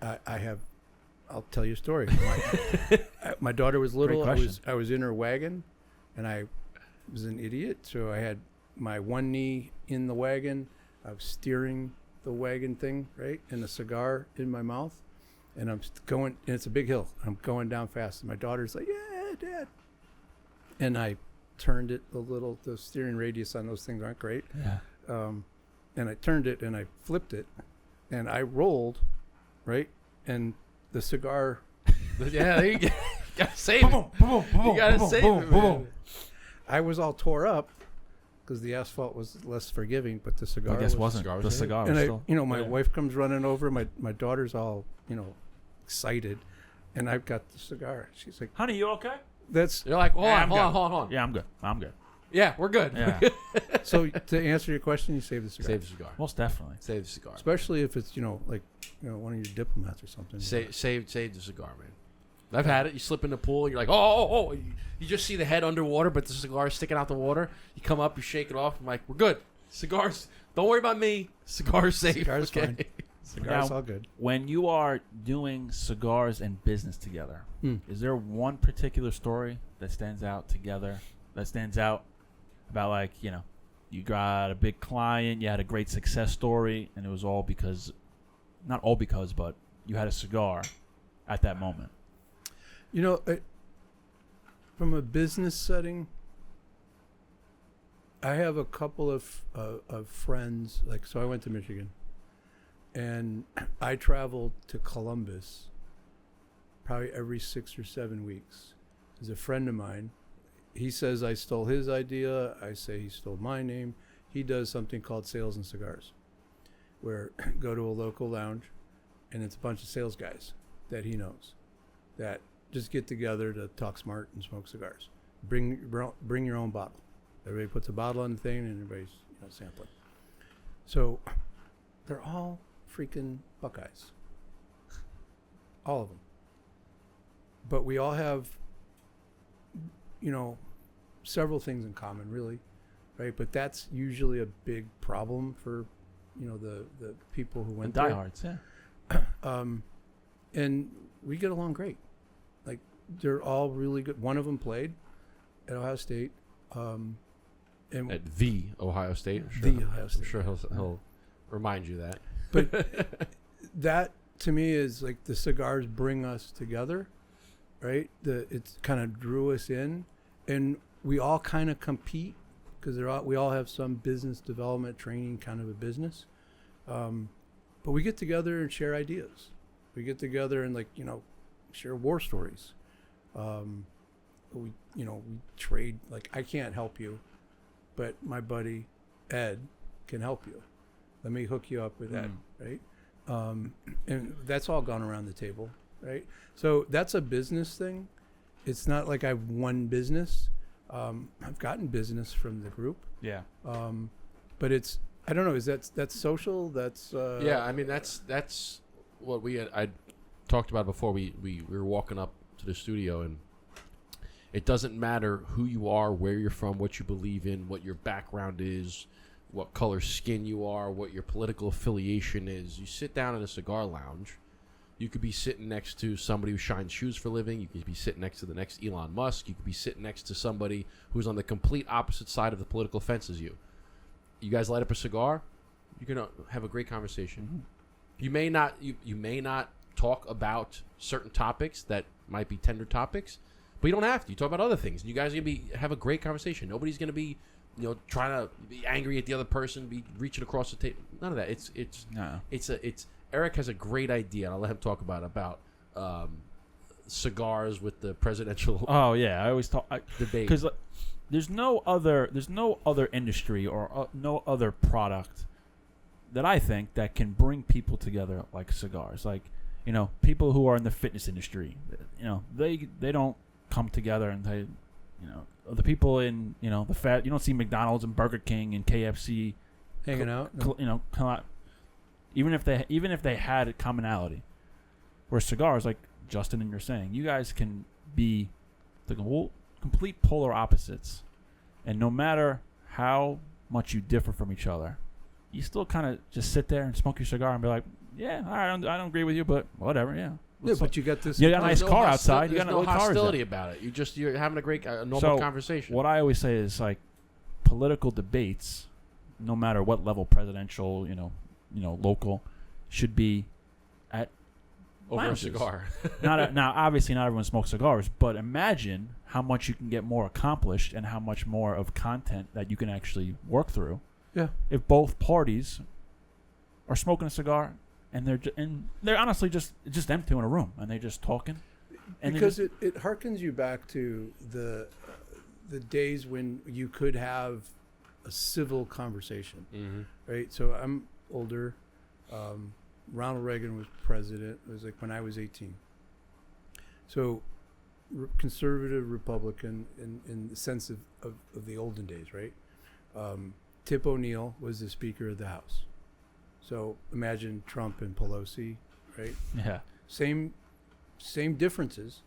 I'll tell you a story. My daughter was little. I was in her wagon, and I was an idiot. So I had my one knee in the wagon. I was steering the wagon thing, right, and the cigar in my mouth. And I'm going, and it's a big hill. I'm going down fast. And my daughter's like, "Yeah, Dad." And I turned it a little. The steering radius on those things aren't great. Yeah. And I turned it and I flipped it, and I rolled, right, and the cigar. Yeah, there you go. You gotta save it. You gotta save it, man. I was all tore up because the asphalt was less forgiving, but the cigar. I guess was, wasn't. cigar The was cigar And was I, still. my wife comes running over. My daughter's all, excited. and I've got the cigar. She's like, honey, you okay? that's You're like, hold Yeah, on, hold on. Yeah, I'm good. I'm good. Yeah, we're good. Yeah, so to answer your question, you save the cigar. Save the cigar. most definitely. Save the cigar. Especially if it's, like, one of your diplomats or something. Save the cigar, man. I've had it. You slip in the pool. You're like, oh. You just see the head underwater, but the cigar is sticking out the water. You come up, you shake it off. I'm like, we're good. Cigars. Don't worry about me. Cigar's safe. Cigar's okay? fine. Cigar's Now, all good. When you are doing cigars and business together, is there one particular story that stands out about, like, you got a big client, you had a great success story, and it was all because, not all because, but you had a cigar at that moment? From a business setting, I have a couple of friends. Like, so I went to Michigan, and I traveled to Columbus probably every 6 or 7 weeks. There's a friend of mine. He says I stole his idea. I say he stole my name. He does something called Sales and Cigars, where go to a local lounge, and it's a bunch of sales guys that he knows that just get together to talk smart and smoke cigars. Bring your own bottle. Everybody puts a bottle on the thing, and everybody's sampling. So they're all freaking Buckeyes, all of them. But we all have, several things in common, really, right? But that's usually a big problem for, the people who went there. Diehards, yeah. And we get along great. Like, they're all really good. One of them played at Ohio State. And At the Ohio State. Ohio State. I'm sure he'll remind you that. But that, to me, is like the cigars bring us together, right? It's kind of drew us in, and we all kind of compete because we all have some business development training, kind of a business. But we get together and share ideas. We get together and share war stories. We trade. Like, I can't help you, but my buddy Ed can help you. Let me hook you up with Ed, right? And that's all gone around the table, right? So that's a business thing. It's not like I've won business. I've gotten business from the group. Yeah. But I don't know. Is that's social? That's yeah. I mean, that's what I talked about before we were walking up to the studio, and it doesn't matter who you are, where you're from, what you believe in, what your background is, what color skin you are, what your political affiliation is. You sit down in a cigar lounge. You could be sitting next to somebody who shines shoes for a living. You could be sitting next to the next Elon Musk. You could be sitting next to somebody who's on the complete opposite side of the political fence as you. You guys light up a cigar, you're gonna have a great conversation. Mm-hmm. You may not talk about certain topics that might be tender topics, but you don't have to. You talk about other things. You guys are gonna have a great conversation. Nobody's gonna be trying to be angry at the other person, be reaching across the table. None of that. It's Eric has a great idea, and I'll let him talk about cigars with the presidential. Oh yeah, I always talk debate because there's no other industry or no other product that I think that can bring people together like cigars. Like, people who are in the fitness industry, they don't come together and they, the people in the fat. You don't see McDonald's and Burger King and KFC hanging out. Even if they had a commonality, where cigars, like Justin and you're saying, you guys can be the complete polar opposites, and no matter how much you differ from each other, you still kind of just sit there and smoke your cigar and be like, yeah, all right, I don't agree with you, but whatever, yeah. Yeah, but you got this. You got a nice car outside. You got no no hostility about it. You're having a great normal conversation. What I always say is, like, political debates, no matter what level, presidential, local, should be at over lounges. a cigar. Now, obviously, not everyone smokes cigars, but imagine how much you can get more accomplished and how much more of content that you can actually work through. Yeah. If both parties are smoking a cigar and they're honestly just them two in a room and they're just talking. And because it harkens you back to the days when you could have a civil conversation, right? So I'm older. Ronald Reagan was president. It was like when I was 18. So conservative Republican in the sense of the olden days, right? Tip O'Neill was the Speaker of the House. So imagine Trump and Pelosi, right? Yeah. Same differences.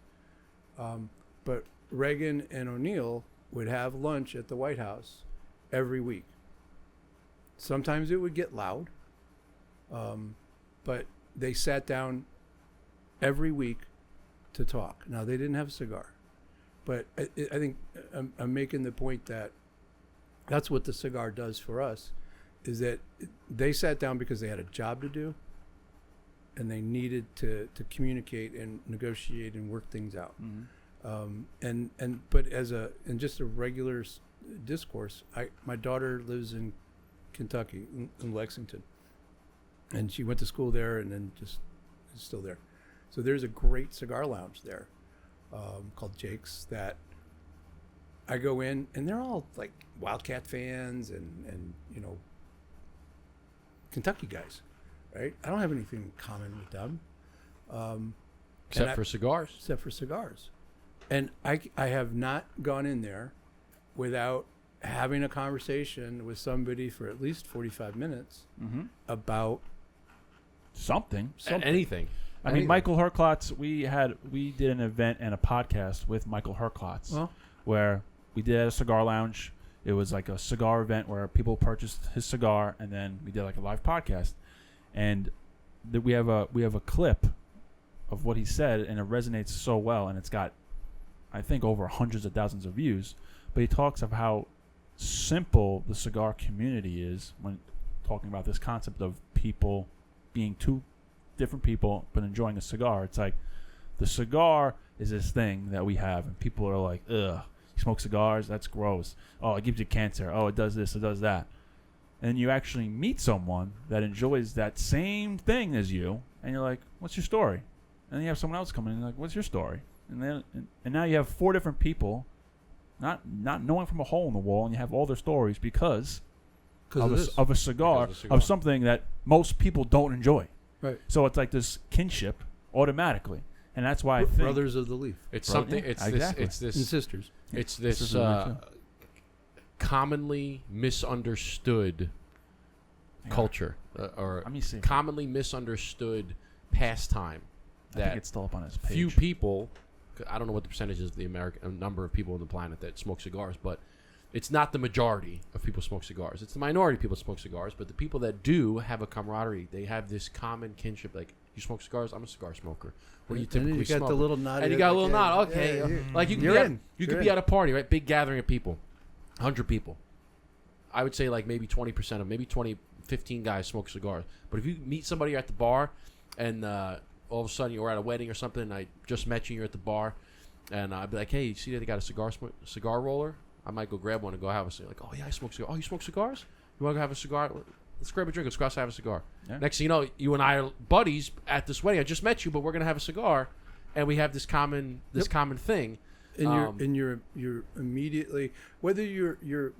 But Reagan and O'Neill would have lunch at the White House every week. Sometimes it would get loud, but they sat down every week to talk. Now, they didn't have a cigar, but I think I'm making the point that that's what the cigar does for us, is that they sat down because they had a job to do, and they needed to communicate and negotiate and work things out. Mm-hmm. But in just a regular discourse, my daughter lives in Kentucky, in Lexington, and she went to school there, and then just is still there. So there's a great cigar lounge there called Jake's that I go in, and they're all like Wildcat fans and Kentucky guys, right? I don't have anything in common with them, Except for cigars. Except for cigars, and I have not gone in there without having a conversation with somebody for at least 45 minutes Mm-hmm. about Something. Anything. I mean, Michael Herklotz, we did an event and a podcast with Michael Herklotz Well, where we did at a cigar lounge. It was like a cigar event where people purchased his cigar, and then we did like a live podcast. And we have a clip of what he said, and it resonates so well, and it's got, I think, over hundreds of thousands of views. But he talks of how simple the cigar community is when talking about this concept of people being two different people but enjoying a cigar. It's like the cigar is this thing that we have, and people are like, ugh, you smoke cigars? That's gross. Oh, it gives you cancer. Oh, it does this, it does that. And you actually meet someone that enjoys that same thing as you, and you're like, what's your story? And then you have someone else come in and you're like, what's your story? And now you have four different people not knowing from a hole in the wall, and you have all their stories because of a cigar, of something that most people don't enjoy. right. So it's like this kinship automatically, and that's why I think Brothers of the Leaf It's Bro- something. yeah, It's exactly. this. It's and this. sisters. It's This this is really commonly misunderstood Yeah. culture, or Let me see. commonly misunderstood pastime I think that it's still up on his page. few people. I don't know what the percentage is of the American number of people on the planet that smoke cigars, but it's not the majority of people smoke cigars. It's the minority of people smoke cigars, but the people that do have a camaraderie. They have this common kinship. Like, you smoke cigars? I'm a cigar smoker. What do you And then typically you got smoke? the little nod. And you got a little nod. Okay, like you could You're be in. you You're could be in. at a party, right? Big gathering of people, 100 people. I would say like maybe 20% of maybe 15 guys smoke cigars. But if you meet somebody at the bar, and all of a sudden you're at a wedding or something, and I just met you, you're at the bar, and I'd be like, hey, you see that they got a cigar roller? I might go grab one and go have a cigar. Like, oh yeah, I smoke cigars. Oh, you smoke cigars? You want to have a cigar? Let's grab a drink. Let's go outside and have a cigar. Yeah. Next thing you know, you and I are buddies at this wedding. I just met you, but we're gonna have a cigar, and we have this common thing. And you're immediately, whether you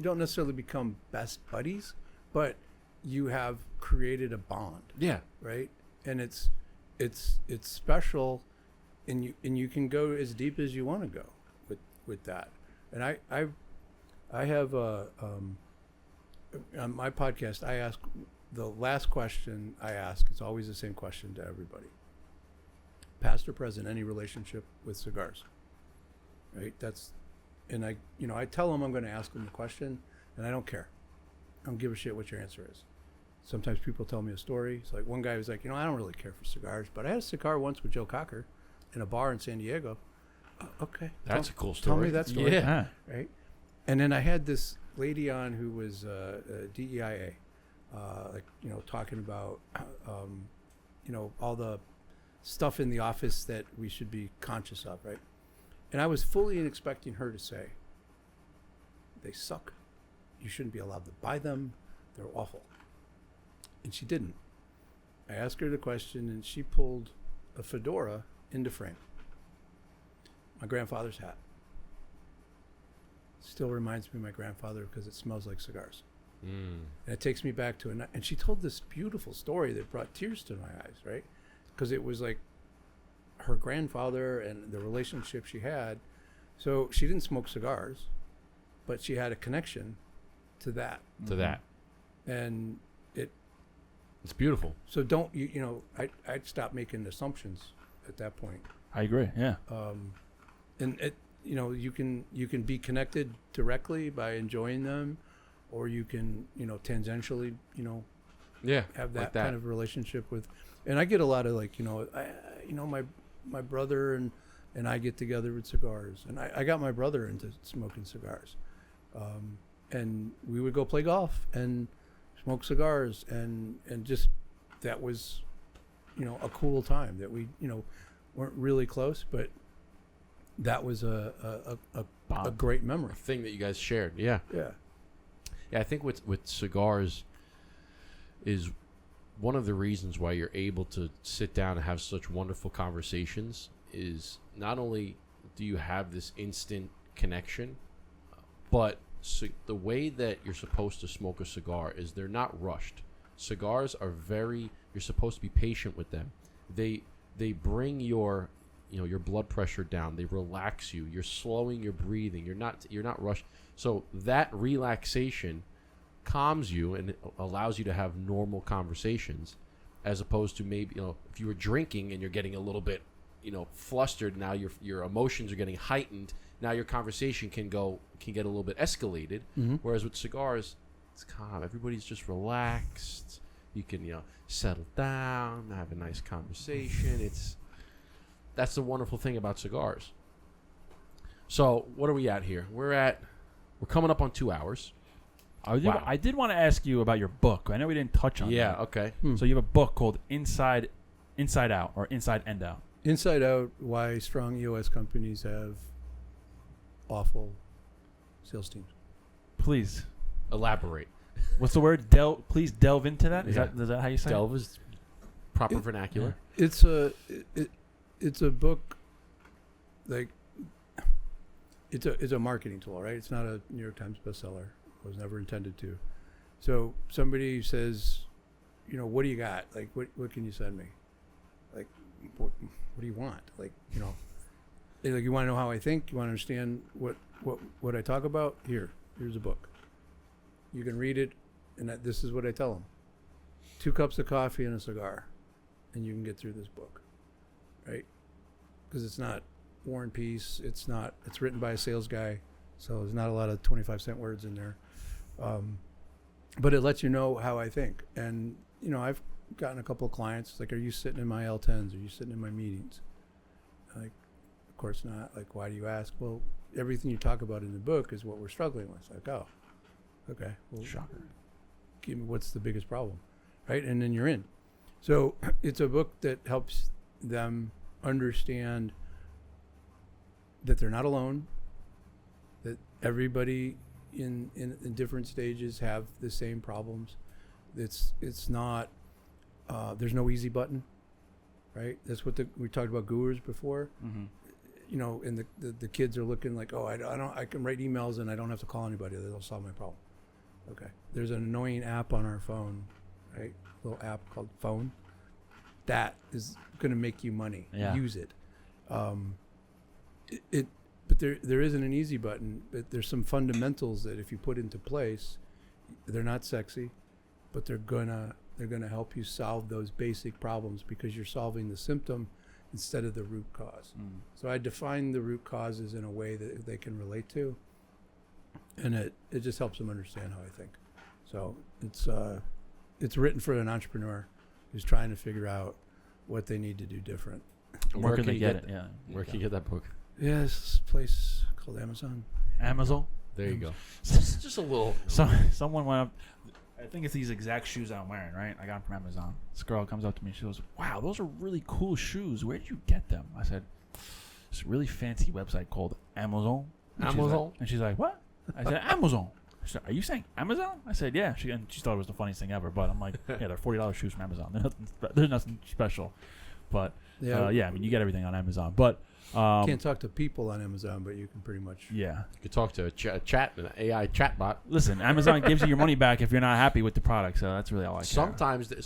don't necessarily become best buddies, but you have created a bond, Yeah. right? And it's special, and you can go as deep as you want to go with that. And I have on my podcast, I ask the last question I ask. It's always the same question to everybody: past or present, any relationship with cigars, right? And I tell them I'm going to ask them the question, and I don't care. I don't give a shit what your answer is. Sometimes people tell me a story. It's like one guy was like, I don't really care for cigars, but I had a cigar once with Joe Cocker in a bar in San Diego. Okay, That's a cool tell story. me that story. Yeah. Right. And then I had this lady on who was DEIA, talking about all the stuff in the office that we should be conscious of, right? And I was fully expecting her to say, they suck. You shouldn't be allowed to buy them. They're awful. And she didn't. I asked her the question, and she pulled a fedora into frame. My grandfather's hat. Still reminds me of my grandfather because it smells like cigars. And it takes me back to and she told this beautiful story that brought tears to my eyes, right? Because it was like, her grandfather and the relationship she had. So she didn't smoke cigars, but she had a connection to that. And it's beautiful. So don't I'd stop making assumptions at that point. I agree. Yeah. And it, you can be connected directly by enjoying them, or you can tangentially have that, kind of relationship with. And I get a lot of my brother and I get together with cigars, and I got my brother into smoking cigars, and we would go play golf and smoke cigars, and just that was a cool time that we weren't really close, but that was a great memory. A thing that you guys shared. Yeah. I think with cigars is one of the reasons why you're able to sit down and have such wonderful conversations is not only do you have this instant connection, but the way that you're supposed to smoke a cigar is they're not rushed. Cigars are you're supposed to be patient with them. They bring your blood pressure down. They relax you. You're slowing your breathing. You're not rushed. So that relaxation calms you and allows you to have normal conversations, as opposed to maybe if you were drinking and you're getting a little bit flustered. Now your emotions are getting heightened. Now your conversation can get a little bit escalated. Mm-hmm. Whereas with cigars, it's calm. Everybody's just relaxed. You can settle down, have a nice conversation. That's the wonderful thing about cigars. So what are we at here? We're coming up on 2 hours. I did want to ask you about your book. I know we didn't touch on that. Yeah, okay. So you have a book called Inside Out, or Inside End Out. Inside Out: Why Strong EOS Companies Have Awful Sales Teams. Please elaborate. What's the word? Please delve into that. Is that how you say delve? Is proper vernacular. Yeah. It's a book, like it's a marketing tool, right? It's not a New York Times bestseller. It was never intended to. So somebody says, what do you got? Like, what can you send me? Like, what do you want? Like, like, you want to know how I think? You want to understand what I talk about? Here's a book. You can read it, and this is what I tell them: 2 cups of coffee and a cigar, and you can get through this book, right? Because it's not War and Peace. It's written by a sales guy, so there's not a lot of 25-cent words in there. But it lets you know how I think. And, I've gotten a couple of clients, like, are you sitting in my L10s? Are you sitting in my meetings? Like, of course not. Like, why do you ask? Well, everything you talk about in the book is what we're struggling with. Like, oh, okay. Well, shocker. Give me what's the biggest problem, right? And then you're in. So it's a book that helps them understand that they're not alone, that everybody in different stages have the same problems. It's not, there's no easy button, right? That's what we talked about gurus before. Mm-hmm. And the kids are looking like, oh, I can write emails and I don't have to call anybody. They'll solve my problem. Okay. There's an annoying app on our phone, right? A little app called Phone. That is going to make you money. Yeah. Use it. But there isn't an easy button. But there's some fundamentals that if you put into place, they're not sexy, but they're gonna help you solve those basic problems because you're solving the symptom instead of the root cause. So I define the root causes in a way that they can relate to, and it just helps them understand how I think. So it's written for an entrepreneur who's trying to figure out what they need to do different. Where can they get it? Yeah. Where can you get that book? Yes, place called Amazon. Amazon. There you go. Just a little. Someone went up. I think it's these exact shoes I'm wearing, right? I got them from Amazon. This girl comes up to me. She goes, "Wow, those are really cool shoes. Where did you get them?" I said, "It's a really fancy website called Amazon." And she's like, "What?" I said, "Amazon." She said, "Are you saying Amazon?" I said, "Yeah." She thought it was the funniest thing ever. But I'm like, "Yeah, they're $40 shoes from Amazon. They're nothing special." But yeah, I mean, you get everything on Amazon. But Can't talk to people on Amazon, but you can pretty much. Yeah. You could talk to a chat, an AI chatbot. Listen, Amazon gives you your money back if you're not happy with the product, so that's really all I care. Sometimes you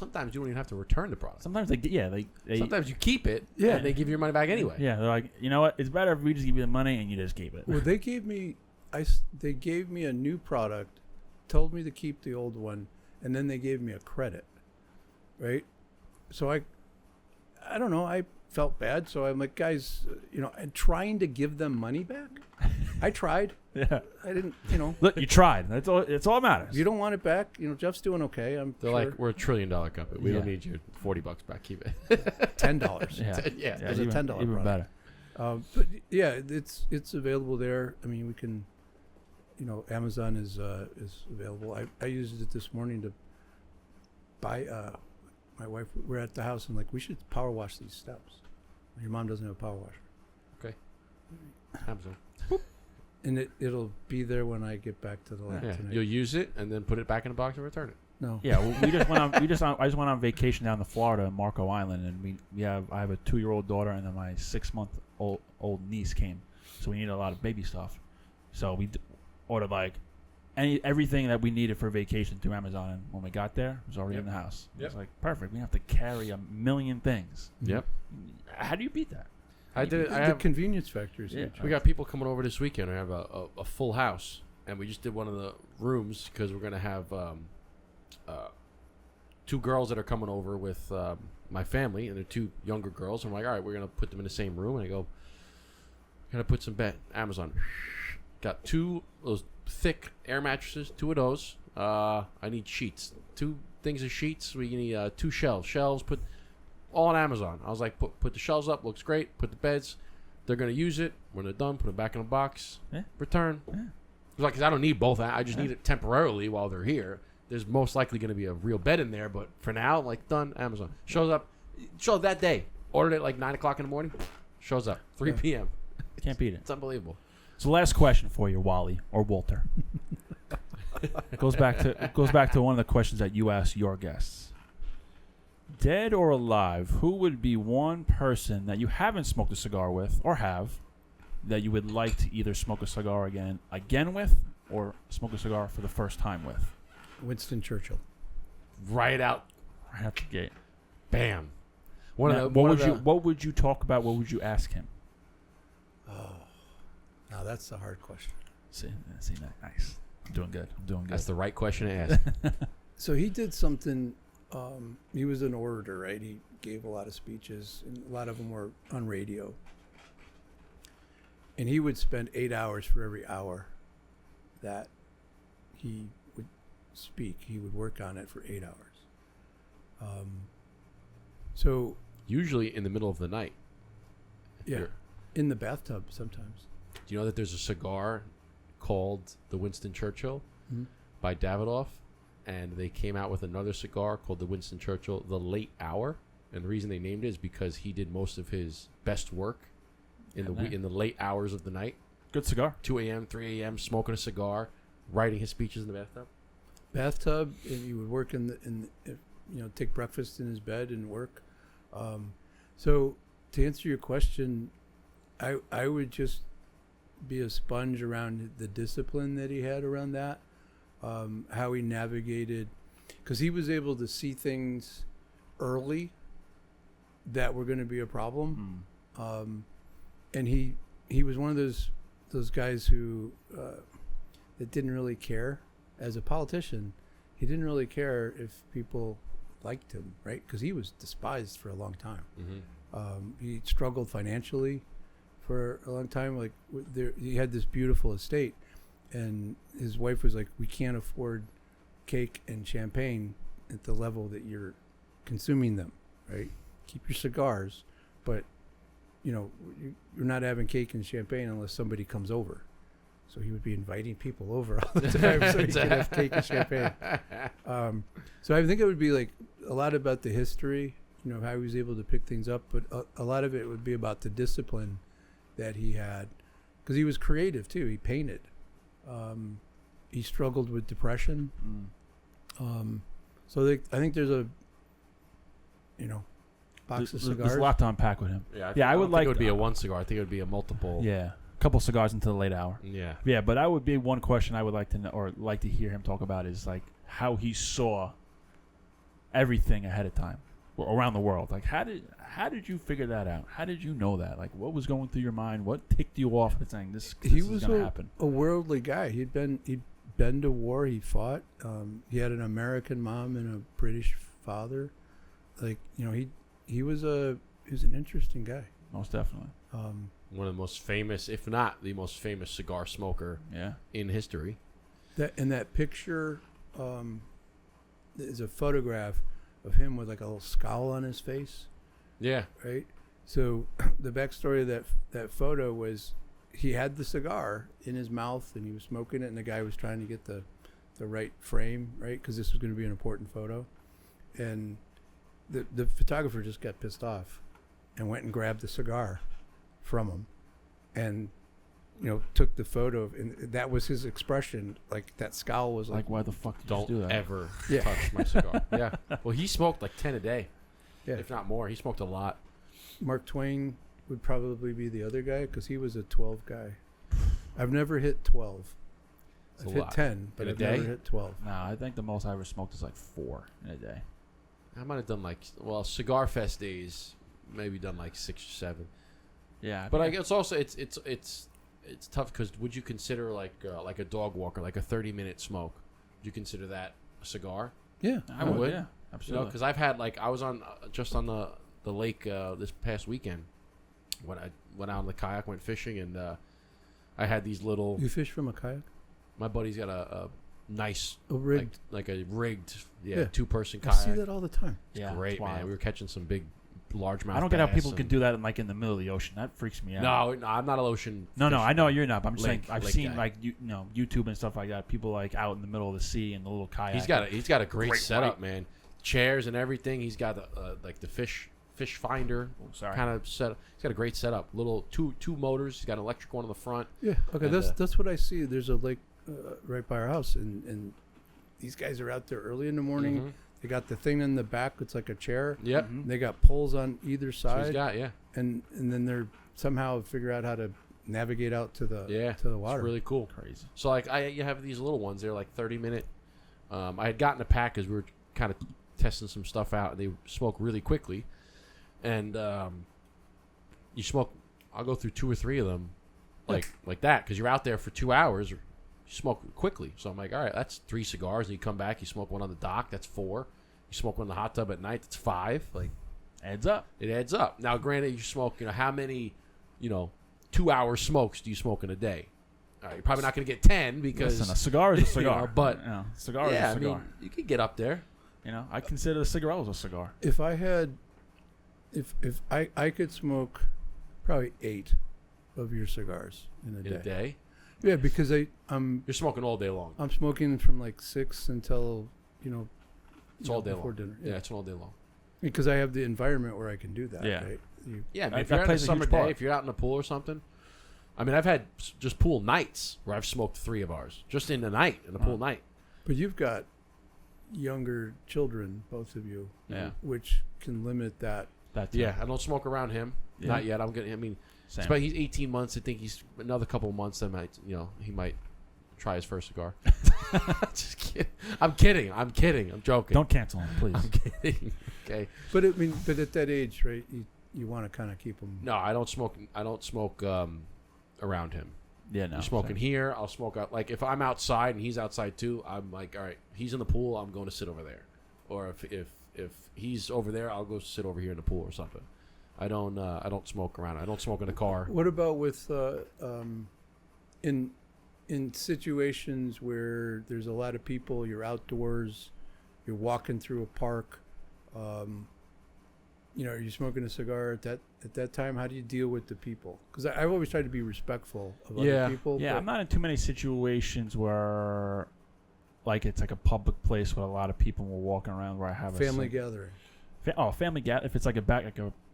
don't even have to return the product. Sometimes they Sometimes you keep it, Yeah. and they give you your money back anyway. Yeah, they're like, you know what? It's better if we just give you the money and you just keep it. Well, they gave me a new product, told me to keep the old one, and then they gave me a credit, right? So I don't know. I felt bad, so I'm like, guys, and trying to give them money back. I tried. Yeah. I didn't. Look, you tried. That's all. It's all that matters. If you don't want it back, Jeff's doing okay. They're sure. like, we're $1 trillion company. We don't need your $40 back. Keep it. $10. Yeah. There's a $10 even product. better. But yeah, it's available there. I mean, we can. Amazon is available. I used it this morning to buy. My wife, we're at the house and like, we should power wash these steps. Your mom doesn't have a power washer. Okay. Amazon. And it'll be there when I get back to the lab tonight. You'll use it and then put it back in a box and return it. No. Yeah, well, I just went on vacation down to Florida, Marco Island, and I have a 2-year-old daughter, and then my 6-month-old niece came, so we needed a lot of baby stuff. So we ordered like everything that we needed for vacation through Amazon, and when we got there, it was already in the house. It was like perfect. We didn't have to carry a million things. Yep. How do you beat that? I did it. The convenience factor is Yeah. huge. We got people coming over this weekend. We have a full house, and we just did one of the rooms because we're going to have 2 girls that are coming over with my family, and they're 2 younger girls. I'm like, all right, we're going to put them in the same room. And I go, going to put some Amazon. Got 2 of those thick air mattresses, 2 of those. I need sheets. 2 things of sheets. We need 2 shelves. Shelves, put all on Amazon. I was like, put the shelves up. Looks great. Put the beds. They're going to use it. When they're done, put it back in a box. Yeah. Return. Yeah. It's like, 'cause I don't need both. I just need it temporarily while they're here. There's most likely going to be a real bed in there, but for now, like, done. Amazon shows up that day. Ordered it like 9 o'clock in the morning. Shows up 3 p.m. Can't beat it. It's unbelievable. So last question for you, Wally or Walter. It goes back to one of the questions that you asked your guests. Dead or alive, who would be one person that you haven't smoked a cigar with or have that you would like to either smoke a cigar again with or smoke a cigar for the first time with? Winston Churchill. Right out the gate. Bam. What would you talk about? What would you ask him? Oh, now that's a hard question. See that? Nice. I'm doing good. That's the right question to ask. So he did something. He was an orator, right? He gave a lot of speeches, and a lot of them were on radio. And he would spend 8 hours for every hour that he would speak. He would work on it for 8 hours. So Usually in the middle of the night. yeah, in the bathtub sometimes. Do you know that there's a cigar called the Winston Churchill Mm-hmm. by Davidoff? And they came out with another cigar called the Winston Churchill, the Late Hour. And the reason they named it is because he did most of his best work in the late hours of the night. Good cigar. 2 a.m., 3 a.m., smoking a cigar, writing his speeches in the bathtub. And he would work take breakfast in his bed and work. So to answer your question, I would just be a sponge around the discipline that he had around that, how he navigated, because he was able to see things early that were going to be a problem. And he was one of those guys who that didn't really care. As a politician, he didn't really care if people liked him, right? Because he was despised for a long time. Mm-hmm. He struggled financially for a long time. Like he had this beautiful estate, and his wife was like, "We can't afford cake and champagne at the level that you're consuming them, right? Keep your cigars, but you're not having cake and champagne unless somebody comes over." So he would be inviting people over all the time so he could have cake and champagne. So I think it would be like a lot about the history, how he was able to pick things up, but a lot of it would be about the discipline that he had, because he was creative too. He painted. He struggled with depression. So I think there's box of There's cigars. a lot to unpack with him. Yeah, I would don't think like. it would be a one cigar. I think it would be a multiple. Yeah, a couple cigars into the late hour. Yeah. Yeah, but that would be one question I would like to know, or like to hear him talk about, is like how he saw everything ahead of time around the world. Like how did you figure that out? How did you know that? Like what was going through your mind? What ticked you off at saying this He is was going to happen? a worldly guy. He'd been to war. He fought. He had an American mom and a British father. Like he was an interesting guy. Most definitely. One of the most famous, if not the most famous cigar smoker in history. That picture is a photograph of him with like a little scowl on his face. Yeah. Right. So the backstory of that photo was he had the cigar in his mouth and he was smoking it, and the guy was trying to get the right frame, right, because this was going to be an important photo, and the photographer just got pissed off and went and grabbed the cigar from him and took the photo and that was his expression. Like that scowl was like why the fuck did don't you do that? ever touch my cigar. Yeah. Well, he smoked like 10 a day, yeah. if not more. He smoked a lot. Mark Twain would probably be the other guy because he was a 12 guy. I've never hit 12. It's I've a hit lot. 10, but In a I've day? never hit 12. Nah, I think the most I ever smoked is like 4 in a day. I might have done Cigar Fest days, maybe done like 6 or 7. Yeah, But it's also it's tough because would you consider like a dog walker, like a 30-minute smoke? Would you consider that a cigar? Yeah, I would. Yeah, absolutely. Because I've had I was on just on the lake this past weekend when I went out on the kayak, went fishing, and I had these little. You fish from a kayak? My buddy's got a nice rigged. like a rigged 2-person I kayak. see that all the time. It's great, man. We were catching some big largemouth. I don't get how people bass can do that in the middle of the ocean. That freaks me out. No, I'm not an ocean. No, fisher. I know you're not. But I'm just saying I've lake seen guy. like YouTube and stuff like that. People like out in the middle of the sea in the little kayak. He's got a great setup, white. man. Chairs and everything. He's got like the fish finder kind of setup. He's got a great setup. Little two motors. He's got an electric one on the front. Yeah. Okay. And, That's what I see. There's a lake right by our house, and these guys are out there early in the morning. Mm-hmm. They got the thing in the back. It's like a chair. Yep. Mm-hmm. They got poles on either So side. he's got and then they're somehow figure out how to navigate out to the water. It's really cool. Crazy. So like you have these little ones. They're like 30-minute. I had gotten a pack because we were kind of testing some stuff out. They smoke really quickly, and you smoke. I'll go through 2 or 3 of them, like that, because you're out there for 2 hours. You smoke quickly. So I'm like, all right, that's 3 cigars. And you come back, you smoke one on the dock. That's 4. You smoke one in the hot tub at night. That's 5. Like, Adds up. it adds up. Now, granted, you smoke. How many, 2-hour smokes do you smoke in a day? All right, you're probably not going to get 10 because Listen, a cigar is a cigar. but cigar is a I cigar. mean, you could get up there. I consider the cigarello a cigar. If I had, if I could smoke probably 8 of your cigars in a In a day. day. Yeah, because I'm You're smoking all day long. smoking from like 6 until It's all day before long. dinner. Yeah, it's all day long. Because I have the environment where I can do that. Yeah. Right? Yeah, I mean, That if you're on a plays a summer huge day, part. if you're out in a pool or something. I mean, I've had just pool nights where I've smoked 3 of ours just in the night, in the pool night. But you've got younger children, both of you, Yeah. which can limit that. That's Yeah, I don't smoke around him. Yeah. Not yet. I mean, Same. but he's 18 months. I think he's another couple of months. That might, he might try his first cigar. Just kidding. I'm kidding. I'm joking. Don't cancel him, please. I'm kidding. Okay. But but at that age, right? You want to kind of keep them. No, I don't smoke. Around him. Yeah, no. You're smoking same. here. I'll smoke out. Like if I'm outside and he's outside too, I'm like, all right, he's in the pool. I'm going to sit over there. Or if he's over there, I'll go sit over here in the pool or something. I don't smoke around. I don't smoke in the car. What about with in situations where there's a lot of people, you're outdoors, you're walking through a park, are you smoking a cigar at that time? How do you deal with the people? Because I've always tried to be respectful of other people. Yeah, but I'm not in too many situations where, like, it's like a public place with a lot of people and we're walking around where I have family a gathering. family gathering. If it's like a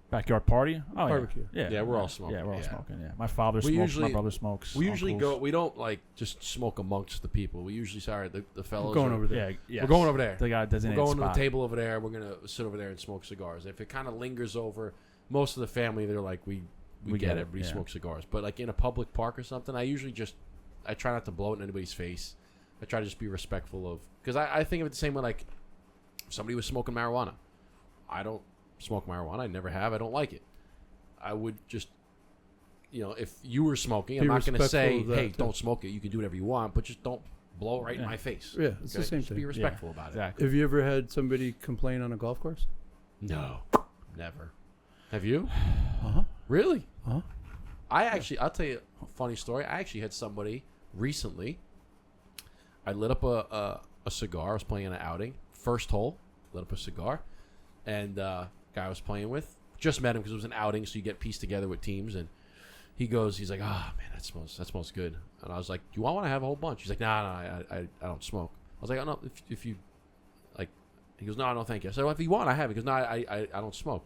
Backyard party? Oh, Barbecue. Yeah. Yeah, we're all smoking. Yeah, we're all Yeah. smoking. Yeah, my father We smokes. usually- My brother smokes. We usually uncles. go. We don't like just smoke amongst the people. We usually say, all right, the fellows We're going are- over there. Yeah, yes. We're going over there. They got a We're designated going to spot. the table over there. We're gonna sit over there and smoke cigars. If it kind of lingers over, most of the family, they're like, we get it. We smoke cigars. But like in a public park or something, I usually I try not to blow it in anybody's face. I try to just be respectful of, because I think of it the same way. Like if somebody was smoking marijuana, I don't smoke marijuana. I never have. I don't like it. I would just, if you were smoking, I'm Be not going to say, respectful of that, hey, too. don't smoke it. You can do whatever you want, but just don't blow it right in my face. Yeah, it's the same Just thing. be respectful about it. Exactly. Have you ever had somebody complain on a golf course? No, never. Have you? Uh-huh. Really? Uh-huh. I'll tell you a funny story. I actually had somebody recently. I lit up a cigar. I was playing an outing. First hole, lit up a cigar. And guy I was playing with, just met him because it was an outing, so you get pieced together with teams. And he's like, man, that smells good. And I was like, do you want to have a whole bunch? He's like, nah, I don't smoke. I was like, oh, no, if you, like, he goes, no, thank you. I said, well, if you want, I have it. He goes, no, I don't smoke.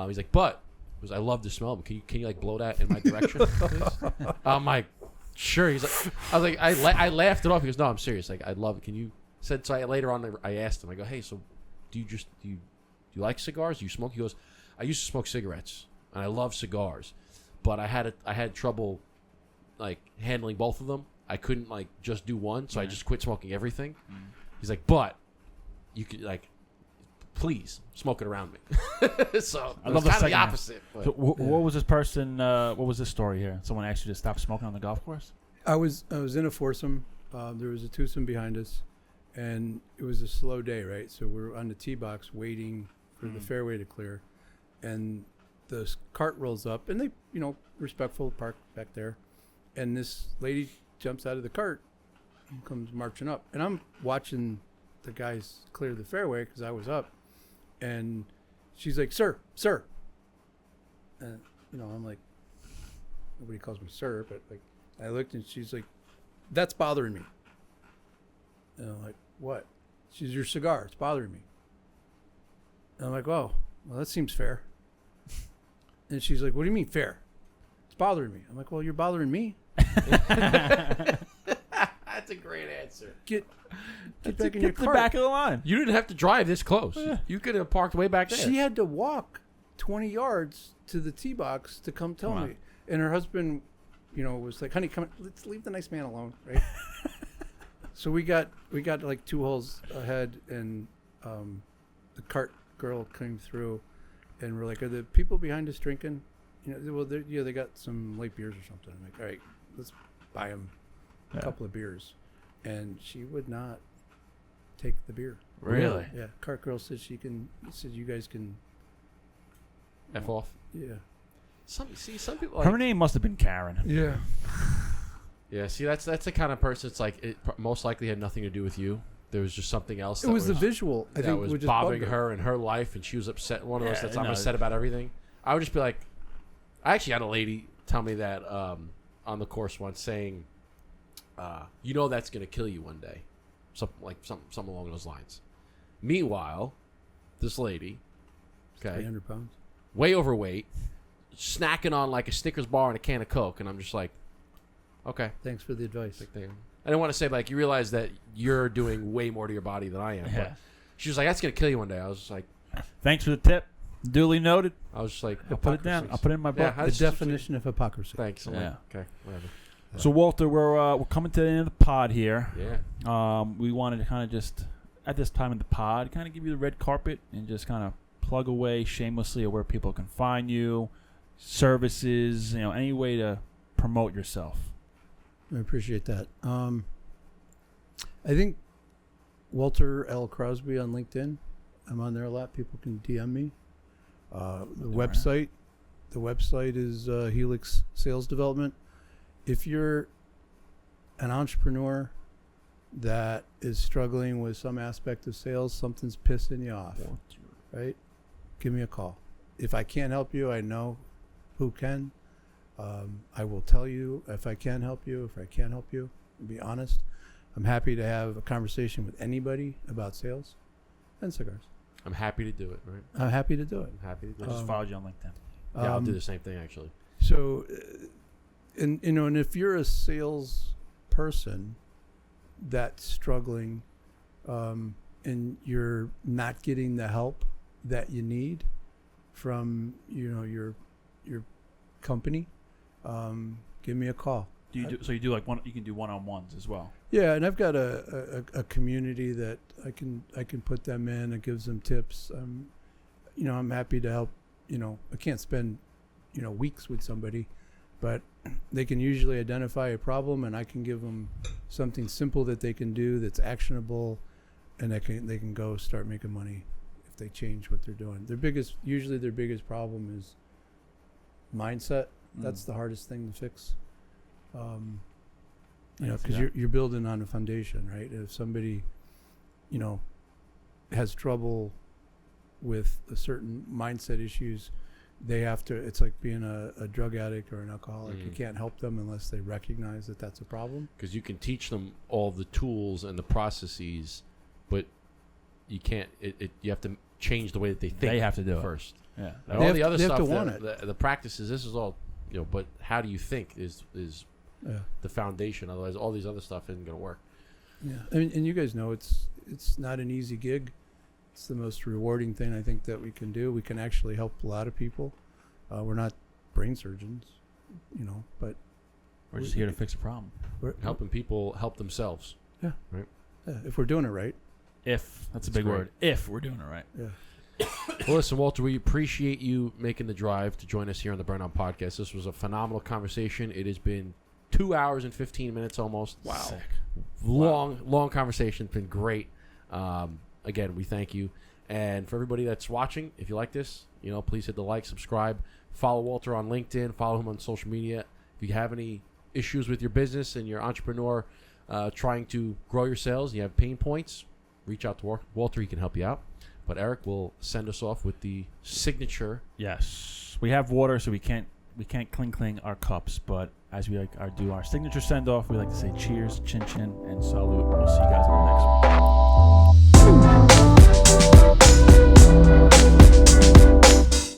He's like, but, because I love the smell of it. Can you like blow that in my direction, please? I'm like, sure. He's like, I was like, I laughed it off. He goes, no, I'm serious. Like, I love it. Can you? Later on, I asked him. I go, hey, so do you like cigars? Do you smoke? He goes, I used to smoke cigarettes, and I love cigars, but I had trouble like handling both of them. I couldn't like just do one, so I just quit smoking everything. He's like, but you could like, please smoke it around me. So I it love was the kind of the second one. opposite. But. So what was this person? What was this story here? Someone asked you to stop smoking on the golf course? I was in a foursome. There was a twosome behind us, and it was a slow day, right? So we're on the tee box waiting for the fairway to clear, and the cart rolls up, and they, respectful, park back there, and this lady jumps out of the cart and comes marching up, and I'm watching the guys clear the fairway because I was up, and she's like, sir, and I'm like, nobody calls me sir, but like, I looked and she's like, that's bothering me. And I'm like, what? She's your cigar. It's bothering me. And I'm like, oh, well, that seems fair. And she's like, what do you mean fair? It's bothering me. I'm like, well, you're bothering me. That's a great answer. Get back in your Get to the cart. back of the line. You didn't have to drive this close. Yeah. You could have parked way back there. She had to walk 20 yards to the tee box to come tell Come on. me. And her husband, was like, honey, come, let's leave the nice man alone, right? So we got like 2 holes ahead, and the cart girl came through, and we're like, are the people behind us drinking? They got some light beers or something. I'm like, all right, let's buy them a couple of beers. And she would not take the beer. Really? Yeah, cart girl said you guys can. F off. Yeah. Some people. Her name must have been Karen. Yeah. Yeah. See, that's the kind of person. It's like it most likely had nothing to do with you. There was just something else. It was the visual. I that think was would just bothering bug her in her life, and she was upset. One of us that's Yeah, I'm no. upset about everything. I would just be like, I actually had a lady tell me that on the course once, saying, that's going to kill you one day, something along those lines. Meanwhile, this lady, 300 pounds. way overweight, snacking on like a Snickers bar and a can of Coke, and I'm just like, okay. Thanks for the advice. I didn't want to say, like, you realize that you're doing way more to your body than I am. Yeah. But she was like, that's going to kill you one day. I was just like, Thanks for the tip. Duly noted. I was just like, I'll put it down. hypocrisy. I'll put it in my book. Yeah, The that's just- definition of hypocrisy. Thanks. I'm Yeah. like, okay, whatever. So Walter, we're coming to the end of the pod here. Yeah. We wanted to kind of just at this time in the pod, kind of give you the red carpet and just kind of plug away shamelessly at where people can find you, services, any way to promote yourself. I appreciate that. I think Walter L. Crosby on LinkedIn. I'm on there a lot. People can DM me. The website is Helix Sales Development. If you're an entrepreneur that is struggling with some aspect of sales, something's pissing you off, right? Give me a call. If I can't help you, I know who can. I will tell you if I can help you. If I can't help you, be honest. I'm happy to have a conversation with anybody about sales and cigars. I'm happy to do it. Right. I'm happy to do it. I'm happy to do I it. just followed you on LinkedIn. Yeah, I'll do the same thing actually. So, and and if you're a sales person that's struggling, and you're not getting the help that you need from your company, give me a call. Do you do so? You do like you can do one-on-ones as well. Yeah, and I've got a community that I can put them in. It gives them tips. I'm happy to help. I can't spend weeks with somebody, but they can usually identify a problem, and I can give them something simple that they can do that's actionable, and they can go start making money if they change what they're doing. Their biggest problem is mindset. That's the hardest thing to fix. Because you're building on a foundation, right? If somebody, has trouble with a certain mindset issues, they have to. It's like being a drug addict or an alcoholic. You can't help them unless they recognize that that's a problem. Because you can teach them all the tools and the processes, but you can't. You have to change the way that they think. They have to do first. Yeah. And all the other stuff, the practices. This is all, But how do you think is the foundation? Otherwise, all these other stuff isn't going to work. Yeah, and you guys know it's not an easy gig. It's the most rewarding thing I think that we can do. We can actually help a lot of people. We're not brain surgeons, but we're just here to fix a problem. We're helping people help themselves. Yeah. Right. Yeah, if we're doing it right. That's a big word. If we're doing it right. Yeah. Well, listen, Walter, we appreciate you making the drive to join us here on the Burndown Podcast. This was a phenomenal conversation. It has been 2 hours and 15 minutes almost. Wow. Sick. Long conversation. It's been great. Again, we thank you. And for everybody that's watching, if you like this, please hit the like, subscribe, follow Walter on LinkedIn, follow him on social media. If you have any issues with your business and you're an entrepreneur trying to grow your sales, and you have pain points, reach out to Walter. He can help you out. But Eric will send us off with the signature. Yes, we have water, so we can't cling our cups. But as we do our signature send off, we like to say cheers, chin chin, and salute. We'll see you guys on the next one.